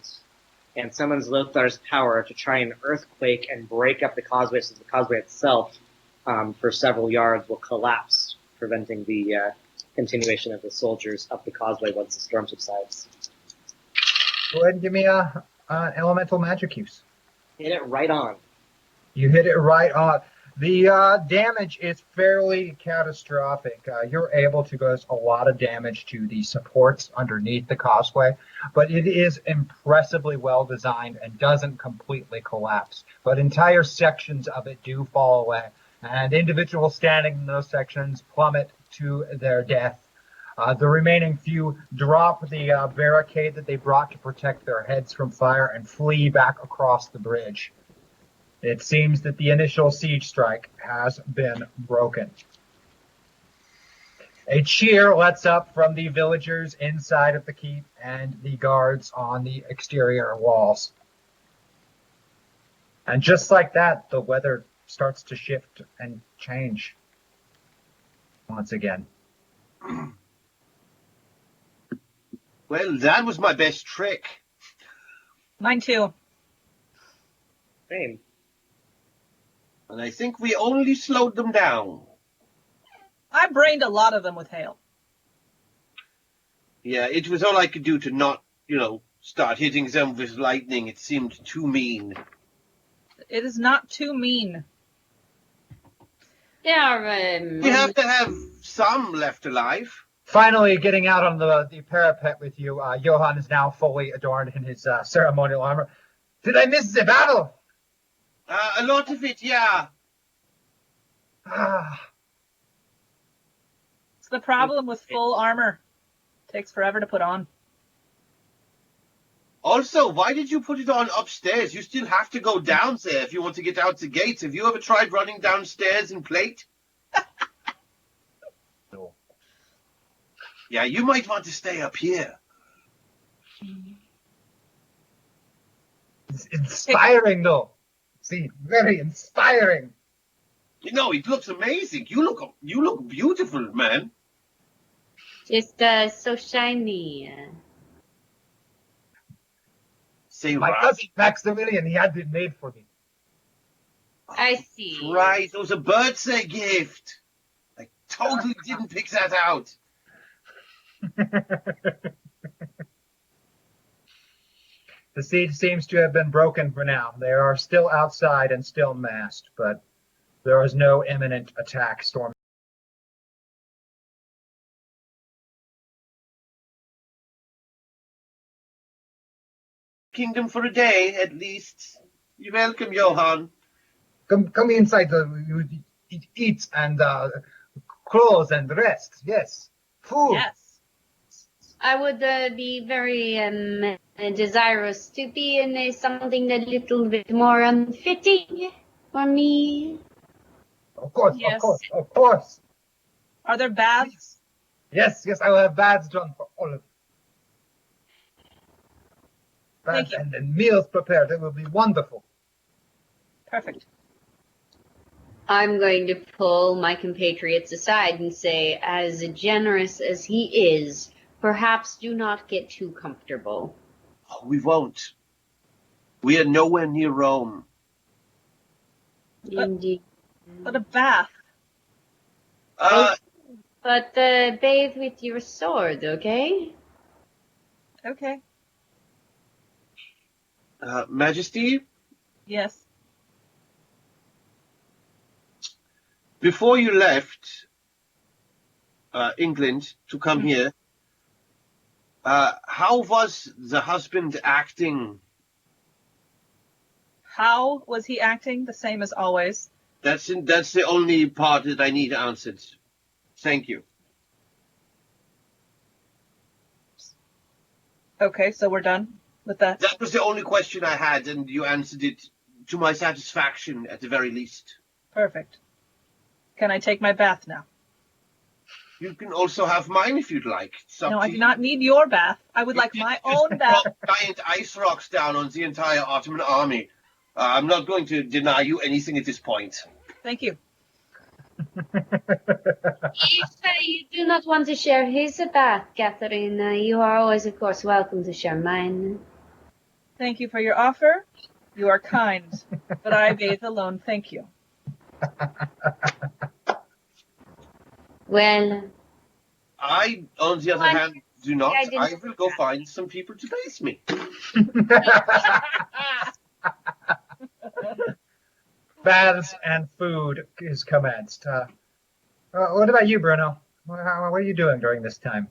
and summons Lothar's power to try and earthquake and break up the causeway so the causeway itself, for several yards, will collapse, preventing the continuation of the soldiers up the causeway once the storm subsides. Go ahead and give me a elemental magic use. Hit it right on. You hit it right on. The damage is fairly catastrophic. You're able to cause a lot of damage to the supports underneath the causeway, but it is impressively well designed and doesn't completely collapse. But entire sections of it do fall away, and individuals standing in those sections plummet to their death. The remaining few drop the barricade that they brought to protect their heads from fire and flee back across the bridge. It seems that the initial siege strike has been broken. A cheer lets up from the villagers inside of the keep and the guards on the exterior walls. And just like that, the weather starts to shift and change once again. Well, that was my best trick. Mine too. Same. And I think we only slowed them down. I brained a lot of them with hail. Yeah, it was all I could do to not, start hitting them with lightning. It seemed too mean. It is not too mean. Yeah, we have to have some left alive. Finally, getting out on the parapet with you, Johann is now fully adorned in his ceremonial armor. Did I miss the battle? A lot of it, yeah. It's the problem with full armor. It takes forever to put on. Also, why did you put it on upstairs? You still have to go down there if you want to get out the gates. Have you ever tried running downstairs in plate? No. Yeah, you might want to stay up here. It's inspiring, though. See, very inspiring. It looks amazing. You look beautiful, man. Just so shiny. Say my cousin Maximilian, he had it made for me. I see. Right, it was a birthday gift. I totally didn't pick that out. The siege seems to have been broken for now. They are still outside and still masked, but there is no imminent attack storming. kingdom for a day, at least. You're welcome, Johann. Come inside. Eat and clothes and rest. Yes, food. Yes. I would be very desirous to be in something a little bit more fitting for me. Of course, Yes. of course, of course. Are there baths? Yes, I will have baths done for all of you. Thank Baths you. and meals prepared. It will be wonderful. Perfect. I'm going to pull my compatriots aside and say, as generous as he is, perhaps do not get too comfortable. Oh, we won't. We are nowhere near Rome. Indeed. But a bath. But bathe with your sword, okay? Okay. Majesty, Yes. before you left England to come here, how was the husband acting? How was he acting? The same as always. That's the only part that I need answered. Thank you. Okay, so we're done with that. That was the only question I had, and you answered it to my satisfaction at the very least. Perfect. Can I take my bath now? You can also have mine if you'd like. No, I do not need your bath. I would like my own bath. Giant ice rocks down on the entire Ottoman army. I'm not going to deny you anything at this point. Thank you. If you do not want to share his bath, Catherine, you are always, of course, welcome to share mine. Thank you for your offer. You are kind, but I bathe alone. Thank you. Well, I, on the other hand, do not. I will go find some people to bathe me. Baths and food is commenced. What about you, Bruno? What are you doing during this time?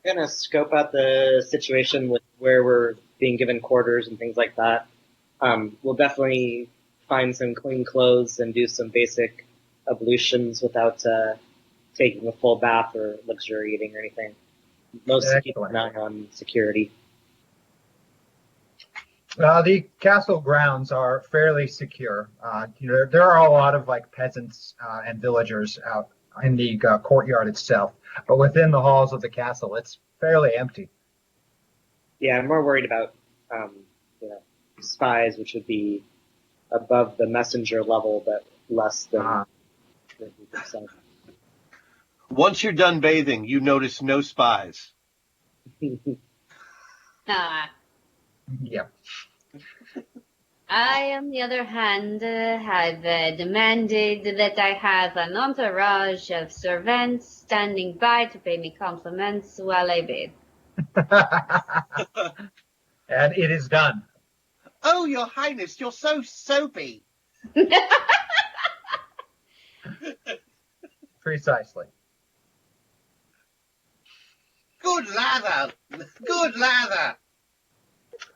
Gonna scope out the situation with where we're being given quarters and things like that. We'll definitely find some clean clothes and do some basic ablutions without taking a full bath or luxuriating or anything. Mostly keep an eye on security. The castle grounds are fairly secure. There are a lot of peasants and villagers out in the courtyard itself, but within the halls of the castle, it's fairly empty. Yeah, I'm more worried about spies, which would be above the messenger level, but less than. Once you're done bathing, you notice no spies. Yeah. I, on the other hand, have demanded that I have an entourage of servants standing by to pay me compliments while I bathe. And it is done. Oh, Your Highness, you're so soapy. Precisely. Good lather. Good lather.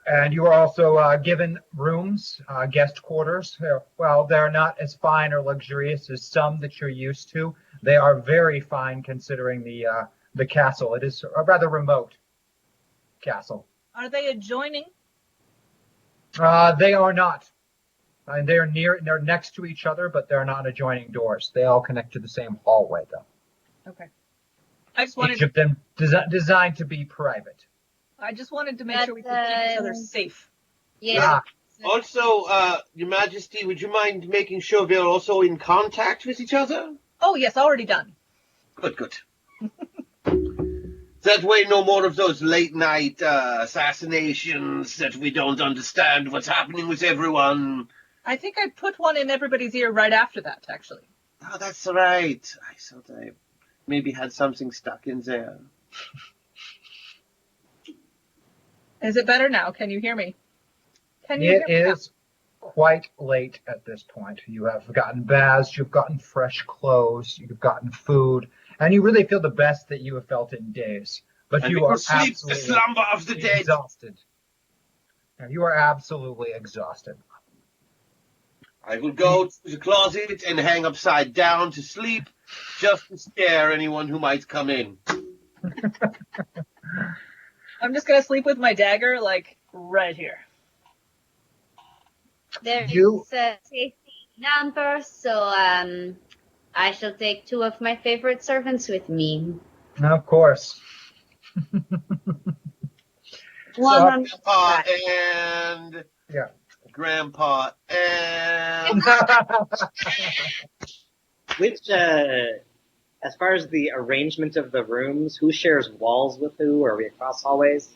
And you are also given rooms, guest quarters. Well, they're not as fine or luxurious as some that you're used to. They are very fine considering the castle. It is a rather remote castle. Are they adjoining? They are not. They're next to each other, but they're not adjoining doors. They all connect to the same hallway, though. Okay. I just wanted each of them designed to be private. I just wanted to make sure we could keep each other safe. Yeah. Also, Your Majesty, would you mind making sure they're also in contact with each other? Oh, yes, already done. Good. That way, no more of those late-night assassinations that we don't understand what's happening with everyone. I think I put one in everybody's ear right after that, actually. Oh, that's right. I thought I maybe had something stuck in there. Is it better now? Can you hear me? It is quite late at this point. You have gotten baths, you've gotten fresh clothes, you've gotten food, and you really feel the best that you have felt in days. But And you we will are sleep the absolutely slumber of the dead. exhausted. Now, you are absolutely exhausted. I will go to the closet and hang upside down to sleep, just to scare anyone who might come in. I'm just gonna sleep with my dagger, like, right here. There You- is a safety number, so I shall take 2 of my favorite servants with me. Of course. One on Grandpa and Yeah. Grandpa and Which, as far as the arrangement of the rooms, who shares walls with who? Are we across hallways?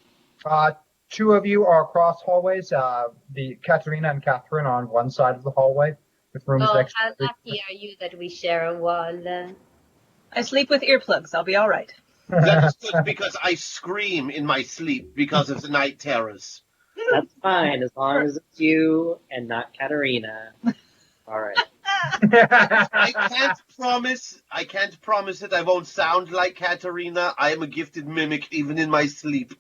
2 of you are across hallways. The Katerina and Catherine are on one side of the hallway with rooms Oh, next how to lucky are you that we share a wall? I sleep with earplugs. I'll be all right. that's good because I scream in my sleep because of the night terrors. That's fine, as long as it's you and not Katerina. All right. I can't promise that I won't sound like Katerina. I am a gifted mimic even in my sleep.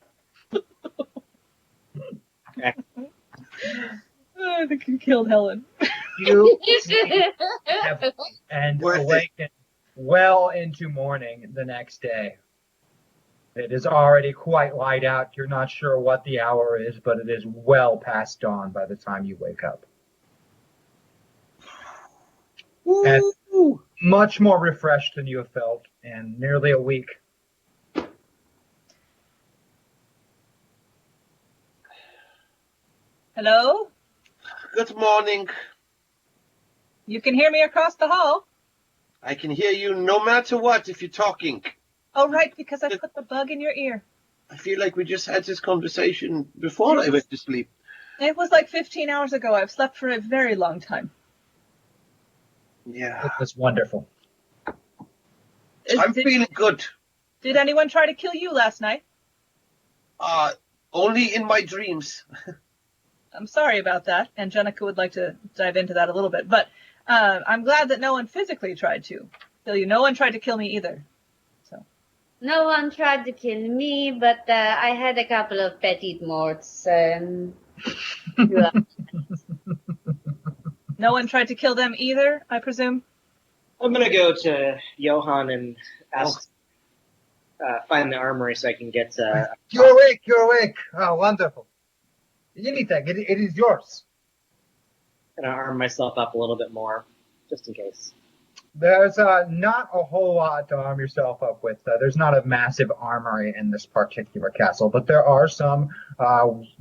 I think you killed Helen. You and Worth it. awaken well into morning the next day. It is already quite light out. You're not sure what the hour is, but it is well past dawn by the time you wake up. And much more refreshed than you have felt in nearly a week. Hello? Good morning. You can hear me across the hall? I can hear you no matter what if you're talking. Oh, right, because I put the bug in your ear. I feel like we just had this conversation before I went to sleep. It was like 15 hours ago. I've slept for a very long time. Yeah. It was wonderful. I'm feeling good. Did anyone try to kill you last night? Only in my dreams. I'm sorry about that. Angelica would like to dive into that a little bit. But I'm glad that no one physically tried to kill you. No one tried to kill me either. No one tried to kill me, but I had a couple of petit morts. No one tried to kill them either, I presume? I'm gonna go to Johan and ask, find the armory so I can get. You're awake. You're awake. Oh, wonderful. Anything. It is yours. Gonna arm myself up a little bit more, just in case. There's not a whole lot to arm yourself up with. There's not a massive armory in this particular castle, but there are some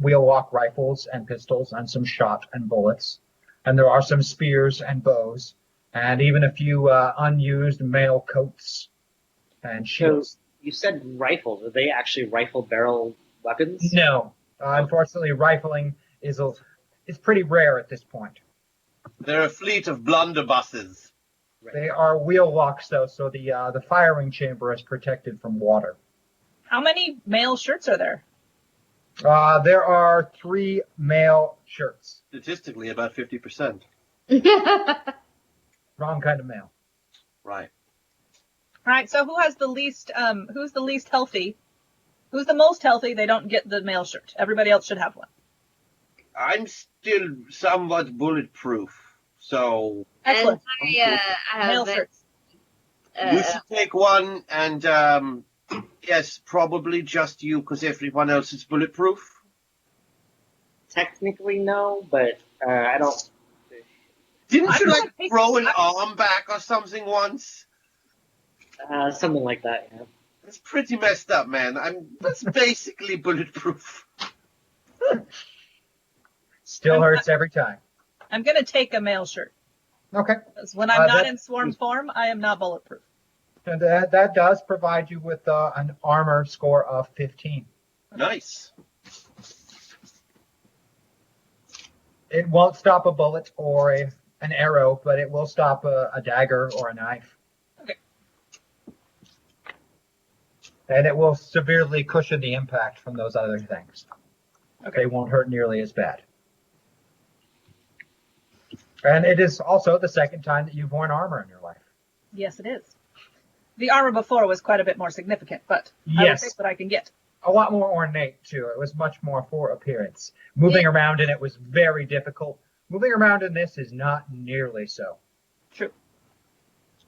wheel-lock rifles and pistols and some shot and bullets. And there are some spears and bows and even a few unused mail coats and shields. So you said rifles. Are they actually rifle barrel weapons? No. Unfortunately, rifling is pretty rare at this point. They're a fleet of blunderbusses. They are wheel locks, though, so the firing chamber is protected from water. How many male shirts are there? There are 3 male shirts. Statistically, about 50%. Wrong kind of male. Right. All right, so who's the least healthy? Who's the most healthy? They don't get the male shirt. Everybody else should have one. I'm still somewhat bulletproof, so... Excellent. I have Male shirts. You should take one, and yes, probably just you, because everyone else is bulletproof. Technically, no, but I don't. Didn't you throw an arm back or something once? Something like that, yeah. That's pretty messed up, man. That's basically bulletproof. Still hurts every time. I'm going to take a male shirt. Okay. Because when I'm not in swarm form, I am not bulletproof. And that does provide you with an armor score of 15. Nice. It won't stop a bullet or an arrow, but it will stop a dagger or a knife. Okay. And it will severely cushion the impact from those other things. Okay. They won't hurt nearly as bad. And it is also the second time that you've worn armor in your life. Yes, it is. The armor before was quite a bit more significant, but I will Yes. take what I can get. A lot more ornate, too. It was much more for appearance. Moving around in it was very difficult. Moving around in this is not nearly so. True.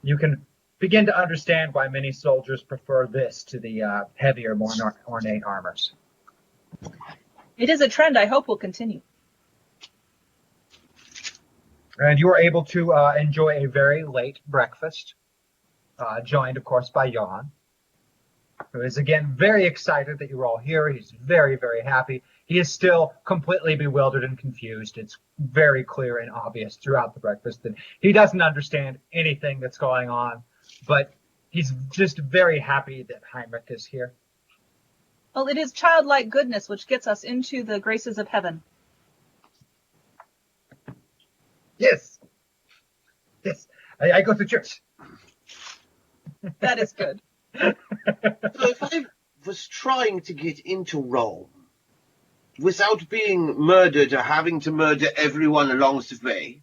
You can begin to understand why many soldiers prefer this to the heavier, more ornate armors. It is a trend I hope will continue. And you are able to enjoy a very late breakfast, joined, of course, by Johan, who is, again, very excited that you're all here. He's very, very happy. He is still completely bewildered and confused. It's very clear and obvious throughout the breakfast that he doesn't understand anything that's going on, but he's just very happy that Heinrich is here. Well, it is childlike goodness which gets us into the graces of heaven. Yes. Yes. I go to church. That is good. So if I was trying to get into Rome without being murdered or having to murder everyone along the way,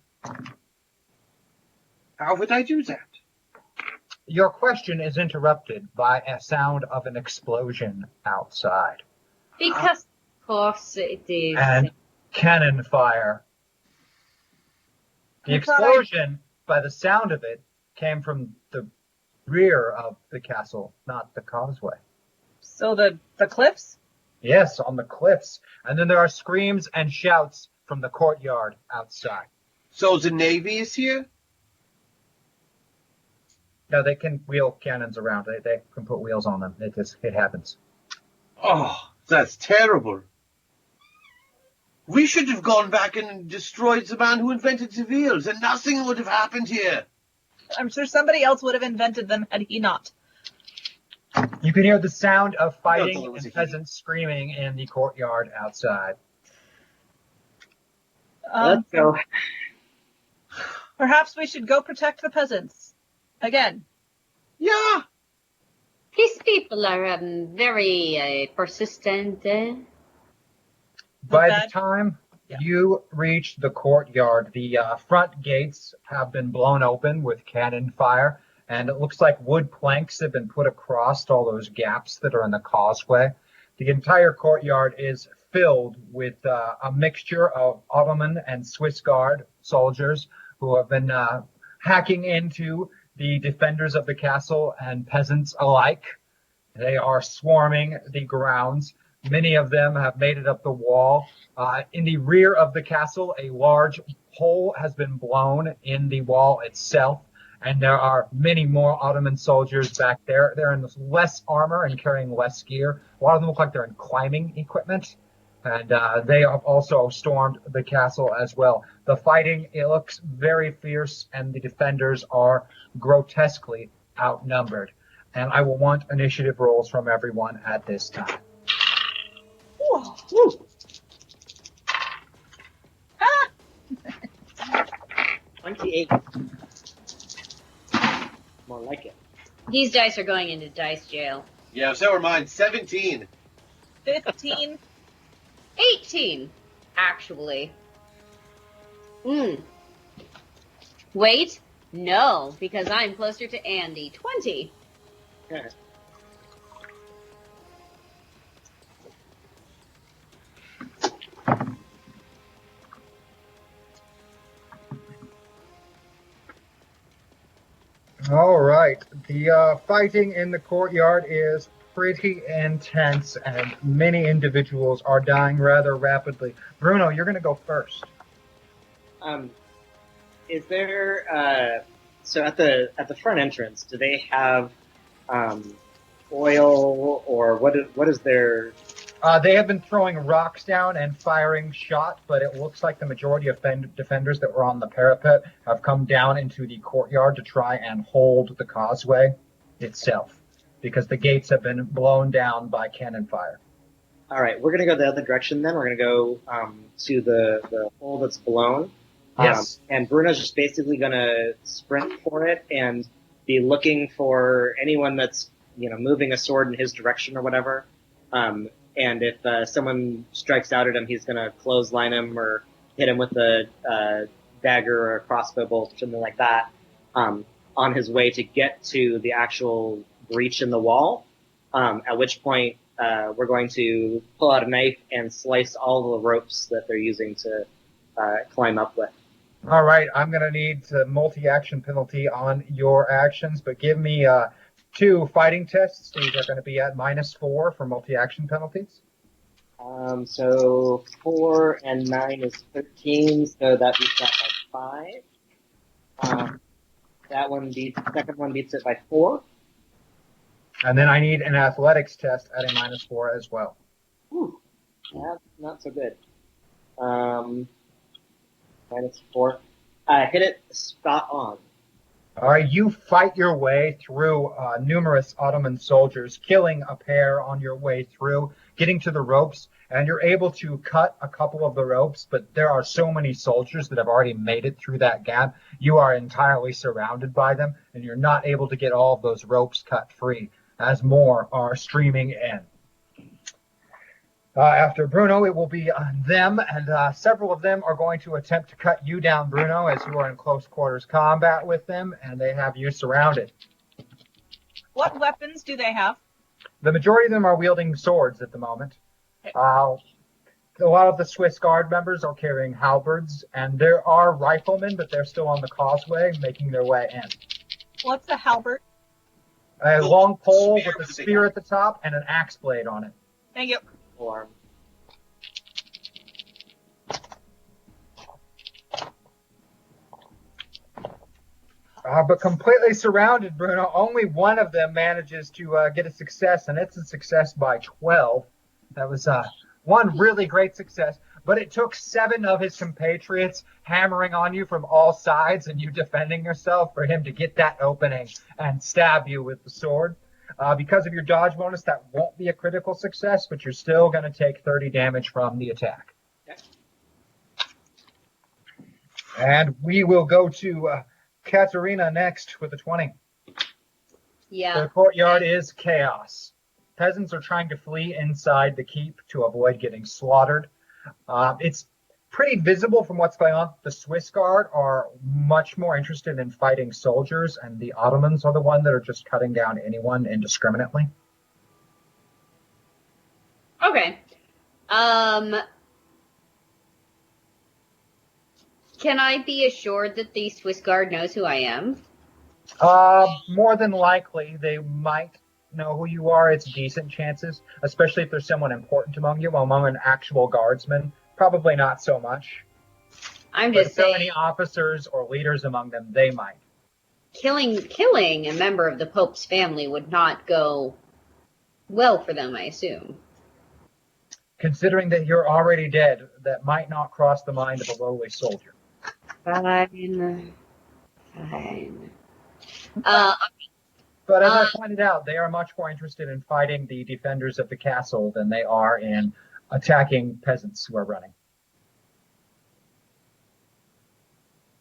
how would I do that? Your question is interrupted by a sound of an explosion outside. Because, of course, it is. And cannon fire. The explosion, by the sound of it, came from the rear of the castle, not the causeway. So the cliffs? Yes, on the cliffs. And then there are screams and shouts from the courtyard outside. So the Navy is here? No, they can wheel cannons around. They can put wheels on them. It happens. Oh, that's terrible. We should have gone back and destroyed the man who invented the wheels, and nothing would have happened here. I'm sure somebody else would have invented them had he not. You can hear the sound of fighting and peasants screaming in the courtyard outside. Let's go. Perhaps we should go protect the peasants. Again. Yeah. These people are very persistent. By the time you reach the courtyard, the front gates have been blown open with cannon fire, and it looks like wood planks have been put across all those gaps that are in the causeway. The entire courtyard is filled with a mixture of Ottoman and Swiss Guard soldiers who have been hacking into the defenders of the castle and peasants alike. They are swarming the grounds. Many of them have made it up the wall. In the rear of the castle, a large hole has been blown in the wall itself, and there are many more Ottoman soldiers back there. They're in less armor and carrying less gear. A lot of them look like they're in climbing equipment, and they have also stormed the castle as well. The fighting, it looks very fierce, and the defenders are grotesquely outnumbered. And I will want initiative rolls from everyone at this time. Woo. 28. More like it. These dice are going into dice jail. Yeah, so are mine. 17. 15. 18, actually. Wait, no, because I'm closer to Andy. 20. Okay. All right. The fighting in the courtyard is pretty intense, and many individuals are dying rather rapidly. Bruno, you're going to go first. Is there so at the front entrance? Do they have oil, or what is their? They have been throwing rocks down and firing shot, but it looks like the majority of defenders that were on the parapet have come down into the courtyard to try and hold the causeway itself, because the gates have been blown down by cannon fire. All right, we're going to go the other direction then. We're going to go to the hole that's blown. Yes. And Bruno's just basically going to sprint for it and be looking for anyone that's, moving a sword in his direction or whatever. And if someone strikes out at him, he's going to clothesline him or hit him with a dagger or a crossbow bolt, something like that. on his way to get to the actual breach in the wall. At which point, we're going to pull out a knife and slice all the ropes that they're using to climb up with. All right, I'm going to need a multi-action penalty on your actions, but give me 2 fighting tests. These are going to be at -4 for multi-action penalties. So 4 and 9 is 13, so that beats that by 5. The second one beats it by 4. And then I need an athletics test at a -4 as well. Ooh, that's not so good. -4. Hit it spot on. All right, you fight your way through numerous Ottoman soldiers, killing a pair on your way through, getting to the ropes, and you're able to cut a couple of the ropes, but there are so many soldiers that have already made it through that gap. You are entirely surrounded by them, and you're not able to get all of those ropes cut free, as more are streaming in. After Bruno, it will be them, and several of them are going to attempt to cut you down, Bruno, as you are in close quarters combat with them, and they have you surrounded. What weapons do they have? The majority of them are wielding swords at the moment. A lot of the Swiss Guard members are carrying halberds, and there are riflemen, but they're still on the causeway, making their way in. What's a halberd? A long pole with a spear at the top and an axe blade on it. Thank you. Form. But completely surrounded, Bruno. Only one of them manages to get a success, and it's a success by 12. That was one really great success. But it took 7 of his compatriots hammering on you from all sides and you defending yourself for him to get that opening and stab you with the sword. Because of your dodge bonus, that won't be a critical success, but you're still going to take 30 damage from the attack. Okay. And we will go to Katerina next with a 20. Yeah. The courtyard is chaos. Peasants are trying to flee inside the keep to avoid getting slaughtered. It's pretty visible from what's going on. The Swiss Guard are much more interested in fighting soldiers, and the Ottomans are the one that are just cutting down anyone indiscriminately. Okay. Can I be assured that the Swiss Guard knows who I am? More than likely, they might know who you are. It's decent chances, especially if there's someone important among you. Among an actual guardsman, probably not so much. I'm But just if there are saying, any officers or leaders among them, they might. killing a member of the Pope's family would not go well for them, I assume. Considering that you're already dead, that might not cross the mind of a lowly soldier. Fine. But as I pointed out, they are much more interested in fighting the defenders of the castle than they are in attacking peasants who are running.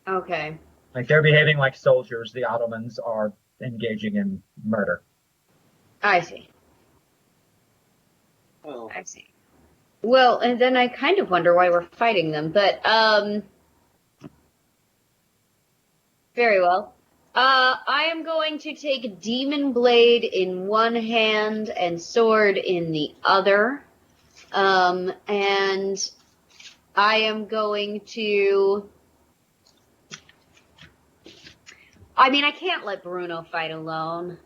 Okay. Like, they're behaving like soldiers. The Ottomans are engaging in murder. I see. Oh. I see. Well, and then I kind of wonder why we're fighting them, but, very well. I am going to take a demon blade in one hand and sword in the other. And I am going to... I mean, I can't let Bruno fight alone.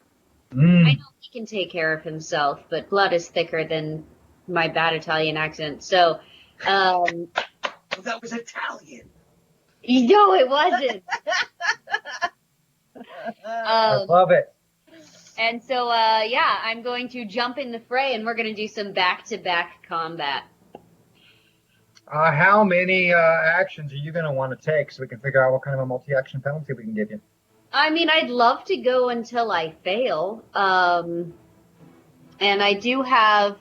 I know he can take care of himself, but blood is thicker than my bad Italian accent. So, Well, that was Italian. no, it wasn't. I love it. And so, yeah, I'm going to jump in the fray, and we're going to do some back-to-back combat. How many actions are you going to want to take so we can figure out what kind of a multi-action penalty we can give you? I mean, I'd love to go until I fail. And I do have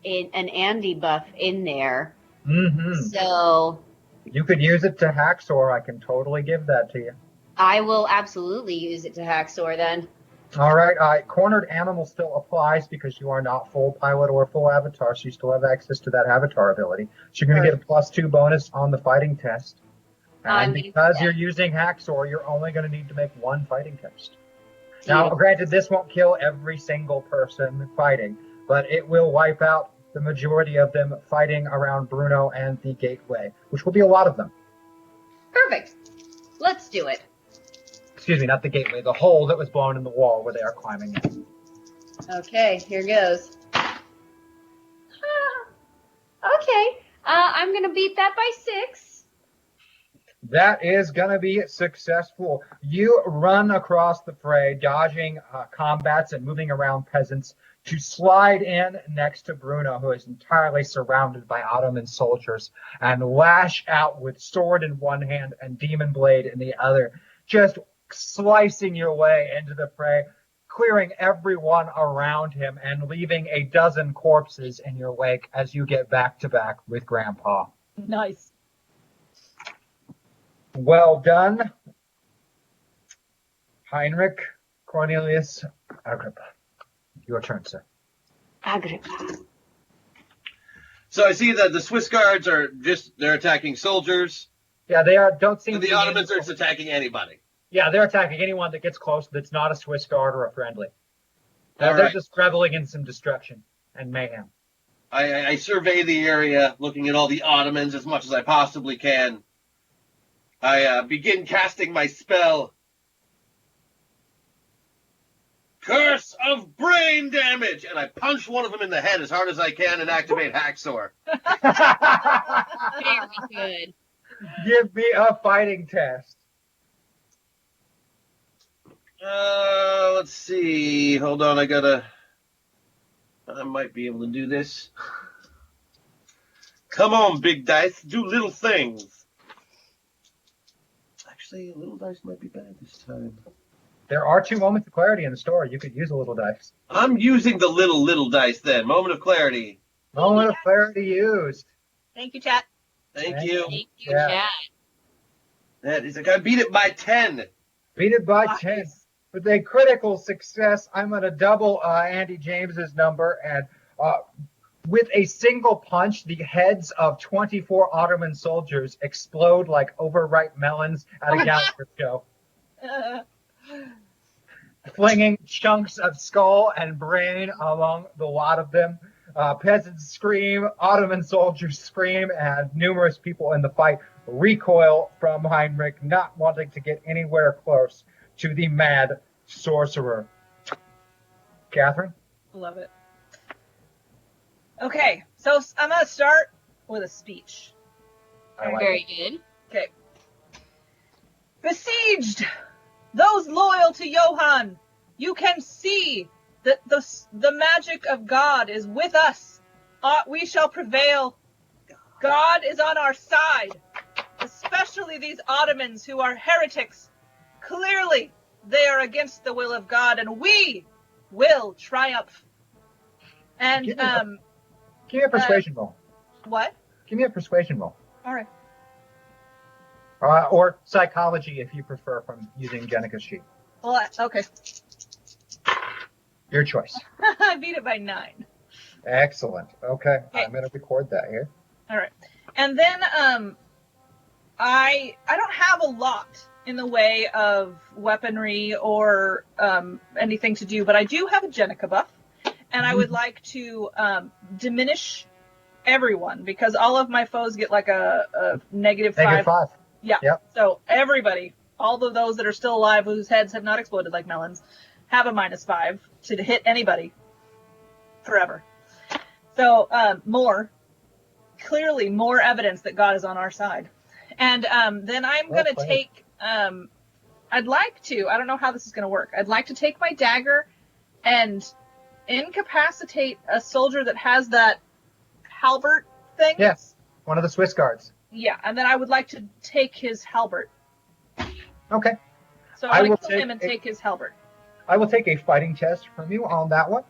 an Andy buff in there. Mm-hmm. So You could use it to Haxor. I can totally give that to you. I will absolutely use it to Haxor then. All right. Cornered animal still applies because you are not full pilot or full avatar, so you still have access to that avatar ability. So you're going to get a +2 bonus on the fighting test. And because you're using Hacksaw, you're only going to need to make one fighting test. Now, granted, this won't kill every single person fighting, but it will wipe out the majority of them fighting around Bruno and the gateway, which will be a lot of them. Perfect. Let's do it. Excuse me, not the gateway, the hole that was blown in the wall where they are climbing in. Okay, here goes. Okay, I'm gonna beat that by 6. That is going to be successful. You run across the fray, dodging combats and moving around peasants to slide in next to Bruno, who is entirely surrounded by Ottoman soldiers, and lash out with sword in one hand and demon blade in the other, just slicing your way into the fray, clearing everyone around him and leaving a dozen corpses in your wake as you get back to back with Grandpa. Nice. Well done, Heinrich Cornelius Agrippa. Your turn, sir. Agrippa. So I see that the Swiss guards are they're attacking soldiers. Yeah, they don't seem and to the be Ottomans are just attacking anybody. Yeah, they're attacking anyone that gets close that's not a Swiss guard or a friendly. All They're right. just reveling in some destruction and mayhem. I survey the area, looking at all the Ottomans as much as I possibly can. I begin casting my spell. Curse of brain damage! And I punch one of them in the head as hard as I can and activate Hacksaw. Very good. Give me a fighting test. Let's see. Hold on, I might be able to do this. Come on, big dice. Do little things. Actually, a little dice might be bad this time. There are 2 moments of clarity in the story. You could use a little dice. I'm using the little dice then. Moment of clarity. Moment of clarity used. Thank you, chat. Thank you. Thank you, chat. That is, I beat it by 10. Beat it by 10. With a critical success, I'm going to double Andy James's number, and with a single punch, the heads of 24 Ottoman soldiers explode like overripe melons at a Gallagher show. Flinging chunks of skull and brain along the lot of them. Peasants scream, Ottoman soldiers scream, and numerous people in the fight recoil from Heinrich, not wanting to get anywhere close to the mad sorcerer. Catherine? Love it. Okay, so I'm going to start with a speech. Very good. Okay. Besieged! Those loyal to Johann, you can see that the magic of God is with us. We shall prevail. God is on our side, especially these Ottomans who are heretics. Clearly, they are against the will of God, and we will triumph. And, give me a persuasion roll. What? Give me a persuasion roll. All right. Or psychology, if you prefer, from using Jenica's sheet. Well, okay. Your choice. I beat it by 9. Excellent. Okay. I'm going to record that here. All right. And then I don't have a lot in the way of weaponry or anything to do, but I do have a Jenica buff, and I would like to diminish everyone because all of my foes get like a negative 5. Yeah. Yep. So everybody, all of those that are still alive whose heads have not exploded like melons, have a -5 to hit anybody forever. So clearly more evidence that God is on our side. And then I'm going to take, I'd like to, I don't know how this is going to work. I'd like to take my dagger and incapacitate a soldier that has that halberd thing. Yes, one of the Swiss guards. Yeah, and then I would like to take his halberd. Okay. So I'm going to kill him and take his halberd. I will take a fighting test from you on that one.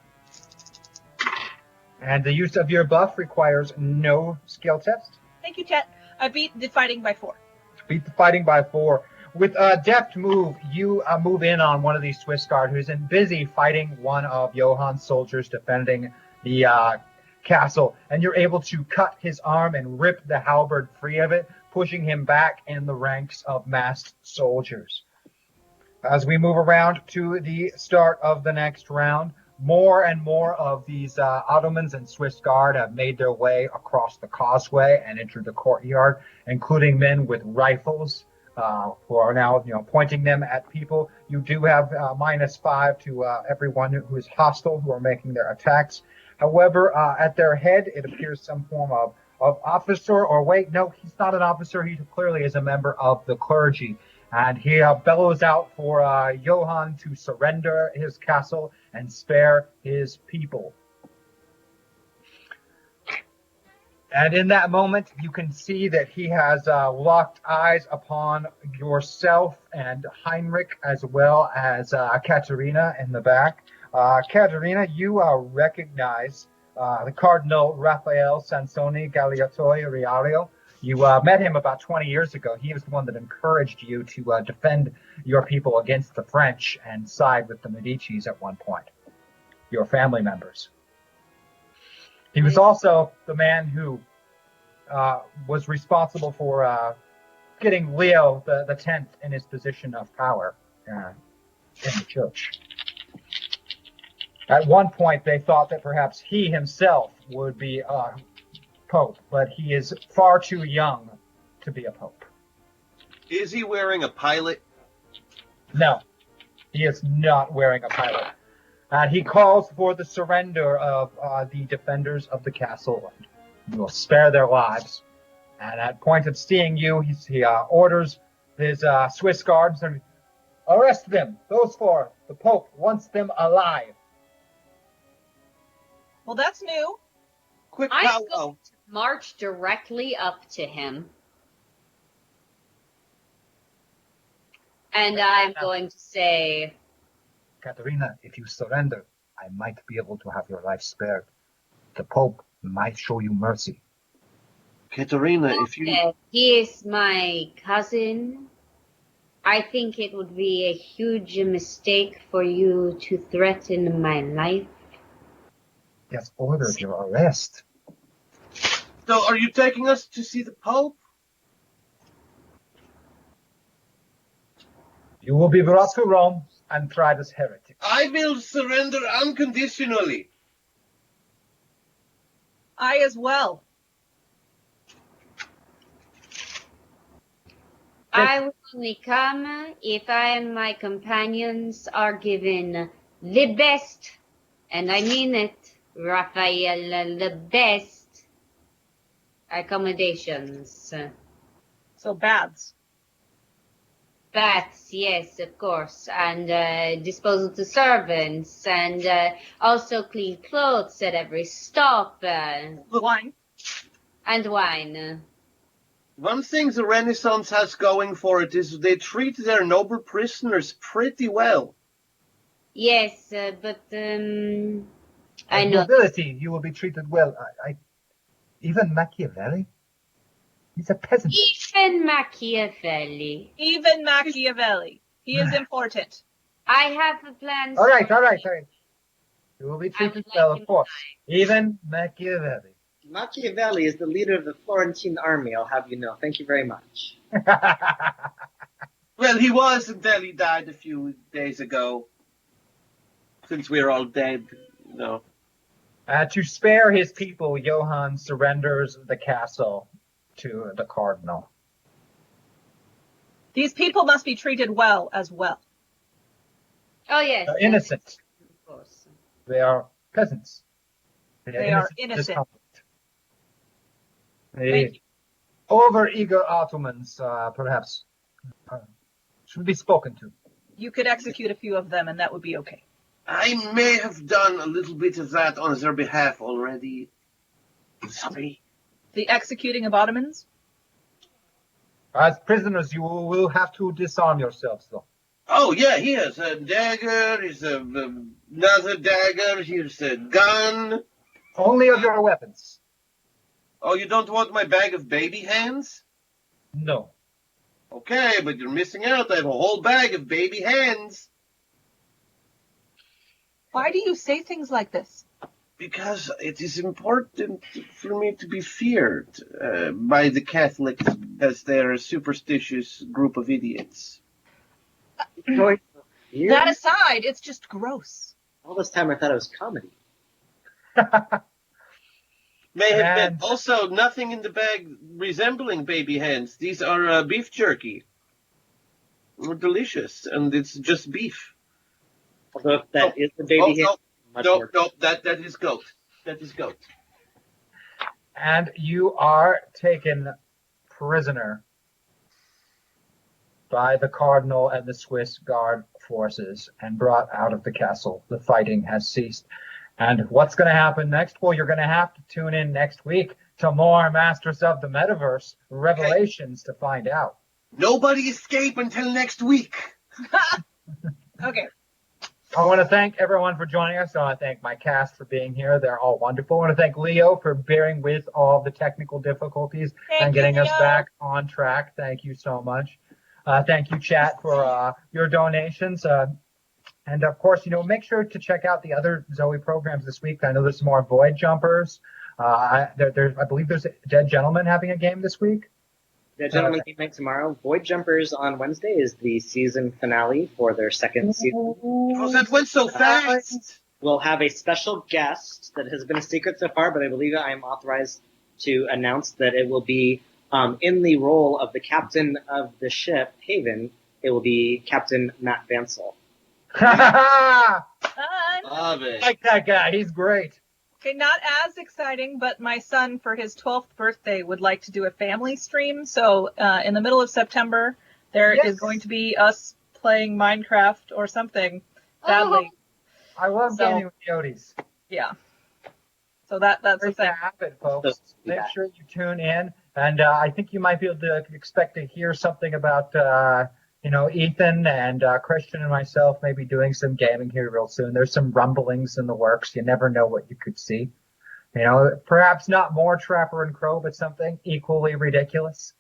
And the use of your buff requires no skill test. Thank you, Chet. I beat the fighting by 4. Beat the fighting by 4. With a deft move, you move in on one of these Swiss guard who's busy fighting one of Johann's soldiers defending the castle, and you're able to cut his arm and rip the halberd free of it, pushing him back in the ranks of masked soldiers. As we move around to the start of the next round, more and more of these Ottomans and Swiss Guard have made their way across the causeway and entered the courtyard, including men with rifles who are now, pointing them at people. You do have -5 to everyone who is hostile who are making their attacks. However, at their head, it appears some form of officer, or wait, no, he's not an officer. He clearly is a member of the clergy. And he bellows out for Johann to surrender his castle and spare his people. And in that moment, you can see that he has locked eyes upon yourself and Heinrich, as well as Katerina in the back. Katerina, you recognize the Cardinal Raphael Sansoni Galeottoi Riario. You met him about 20 years ago. He was the one that encouraged you to defend your people against the French and side with the Medicis at one point, your family members. He was also the man who was responsible for getting Leo the 10th in his position of power in the church. At one point, they thought that perhaps he himself would be Pope, but he is far too young to be a Pope. Is he wearing a pilot? No, he is not wearing a pilot. He calls for the surrender of the defenders of the castle. He will spare their lives. And at point of seeing you, he orders his Swiss guards to arrest them. Those four. The Pope wants them alive. Well, that's new. Quick I'm powwow. going to march directly up to him. And I'm going to say, Katerina, if you surrender, I might be able to have your life spared. The Pope might show you mercy. Katerina, if you... He is my cousin. I think it would be a huge mistake for you to threaten my life. He has ordered your arrest. So are you taking us to see the Pope? You will be brought to Rome and tried as heretic. I will surrender unconditionally. I as well. I will only come if I and my companions are given the best, and I mean it, Raphael, the best accommodations. So baths. Baths, yes, of course, and disposal to servants, and also clean clothes at every stop. Wine. And wine. One thing the Renaissance has going for it is they treat their noble prisoners pretty well. Yes, but I As know. nobility, you will be treated well. Even Machiavelli? He's a peasant. Even Machiavelli. Even Machiavelli. He is important. I have a plan. All right. You will be treated well, of course. Even Machiavelli. Machiavelli is the leader of the Florentine army, I'll have you know. Thank you very much. Well, he was until he died a few days ago. Since we're all dead, To spare his people, Johann surrenders the castle to the cardinal. These people must be treated well as well. Oh, yes. They're innocent. Of course. They are peasants. They are innocent. The over-eager Ottomans, perhaps, should be spoken to. You could execute a few of them, and that would be okay. I may have done a little bit of that on their behalf already. Sorry. The executing of Ottomans? As prisoners, you will have to disarm yourselves, though. Oh, yeah, here's a dagger, here's another dagger, here's a gun. Only of your weapons. Oh, you don't want my bag of baby hands? No. Okay, but you're missing out. I have a whole bag of baby hands. Why do you say things like this? Because it is important for me to be feared by the Catholics as they're a superstitious group of idiots. That aside, it's just gross. All this time I thought it was comedy. May have been. Also, nothing in the bag resembling baby hands. These are beef jerky. They're delicious, and it's just beef. Although if that is the baby hand, no, that is goat. That is goat. And you are taken prisoner by the Cardinal and the Swiss Guard forces and brought out of the castle. The fighting has ceased. And what's going to happen next? Well, you're going to have to tune in next week to more Masters of the Metaverse Revelations to find out. Nobody escape until next week. Okay. I want to thank everyone for joining us. I want to thank my cast for being here. They're all wonderful. I want to thank Leo for bearing with all the technical difficulties and getting us back on track. Thank you so much. Thank you, chat, for your donations. And of course, make sure to check out the other Zoe programs this week. I know there's some more Void Jumpers. I believe there's a Dead Gentleman having a game this week. Dead Gentleman game night tomorrow. Void Jumpers on Wednesday is the season finale for their second season. Oh, that went so fast! We'll have a special guest that has been a secret so far, but I believe I am authorized to announce that it will be in the role of the captain of the ship, Haven. It will be Captain Matt Vansel. Love it. Like that guy. He's great. Okay, not as exciting, but my son, for his 12th birthday, would like to do a family stream. So in the middle of September, there is going to be us playing Minecraft or something. Sadly. I love gaming with Coyotes. Yeah. So that's the thing. Happen, folks. Make sure you tune in. And I think you might be able to expect to hear something about, Ethan and Christian and myself maybe doing some gaming here real soon. There's some rumblings in the works. You never know what you could see. Perhaps not more Trapper and Crow, but something equally ridiculous.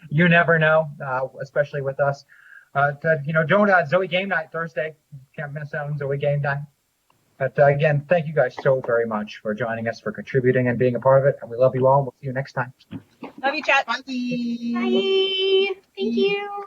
You never know, especially with us. Don't Zoe Game Night Thursday. Can't miss out on Zoe Game Night. But again, thank you guys so very much for joining us, for contributing and being a part of it. And we love you all. We'll see you next time. Love you, chat. Bye. Thank you.